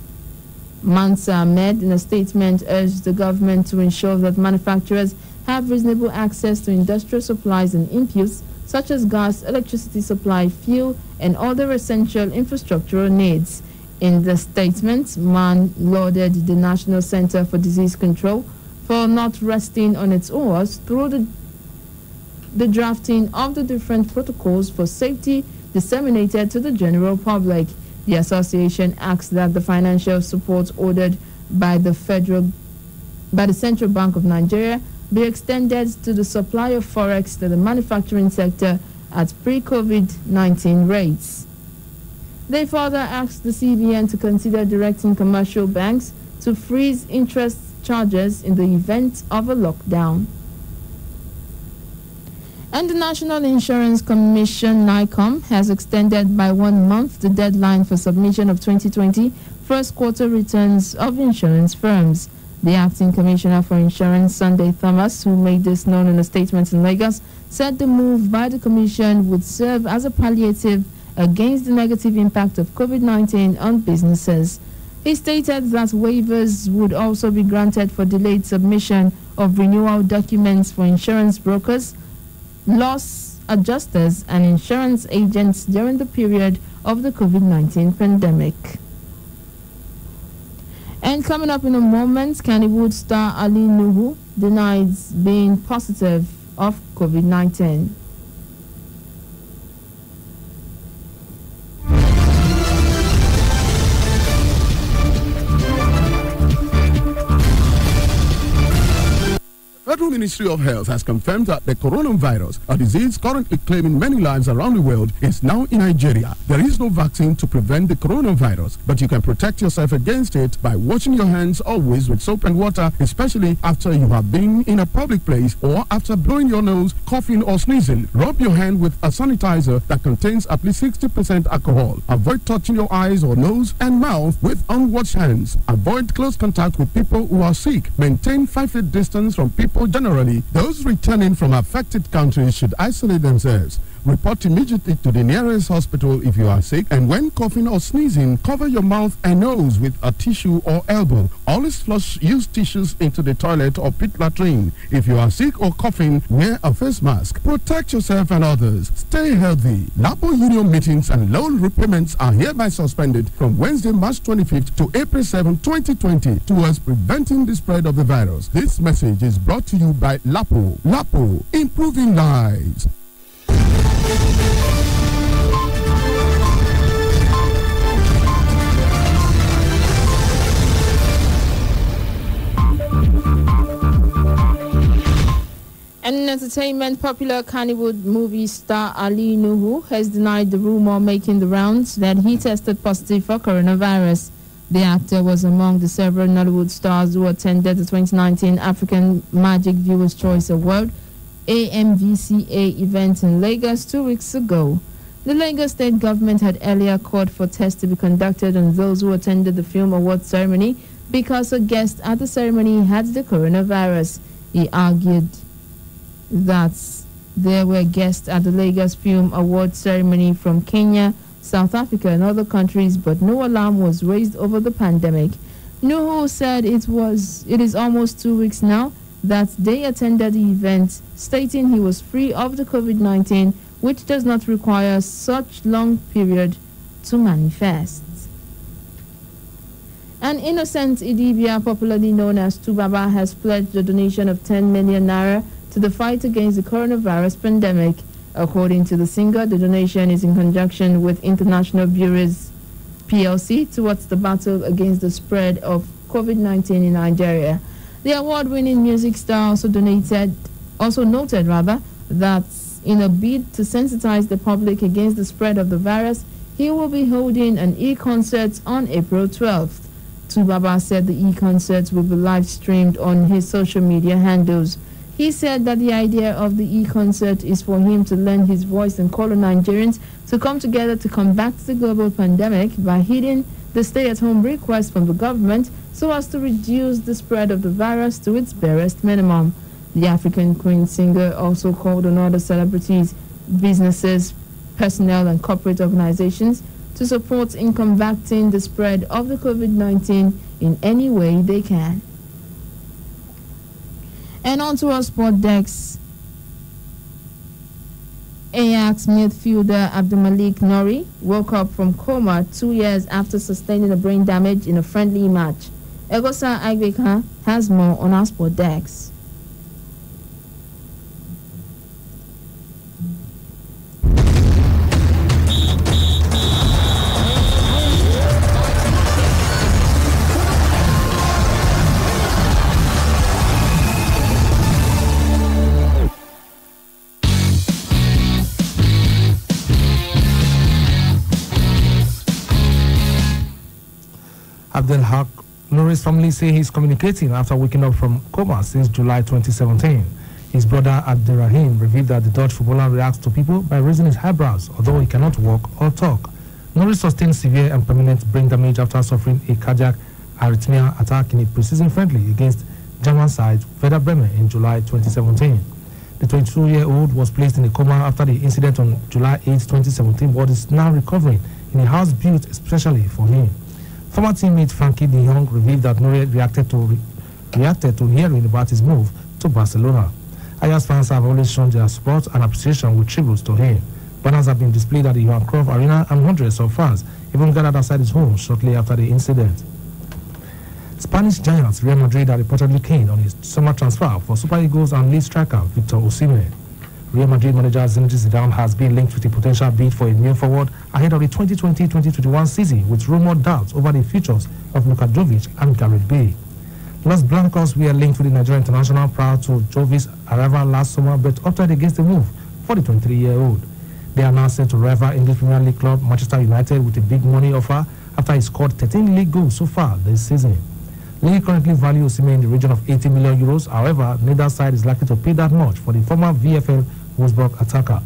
Mansa Ahmed, in a statement urged the government to ensure that manufacturers have reasonable access to industrial supplies and inputs such as gas, electricity supply, fuel, and other essential infrastructural needs. In the statement, MAN lauded the National Center for Disease Control for not resting on its oars through the drafting of the different protocols for safety disseminated to the general public. The association asks that the financial support ordered by the Central Bank of Nigeria be extended to the supply of forex to the manufacturing sector at pre-COVID-19 rates. They further asked the CBN to consider directing commercial banks to freeze interest charges in the event of a lockdown. And the National Insurance Commission, NICOM, has extended by 1 month the deadline for submission of 2020 first quarter returns of insurance firms. The acting commissioner for insurance, Sunday Thomas, who made this known in a statement in Lagos, said the move by the commission would serve as a palliative against the negative impact of COVID-19 on businesses. He stated that waivers would also be granted for delayed submission of renewal documents for insurance brokers, loss adjusters, and insurance agents during the period of the COVID-19 pandemic. And coming up in a moment, Kannywood star Ali Nuhu denies being positive of COVID-19. The Federal Ministry of Health has confirmed that the coronavirus, a disease currently claiming many lives around the world, is now in Nigeria. There is no vaccine to prevent the coronavirus, but you can protect yourself against it by washing your hands always with soap and water, especially after you have been in a public place or after blowing your nose, coughing or sneezing. Rub your hand with a sanitizer that contains at least 60% alcohol. Avoid touching your eyes or nose and mouth with unwashed hands. Avoid close contact with people who are sick. Maintain 5 feet distance from people generally. Those returning from affected countries should isolate themselves. Report immediately to the nearest hospital if you are sick, and when coughing or sneezing, cover your mouth and nose with a tissue or elbow. Always flush used tissues into the toilet or pit latrine. If you are sick or coughing, wear a face mask. Protect yourself and others. Stay healthy. Lapo Union meetings and loan repayments are hereby suspended from Wednesday, March 25th to April 7, 2020 towards preventing the spread of the virus. This message is brought to you by Lapo. Lapo, improving lives. And in entertainment, popular Kannywood movie star Ali Nuhu has denied the rumor making the rounds that he tested positive for coronavirus. The actor was among the several Nollywood stars who attended the 2019 African Magic Viewers' Choice Award AMVCA event in Lagos 2 weeks ago. The Lagos state government had earlier called for tests to be conducted on those who attended the film award ceremony because a guest at the ceremony had the coronavirus. He argued that there were guests at the Lagos Film Award ceremony from Kenya, South Africa and other countries, but no alarm was raised over the pandemic. Nuhu said it is almost 2 weeks now that they attended the event, stating he was free of the COVID-19, which does not require such long period to manifest. And Innocent Idibia, popularly known as Tubaba, has pledged a donation of 10 million naira to the fight against the coronavirus pandemic. According to the singer, the donation is in conjunction with International Bureaus PLC towards the battle against the spread of COVID-19 in Nigeria. The award-winning music star also noted that in a bid to sensitize the public against the spread of the virus, he will be holding an e-concert on April 12th. Tubaba said the e-concert will be live-streamed on his social media handles. He said that the idea of the e-concert is for him to lend his voice and call on Nigerians to come together to combat the global pandemic by heeding the stay-at-home request from the government so as to reduce the spread of the virus to its barest minimum. The African Queen singer also called on other celebrities, businesses, personnel and corporate organizations to support in combating the spread of the COVID-19 in any way they can. And on to our sport decks. Ajax midfielder Abdulmalik Nori woke up from coma 2 years after sustaining a brain damage in a friendly match. Egosa Agbeka has more on our sport decks. Abdelhak Nuri's family say he's communicating after waking up from coma since July 2017. His brother Abderrahim revealed that the Dutch footballer reacts to people by raising his eyebrows, although he cannot walk or talk. Nuri sustained severe and permanent brain damage after suffering a cardiac arrhythmia attack in a preseason friendly against German side Werder Bremen in July 2017. The 22-year-old was placed in a coma after the incident on July 8, 2017, but is now recovering in a house built especially for him. Former teammate Frankie de Jong revealed that Nuri reacted to hearing about his move to Barcelona. Ajax fans have always shown their support and appreciation with tributes to him. Banners have been displayed at the Johan Cruyff Arena and hundreds of fans even gathered outside his home shortly after the incident. Spanish giants Real Madrid are reportedly keen on his summer transfer for Super Eagles and lead striker Victor Osimhen. Real Madrid manager Zinedine Zidane has been linked with a potential bid for a new forward ahead of the 2020-2021 season, with rumored doubts over the futures of Luka Jovic and Gareth Bale. Los Blancos were linked with the Nigerian international prior to Jovic's arrival last summer, but opted against the move for the 23-year-old. They are now set to rival English Premier League club Manchester United with a big money offer after he scored 13 league goals so far this season. League currently values Osimhen in the region of 80 million euros. However, neither side is likely to pay that much for the former VfL Wolfsburg attacker.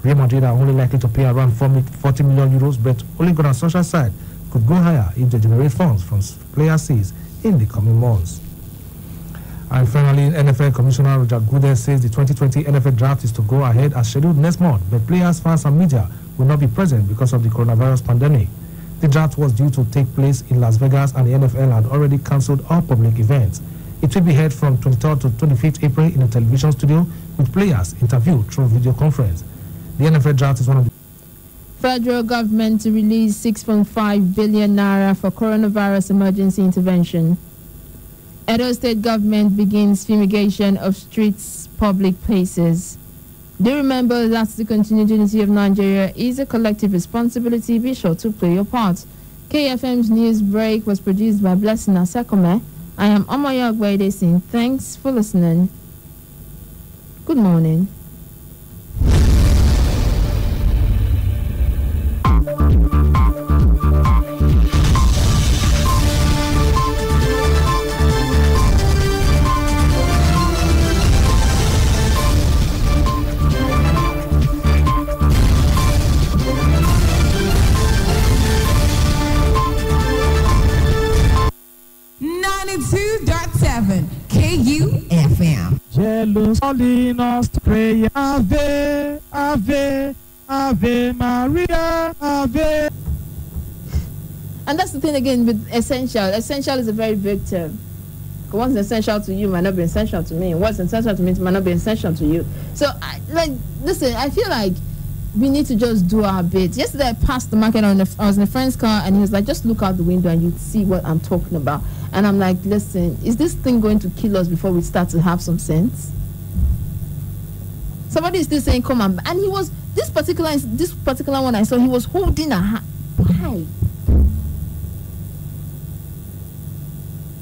Real Madrid are only likely to pay around 40 million euros, but Ole Gunnar Solskjaer's side could go higher if they generate funds from player sales in the coming months. And finally, NFL Commissioner Roger Goodell says the 2020 NFL draft is to go ahead as scheduled next month, but players, fans, and media will not be present because of the coronavirus pandemic. The draft was due to take place in Las Vegas, and the NFL had already cancelled all public events. It will be held from 23rd to 25th April in a television studio with players interviewed through video conference. The NFL draft is one of the Federal government to release 6.5 billion naira for coronavirus emergency intervention. Edo State government begins fumigation of streets, public places. Do remember that the continued unity of Nigeria is a collective responsibility. Be sure to play your part. KFM's news break was produced by Blessing Asekome. I am Amaya Agwede saying thanks for listening. Good morning. KUFM. Jealous calling us to prayer. Ave, Ave, Ave Maria, Ave. And that's the thing again with essential. Essential is a very big term. What's essential to you might not be essential to me. What's essential to me might not be essential to you. So, listen, I feel like we need to just do our bit. Yesterday, I passed the market. I was in a friend's car, and he was like, just look out the window and you'd see what I'm talking about. And I'm like, listen, is this thing going to kill us before we start to have some sense? Somebody is still saying, come on. And he was, this particular one I saw, he was holding a hand. Why?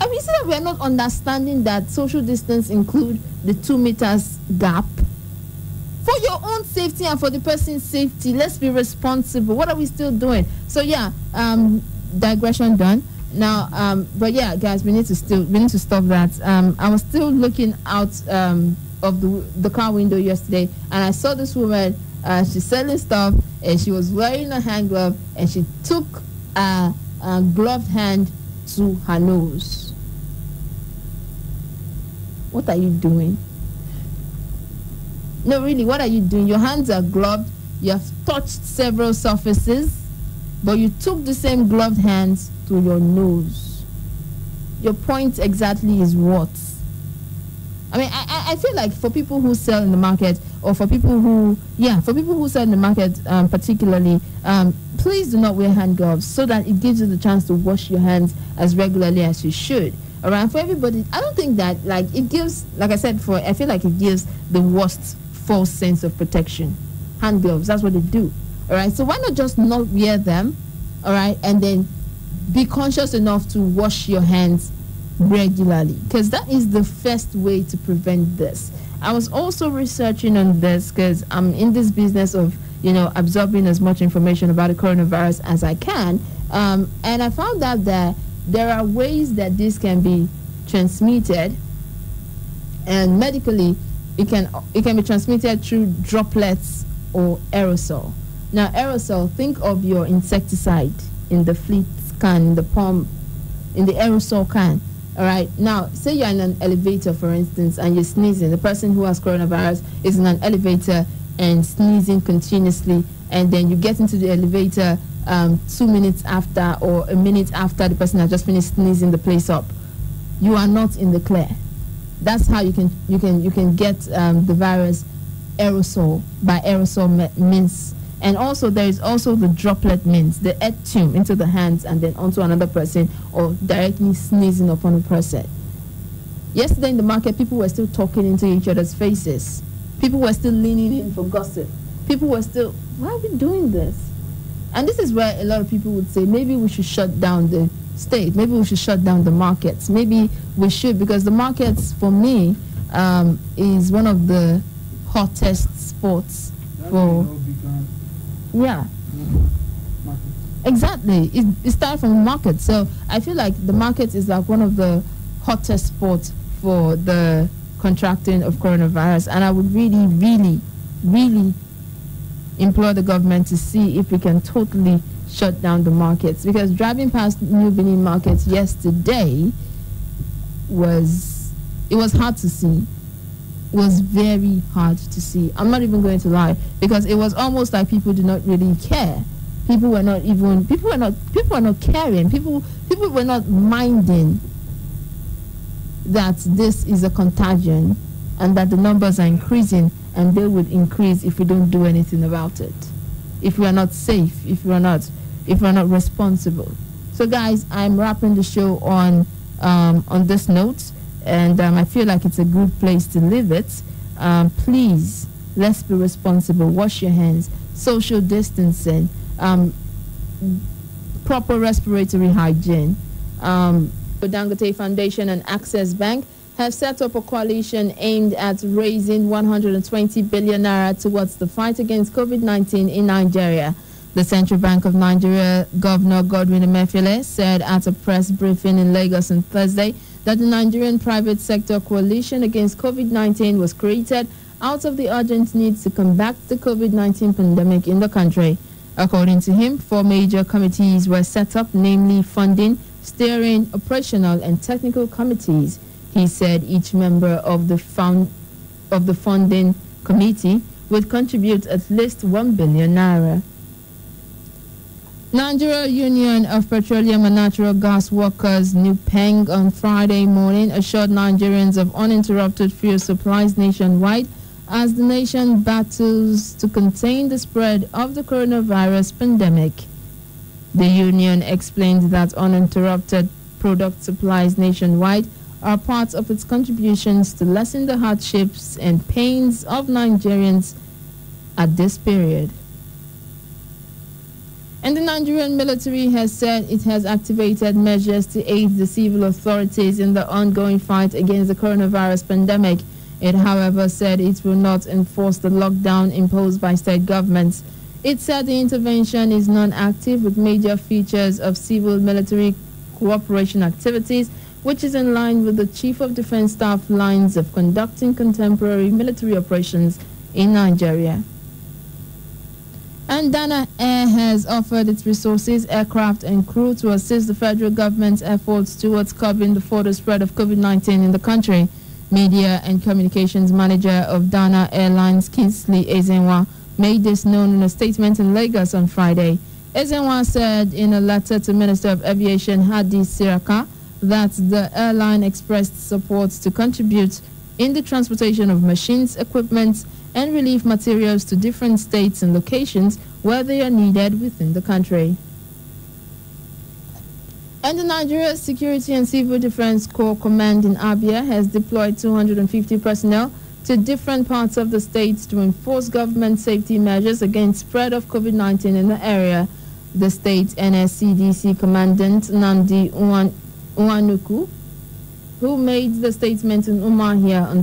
I mean, you see that we are not understanding that social distance include the 2 meters gap. For your own safety and for the person's safety, let's be responsible. What are we still doing? So yeah, digression done. Now, but yeah, guys, we need to stop that. I was still looking out of the car window yesterday, and I saw this woman. She's selling stuff, and she was wearing a hand glove, and she took a gloved hand to her nose. What are you doing? No, really, what are you doing? Your hands are gloved. You have touched several surfaces, but you took the same gloved hands to your nose. Your point exactly is what? I mean, I feel like for people who sell in the market, or for people who sell in the market particularly, please do not wear hand gloves so that it gives you the chance to wash your hands as regularly as you should. All right, for everybody, I don't think that, it gives, like I said, I feel like it gives the worst false sense of protection. Hand gloves, that's what they do. All right, so why not just not wear them, all right, and then be conscious enough to wash your hands regularly, because that is the first way to prevent this. I was also researching on this because I'm in this business of, absorbing as much information about the coronavirus as I can, and I found out that there are ways that this can be transmitted, and medically it can be transmitted through droplets or aerosol. Now, aerosol, think of your insecticide in the fleet can, in the pump, in the aerosol can. All right. Now, say you're in an elevator, for instance, and you're sneezing. The person who has coronavirus is in an elevator and sneezing continuously, and then you get into the elevator 2 minutes after or a minute after the person has just finished sneezing the place up. You are not in the clear. That's how you can get the virus aerosol by aerosol means. And also, there is also the droplet means the airtune into the hands and then onto another person, or directly sneezing upon a person. Yesterday in the market, people were still talking into each other's faces. People were still leaning in for gossip. People were still, why are we doing this? And this is where a lot of people would say, maybe we should shut down the state. Maybe we should shut down the markets. Maybe we should, because the markets, for me, is one of the hottest spots for... Yeah. Exactly. It started from the market. So I feel like the market is like one of the hottest spots for the contracting of coronavirus. And I would really, really, really implore the government to see if we can totally shut down the markets. Because driving past New Benin markets yesterday was hard to see. It was very hard to see. I'm not even going to lie, because it was almost like people did not really care. People were not caring. People were not minding that this is a contagion and that the numbers are increasing, and they would increase if we don't do anything about it. If we are not safe, if we are not responsible. So guys, I'm wrapping the show on this note, and I feel like it's a good place to leave it. Please, let's be responsible. Wash your hands, social distancing, proper respiratory hygiene. The Dangote Foundation and Access Bank have set up a coalition aimed at raising 120 billion naira towards the fight against COVID-19 in Nigeria. The Central Bank of Nigeria Governor Godwin Emefiele said at a press briefing in Lagos on Thursday that the Nigerian Private Sector Coalition against COVID-19 was created out of the urgent need to combat the COVID-19 pandemic in the country. According to him, 4 major committees were set up, namely funding, steering, operational, and technical committees. He said each member of the funding committee would contribute at least 1 billion naira. Nigeria Union of Petroleum and Natural Gas Workers, NUPENG, on Friday morning assured Nigerians of uninterrupted fuel supplies nationwide as the nation battles to contain the spread of the coronavirus pandemic. The union explained that uninterrupted product supplies nationwide are part of its contributions to lessen the hardships and pains of Nigerians at this period. And the Nigerian military has said it has activated measures to aid the civil authorities in the ongoing fight against the coronavirus pandemic. It, however, said it will not enforce the lockdown imposed by state governments. It said the intervention is non-active with major features of civil-military cooperation activities, which is in line with the Chief of Defense Staff lines of conducting contemporary military operations in Nigeria. And Dana Air has offered its resources, aircraft and crew to assist the federal government's efforts towards curbing the further spread of COVID-19 in the country. Media and Communications Manager of Dana Airlines, Kingsley Ezenwa, made this known in a statement in Lagos on Friday. Ezenwa said in a letter to Minister of Aviation Hadi Siraka that the airline expressed support to contribute in the transportation of machines, equipment, and relief materials to different states and locations where they are needed within the country. And the Nigeria Security and Civil Defense Corps Command in Abia has deployed 250 personnel to different parts of the state to enforce government safety measures against spread of COVID-19 in the area. The state NSCDC Commandant Nandi Uwanuku, who made the statement in Umahia on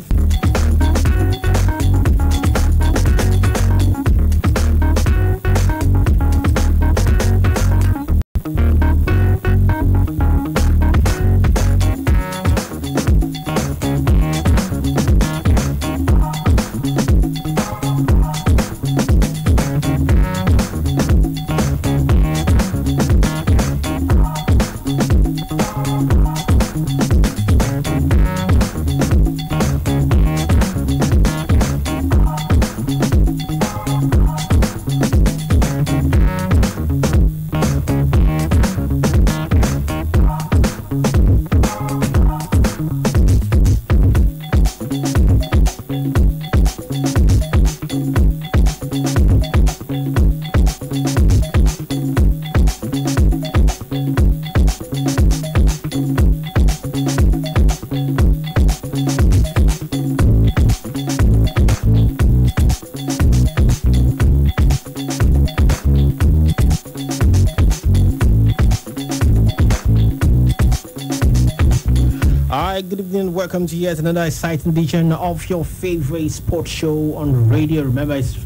right, good evening. Welcome to yet another exciting edition of your favorite sports show on radio. Remember, it's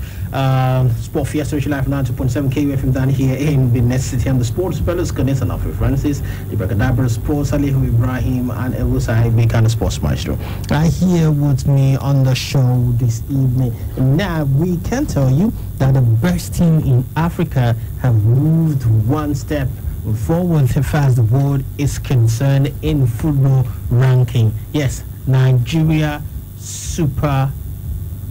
Sport Fiesta Social Life 92.7 KUFM down here in Benin City. I'm the sports fellows, Connect and Alfred Francis, the Bracadabra Sports, Alihu Ibrahim, and Elusa Ibeka, and the Sports Maestro. Right here with me on the show this evening. Now, we can tell you that the best team in Africa have moved one step forward as far as the world is concerned in football ranking. Yes, Nigeria Super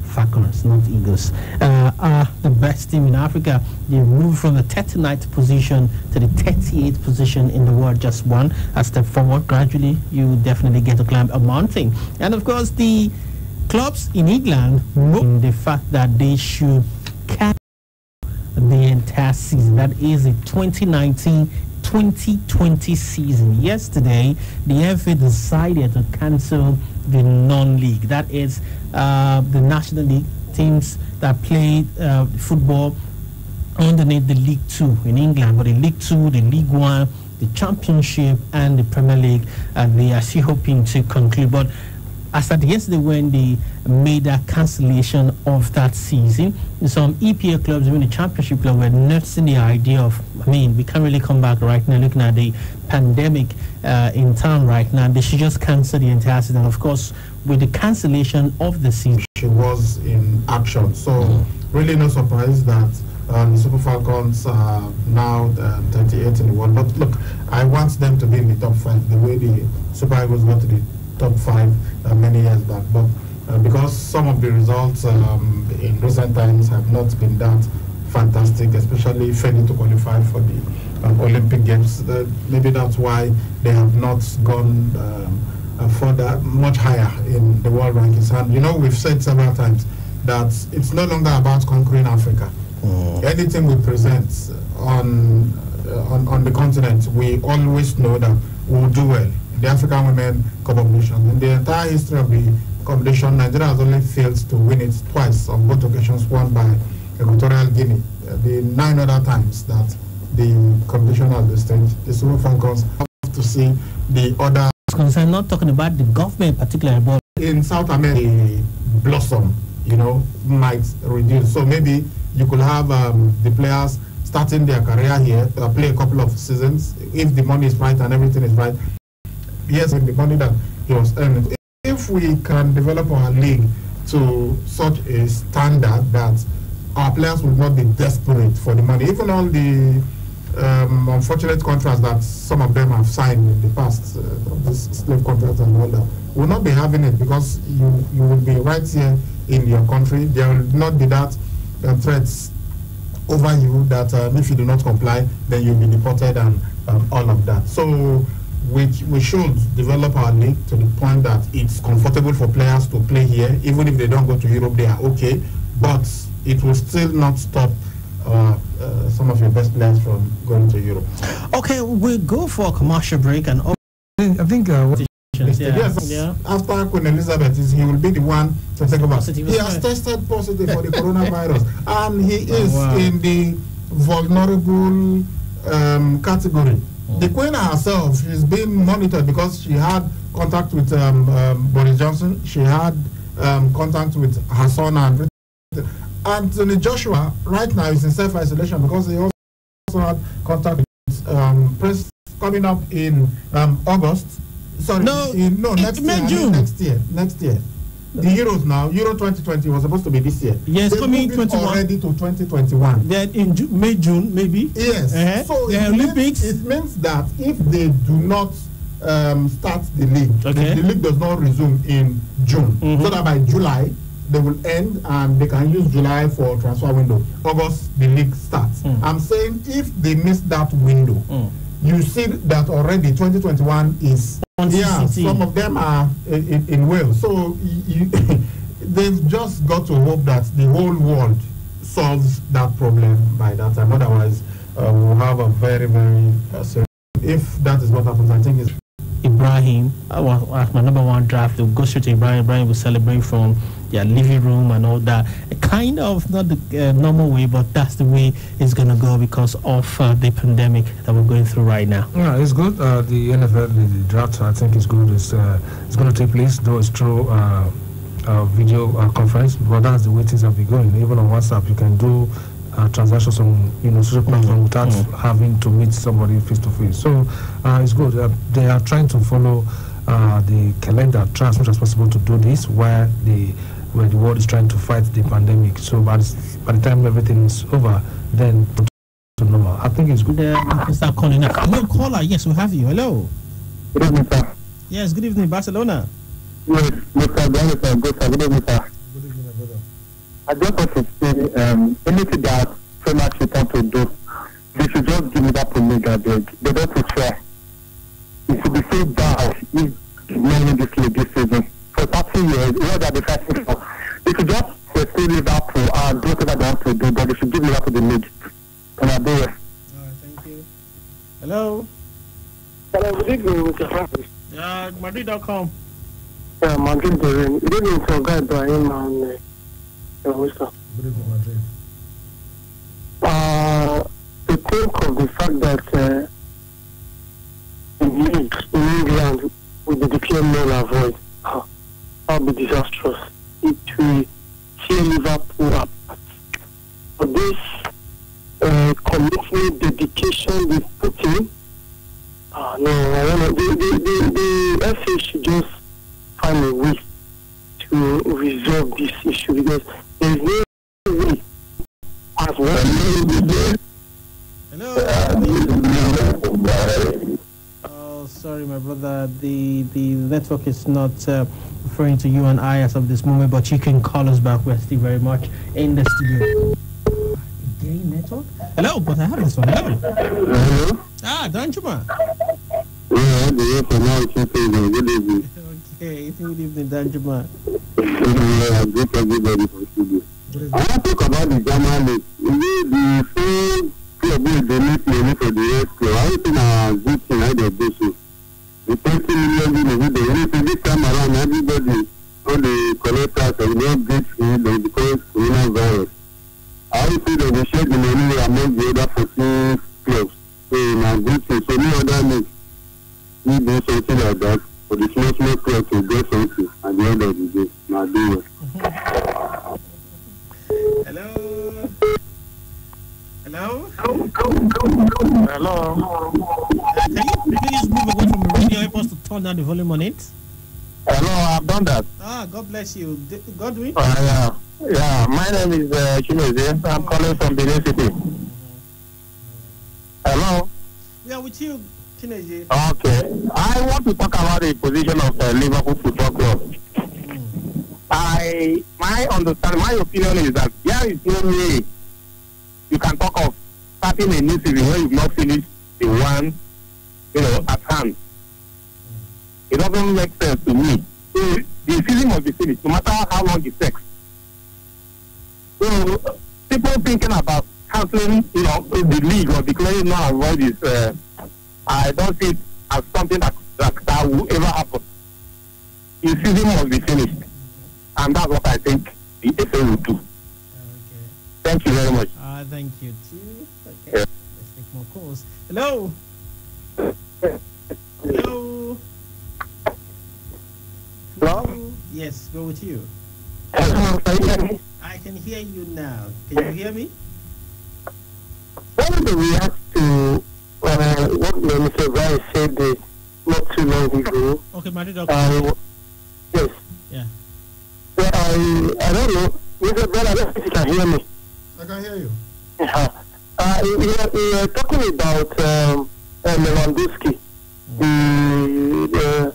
Falcons, not Eagles, are the best team in Africa. They moved from the 39th position to the 38th position in the world, just one a step forward. Gradually, you definitely get to climb a mountain. And of course, the clubs in England know the fact that they should catch the entire season. That is the 2019-2020 season. Yesterday, the FA decided to cancel the non-league. That is the National League teams that played football underneath the League 2 in England, but the League 2, the League 1, the Championship, and the Premier League, they are still hoping to conclude. But as at yesterday, when they made a cancellation of that season, some EPL clubs, even the Championship club, were nursing the idea of, we can't really come back right now, looking at the pandemic in town right now. They should just cancel the entire season. Of course, with the cancellation of the season, she was in action. So, really no surprise that the Super Falcons are now 38 in the world. But look, I want them to be in the top 5, the way the Super Eagles got to the top 5 many years back, but because some of the results in recent times have not been that fantastic, especially failing to qualify for the Olympic Games, maybe that's why they have not gone further, much higher in the world rankings. And we've said several times that it's no longer about conquering Africa. Anything we present on the continent, we always know that we'll do well. The African Women Cup of Nations. In the entire history of the competition, Nigeria has only failed to win it twice, on both occasions won by Equatorial Guinea. The 9 other times that the competition has been staged, the Super Falcons have to see the other. I'm not talking about the government particularly, but in South America, the blossom, might reduce. So maybe you could have the players starting their career here, play a couple of seasons, if the money is right and everything is right. Yes, the money that he was earning. If we can develop our league to such a standard that our players will not be desperate for the money, even all the unfortunate contracts that some of them have signed in the past, this slave contracts and all that, will not be having it because you will be right here in your country. There will not be that threats over you that if you do not comply, then you'll be deported and all of that. So we should develop our league to the point that it's comfortable for players to play here. Even if they don't go to Europe, they are okay. But it will still not stop some of your best players from going to Europe. Okay, we'll go for a commercial break. And I think after Queen Elizabeth, he will be the one to take over. He has tested positive for the coronavirus, and he is in the vulnerable category. The Queen herself, she's been monitored because she had contact with Boris Johnson. She had contact with her son and Anthony Joshua. Right now is in self-isolation because he also had contact with Prince coming up in August. Sorry, next year. The Euros now, Euro 2020 was supposed to be this year. Yes, coming 21 already to 2021. Then in May, June, maybe. Yes. So the Olympics. It means that if they do not start the league, the league does not resume in June. So that by July they will end and they can use July for transfer window. August the league starts. I'm saying if they miss that window, you see that already 2021 is. Some of them are in Wales. So they've just got to hope that the whole world solves that problem by that time. Otherwise, we'll have a very, very serious. If that is what happens, I think it's Ibrahim. My number one draft will go straight to Ibrahim. Ibrahim will celebrate from their living room and all that. Kind of not the normal way, but that's the way it's going to go because of the pandemic that we're going through right now. Yeah, it's good. The NFL, the draft, I think is good. It's going to take place, though it's through video conference, but that's the way things have been going. Even on WhatsApp, you can do transactions on social platform without having to meet somebody face to face. So it's good. They are trying to follow the calendar, try as much as possible to do this where the world is trying to fight the pandemic. So by the time everything is over, then to normal. I think it's good. We start calling now. Hello, caller. Yes, we have you. Hello. Good evening, sir. Yes, good evening, Barcelona. Yes, Mr. Benny, good evening, sir. Good evening, my brother. I just want to say, anything that Premier should want to do, they should just give me that Omega beg. They don't prefer. It should be so bad if many this season. For 30 years, what are they fighting for? They should just pursue Liverpool and do whatever they want to do, but they should give Liverpool the league. And I do it. All right, thank you. Hello. Hello, good evening, Mr. Francis. Madrid.com. Yeah, Madrid, good evening to Guy Ibrahim and Mr. Good evening, Madrid. To think of the fact that the league in England will be declared null and void, that will be disastrous. It will tear Liverpool apart. For this commitment, dedication they put in, no, I don't know. The FA should just find a way to resolve this issue because there is no way as well. Hello. Oh, sorry, my brother. The network is not referring to you and I as of this moment, but you can call us back. We're still very much in the studio. Gay network? Hello, but I have this one. Hello. Hello. Danjuma. Okay, good evening, Danjuma. I want to talk about the German league. The same club will donate money for the rescue. I think a good thing I did this. The 20 million this time around, everybody on the collectors will not get free because coronavirus. I would say that we share the money among the other 14 clubs. So, now good thing. So, no other league we do something like that for the small club to get something at the end of the day. Now do it. Hello. Hello. Hello. Can you please move away from the radio? Help us to turn down the volume on it. Hello, I've done that. God bless you. Godwin? Yeah, my name is Chinoze. I'm calling from Benin City. Hello? We are with you, Chinoze. Okay. I want to talk about the position of Liverpool Football Club. My understanding, my opinion is that there is no way you can talk of starting a new season when you've not finished the one, at hand. It doesn't make sense to me. So the season must be finished, no matter how long it takes. So people thinking about cancelling, the league or declaring null and void is, I don't see it as something that will ever happen. The season must be finished. And that's what I think the FA will do. Okay. Thank you very much. Thank you too. Okay. Yeah. Let's take more calls. Hello. Hello. Hello. Yes, go with you. Hello. Can you hear me? I can hear you now. Can you hear me? What do we react to what Mr. Brian said not too long ago? Okay, Madrid. Yes. Yeah. So I don't know. Mr. Brian, I don't know if you can hear me. I can hear you. We are talking about Lewandowski, the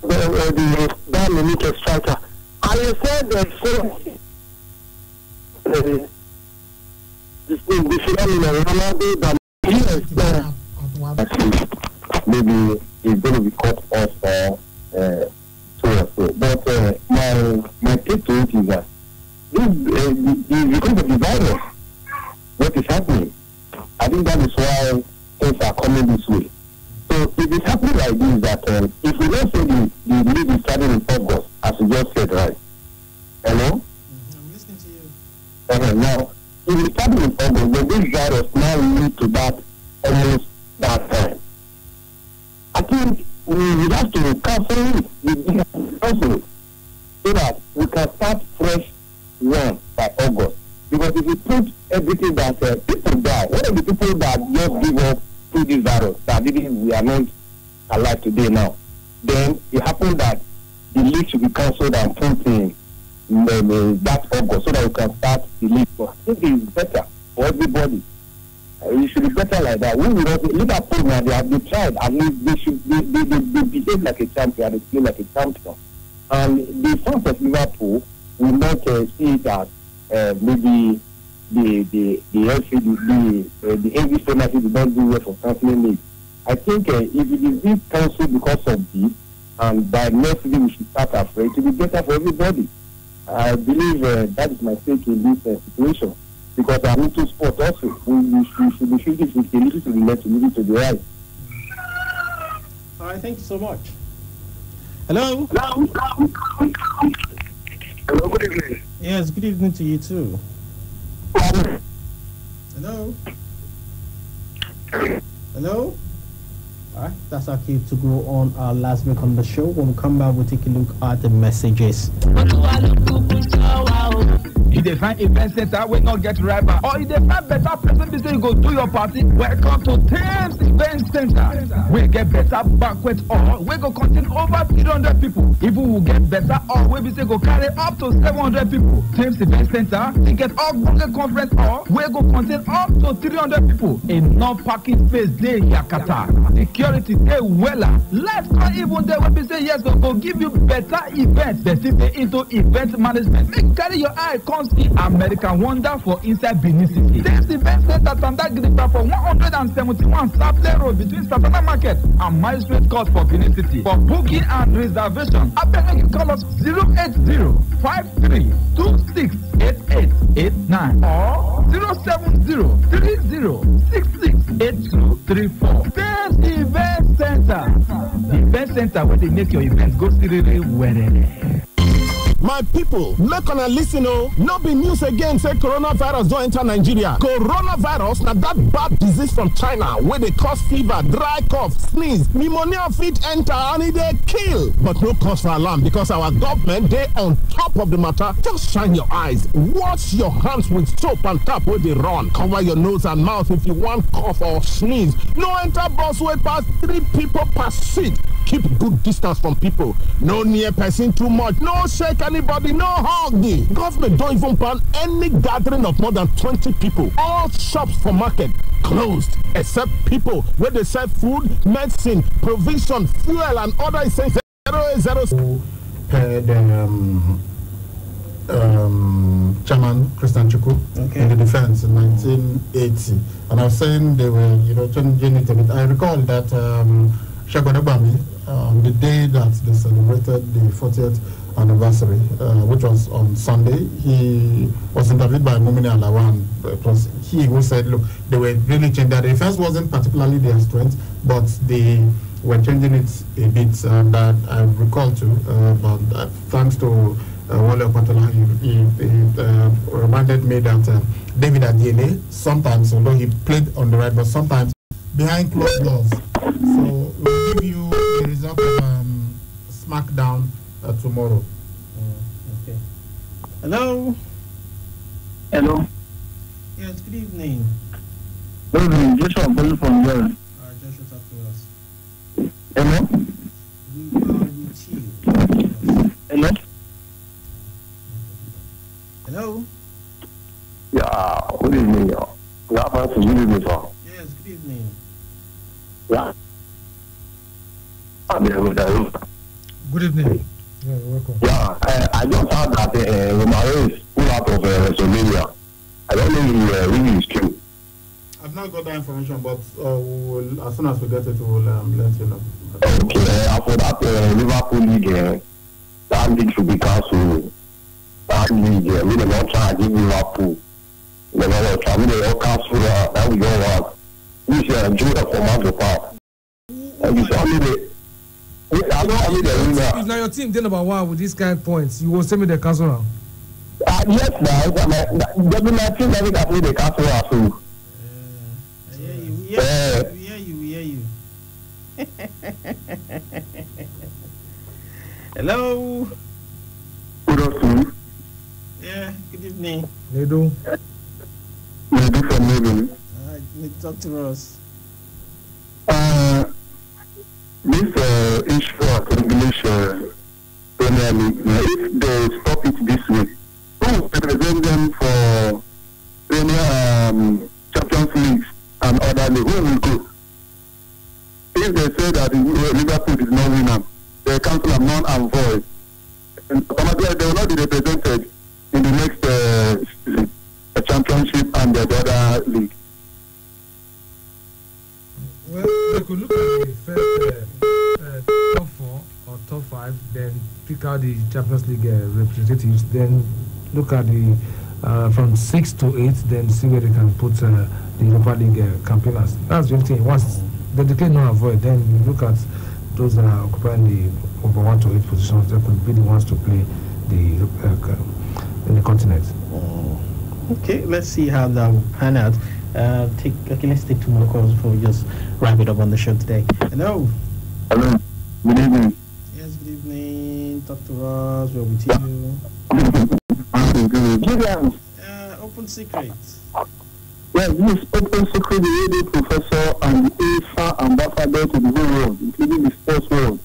Bayern Munich striker. And you said that the phenomenon Ronaldo that maybe it's going to be cut off so or so. But my take to it is that because of the virus, what is happening, I think that is why things are coming this way. So it is happening like this that if we don't say the league is starting in August, as you just said, right, Hello? I'm listening to you. Now, if we start with August, the big virus now lead to that almost that time. I think we will have to cancel it. So that we can start fresh one by August. Because if we put everything that people die, what are the people that just give up to this virus that we are not alive today now? Then it happened that the league should be cancelled and put in that August so that we can start the league. But I think it's better for everybody. It should be better like that. We will not Liverpool now they tried, at least they behave like a champion, they play like a champion. And the fans of Liverpool will not see it as maybe the English penalty did not do well for cancelling league. I think if it is being cancelled because of this, and by next week we should start afresh, it will be better for everybody. I believe that is my take in this situation. Because I'm into sport also. We should be 50-50, little to the left, little to the right. All right, thank you so much. Hello? Hello, good evening. Yes, good evening to you too. Hello? Hello? All right, that's our cue to go on our last break on the show. When we come back, we'll take a look at the messages. If they find event center, we not get rival. Or if they find better person, they say you go do your party. Welcome to Thames Event Center. We get better banquet hall. We go contain over 300 people. If we will get better hall, we say go carry up to 700 people. Thames Event Center, we get all good conference hall. We go contain up to 300 people. Enough parking space there, Yakata. Security there, wella. Let's not even there when we say yes, go give you better events. They still dey into event management. Make carry your eye, come see American Wonder for inside Benin City. Thames Event Center Tandagripa for 171 Sapler Road between Satana Market and Magistrate Court for Benin City. For booking and reservation, I beg you call us 080-5326-8889 or 070-3066-8234. Thames Event Center. The event center where they make your events go seriously well. My people, make una listen oh. No be news again say coronavirus don't enter Nigeria. Coronavirus na that bad disease from China where they cause fever, dry cough, sneeze, pneumonia fit enter and it dey kill. But no cause for alarm because our government they on top of the matter. Just shine your eyes. Wash your hands with soap and tap where they run. Cover your nose and mouth if you want cough or sneeze. No enter bus way past 3 people per seat. Keep good distance from people. No near person too much. No shake anybody. No hug. Government don't even ban any gathering of more than 20 people. All shops for market closed except people where they sell food, medicine, provision, fuel and other essentials. 080 Chairman Christian Chukwu in the defense in 1980, and I was saying they were, changing it a bit. I recall that Shagonebami, the day that they celebrated the 40th anniversary, which was on Sunday, he was interviewed by Mumini Alawan. It was he who said, look, they were really changing that. The defense wasn't particularly their strength, but they were changing it a bit. That I recall too, but thanks to Wale Okotola, he reminded me that David Adiele, sometimes, although he played on the right, but sometimes behind closed doors. So we'll give you the result of SmackDown tomorrow. Okay. Hello? Hello? Yes, good evening. Good evening, Joshua, I'm calling from here. Alright, Joshua, talk to us. Hello? We are with you. Hello? Hello? Yeah, good evening. Good evening, sir. Yes, good evening. Yeah. Good evening. Yeah, you're welcome. Yeah, I just heard that Romero is pulled out of Slovenia. I don't know if really is true. I've not got that information, but we'll, as soon as we get it, we'll let you know. Okay, after that Liverpool league, that league should be cancelled. That league, we don't want to give Liverpool. We don't want to cancel that. We don't want. We should enjoy the format of power. And you saw me If now your team then about wow with these kind of points, you will send me the cancel now. Yes, guys. W19 never got me the castle also. We hear you. Hello. Good afternoon. Yeah, good evening. Nedu. Nedu from Nedu. Talk to us. This issue of English Premier League, if they stop it this way, who will represent them for Premier Champions League and other league? Who will go? If they say that Liverpool did not win them, they cancel them non and void. And automatically they will not be represented in the next season, the championship and the other league. Well, we could look at the first top 4 or top 5, then pick out the Champions League representatives, then look at the from 6 to 8, then see where they can put the Europa League campaigners. That's the only thing. Once they declare no avoid, then you look at those that are occupying the over 1 to 8 positions. They could be the ones to play in the continent. Okay, let's see how that will pan out. Let's take 2 more calls before we just wrap it up on the show today. Hello. Hello. Good evening. Yes, good evening. Talk to us. We're with you. Open secrets. Yes, this is Open Secret, the radio professor and the IFA ambassador to the whole world, including the sports world.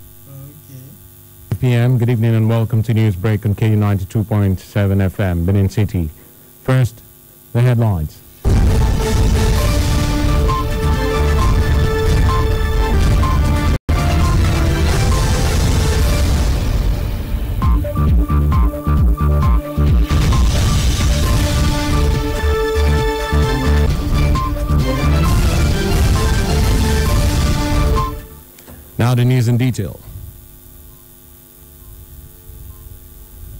PM. Good evening and welcome to Newsbreak on KU92.7 FM, Benin City. First, the headlines. Now the news in detail.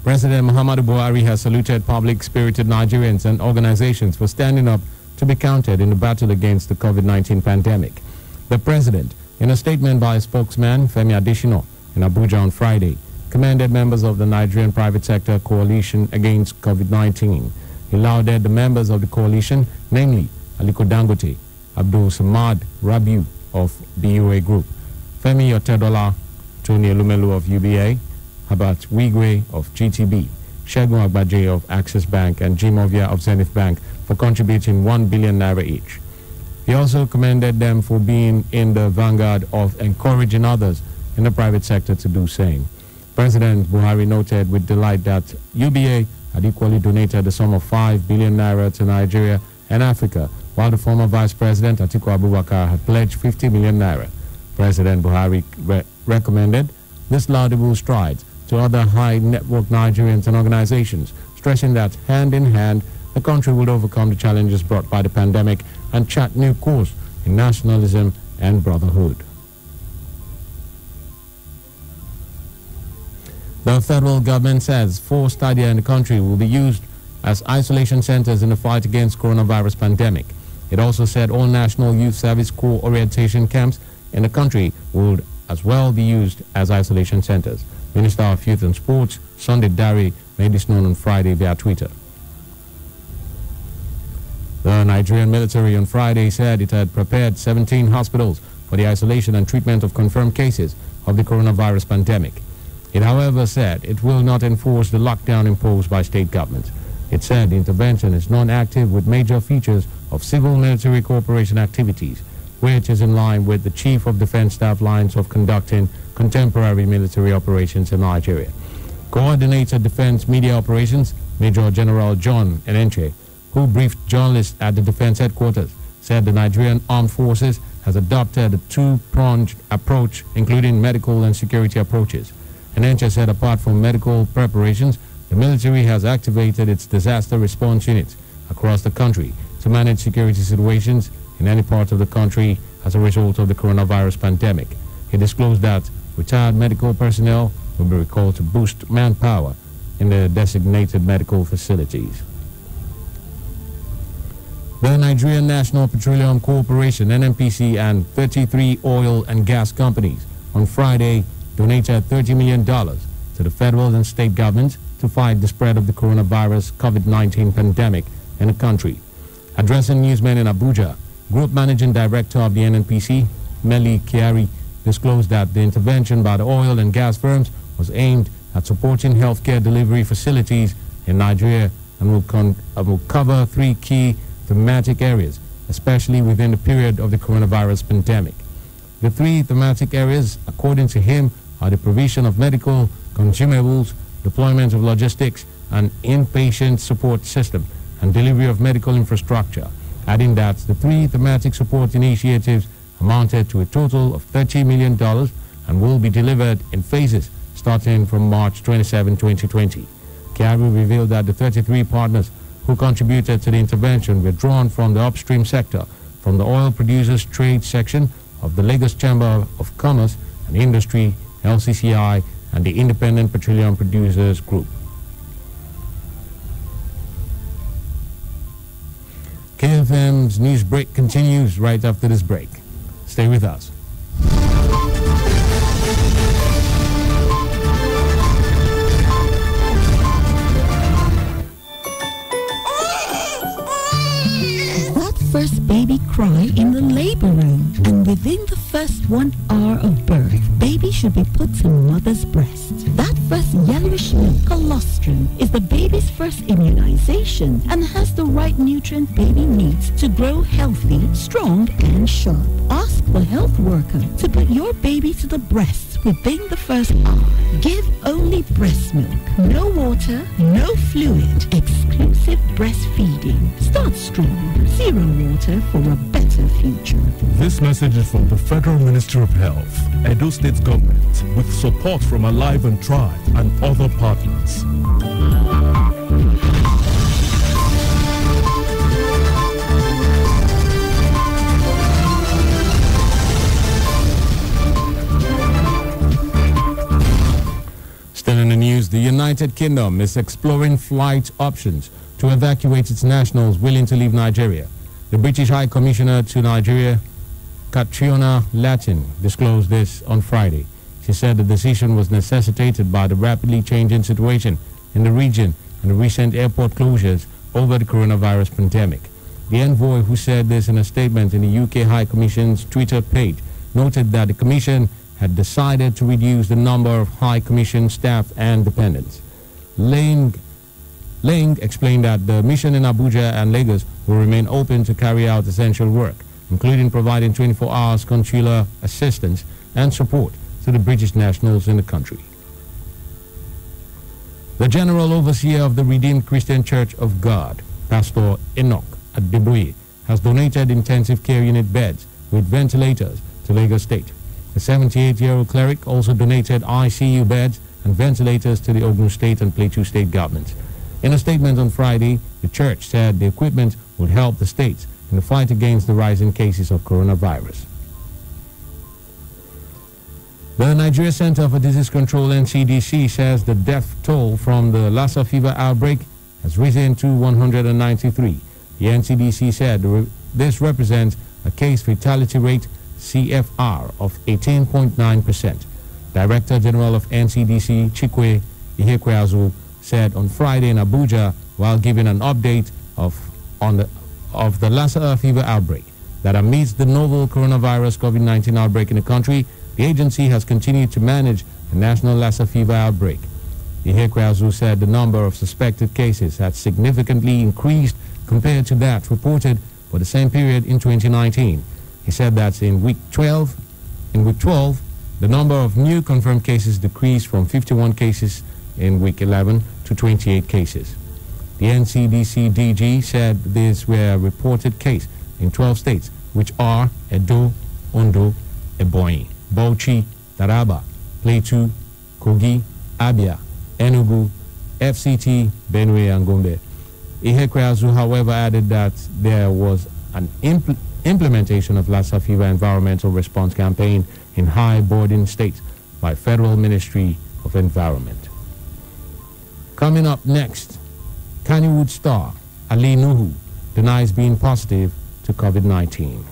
President Muhammadu Buhari has saluted public-spirited Nigerians and organizations for standing up to be counted in the battle against the COVID-19 pandemic. The president, in a statement by his spokesman, Femi Adesina, in Abuja on Friday, commended members of the Nigerian private sector coalition against COVID-19. He lauded the members of the coalition, namely Aliko Dangote, Abdul Samad Rabiu of BUA Group, Femi Otedola, Tony Elumelu of UBA, Habat Wigwe of GTB, Shegun Agbaje of Access Bank, and Jim Ovia of Zenith Bank for contributing 1 billion naira each. He also commended them for being in the vanguard of encouraging others in the private sector to do same. President Buhari noted with delight that UBA had equally donated the sum of 5 billion naira to Nigeria and Africa, while the former Vice President Atiku Abubakar had pledged 50 million naira. President Buhari recommended this laudable strides to other high-network Nigerians and organizations, stressing that hand in hand, the country will overcome the challenges brought by the pandemic and chart new course in nationalism and brotherhood. The federal government says 4 stadia in the country will be used as isolation centers in the fight against coronavirus pandemic. It also said all National Youth Service Corps orientation camps in the country would as well be used as isolation centers. Minister of Youth and Sports, Sunday Dari, made this known on Friday via Twitter. The Nigerian military on Friday said it had prepared 17 hospitals for the isolation and treatment of confirmed cases of the coronavirus pandemic. It, however, said it will not enforce the lockdown imposed by state governments. It said the intervention is non-active with major features of civil-military cooperation activities, which is in line with the Chief of Defense Staff lines of conducting contemporary military operations in Nigeria. Coordinator Defense Media Operations, Major General John Enenche, who briefed journalists at the Defense Headquarters, said the Nigerian Armed Forces has adopted a 2-pronged approach, including medical and security approaches. Enenche said apart from medical preparations, the military has activated its disaster response units across the country to manage security situations in any part of the country as a result of the coronavirus pandemic. He disclosed that retired medical personnel will be recalled to boost manpower in the designated medical facilities. The Nigerian National Petroleum Corporation, NNPC, and 33 oil and gas companies on Friday donated $30 million to the federal and state governments to to fight the spread of the coronavirus COVID-19 pandemic in the country. Addressing newsmen in Abuja, Group Managing Director of the NNPC, Meli Kiari, disclosed that the intervention by the oil and gas firms was aimed at supporting healthcare delivery facilities in Nigeria and will cover 3 key thematic areas, especially within the period of the coronavirus pandemic. The 3 thematic areas, according to him, are the provision of medical consumables, deployment of logistics and inpatient support system, and delivery of medical infrastructure, adding that the 3 thematic support initiatives amounted to a total of $30 million and will be delivered in phases starting from March 27, 2020. Kiari revealed that the 33 partners who contributed to the intervention were drawn from the upstream sector, from the Oil Producers Trade section of the Lagos Chamber of Commerce and Industry, LCCI, and the Independent Petroleum Producers Group. KFM's news break continues right after this break. Stay with us. First baby cry in the labor room, and within the first 1 hour of birth, baby should be put to mother's breast. That first yellowish milk, colostrum, is the baby's first immunization and has the right nutrient baby needs to grow healthy, strong, and sharp. Ask the health worker to put your baby to the breast within the first hour. Give only breast milk, no water, no fluid, exclusive breastfeeding. Start strong, 0 water for a better future. This message is from the Federal Ministry of Health, Edo State Government, with support from Alive and Try and other partners. Still in the news, the United Kingdom is exploring flight options to evacuate its nationals willing to leave Nigeria. The British High Commissioner to Nigeria, Catriona Latin, disclosed this on Friday. She said the decision was necessitated by the rapidly changing situation in the region and the recent airport closures over the coronavirus pandemic. The envoy, who said this in a statement in the UK High Commission's Twitter page, noted that the Commission had decided to reduce the number of High Commission staff and dependents. Lang explained that the mission in Abuja and Lagos will remain open to carry out essential work, including providing 24 hours consular assistance and support to the British nationals in the country. The General Overseer of the Redeemed Christian Church of God, Pastor Enoch Adeboye, has donated intensive care unit beds with ventilators to Lagos State. The 78-year-old cleric also donated ICU beds and ventilators to the Ogun State and Plateau State governments. In a statement on Friday, the church said the equipment would help the states in the fight against the rising cases of coronavirus. The Nigeria Center for Disease Control, NCDC, says the death toll from the Lassa fever outbreak has risen to 193. The NCDC said this represents a case fatality rate CFR of 18.9%. Director General of NCDC, Chikwe Ihekweazu, said on Friday in Abuja while giving an update of the Lassa fever outbreak that amidst the novel coronavirus COVID-19 outbreak in the country, the agency has continued to manage the national Lassa fever outbreak. Ihekweazu said the number of suspected cases had significantly increased compared to that reported for the same period in 2019. He said that in week 12, the number of new confirmed cases decreased from 51 cases in week 11 to 28 cases. The NCDC DG said these were reported cases in 12 states, which are Edo, Ondo, Ebonyi, Bauchi, Taraba, Plateau, Kogi, Abia, Enugu, FCT, Benue, and Gombe. Ihekweazu, however, added that there was an implementation of Lassa fever environmental response campaign in high-burden states by Federal Ministry of Environment. Coming up next, Kannywood star Ali Nuhu denies being positive to COVID-19.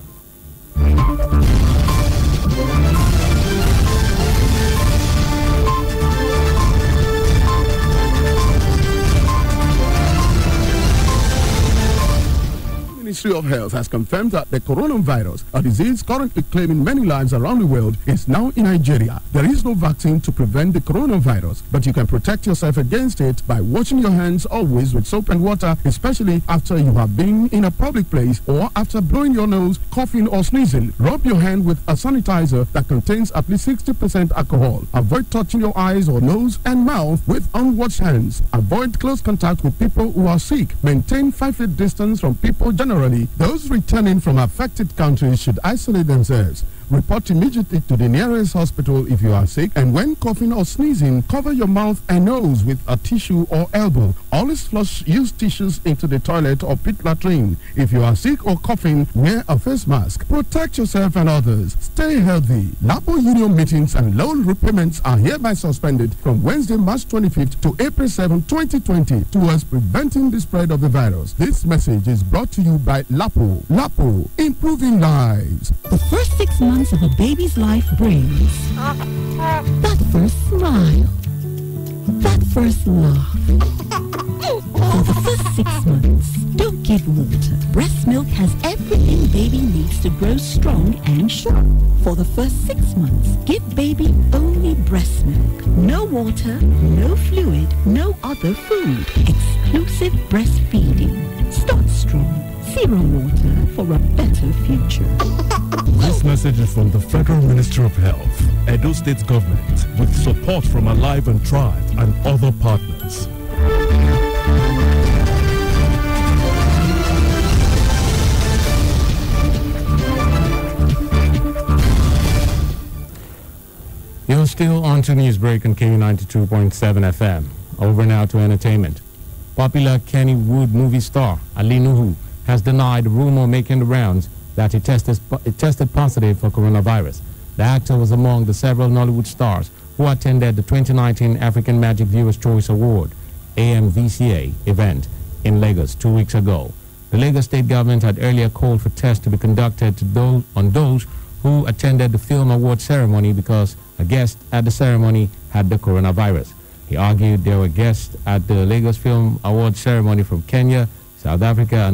Ministry of Health has confirmed that the coronavirus, a disease currently claiming many lives around the world, is now in Nigeria. There is no vaccine to prevent the coronavirus, but you can protect yourself against it by washing your hands always with soap and water, especially after you have been in a public place or after blowing your nose, coughing or sneezing. Rub your hand with a sanitizer that contains at least 60% alcohol. Avoid touching your eyes or nose and mouth with unwashed hands. Avoid close contact with people who are sick. Maintain 5 feet distance from people generally. Those returning from affected countries should isolate themselves. Report immediately to the nearest hospital if you are sick, and when coughing or sneezing, cover your mouth and nose with a tissue or elbow. Always flush used tissues into the toilet or pit latrine. If you are sick or coughing, wear a face mask. Protect yourself and others. Stay healthy. Lapo Union meetings and loan repayments are hereby suspended from Wednesday, March 25th to April 7, 2020 towards preventing the spread of the virus. This message is brought to you by Lapo. Lapo, improving lives. The first 6 months of a baby's life brings that first smile, that first laugh. For the first 6 months, don't give water. Breast milk has everything baby needs to grow strong and sharp. For the first 6 months, give baby only breast milk. No water, no fluid, no other food. Exclusive breastfeeding. Start strong. Zero water for a better future. This message is from the Federal Ministry of Health, Edo State Government, with support from Alive and Thrive and other partners. You're still on to Newsbreak on KU92.7 FM. Over now to entertainment. Popular Kennywood movie star Ali Nuhu has denied a rumor making the rounds that he tested positive for coronavirus. The actor was among the several Nollywood stars who attended the 2019 African Magic Viewers' Choice Award, AMVCA, event in Lagos 2 weeks ago. The Lagos state government had earlier called for tests to be conducted on those who attended the film award ceremony because a guest at the ceremony had the coronavirus. He argued there were guests at the Lagos Film Award ceremony from Kenya, South Africa, and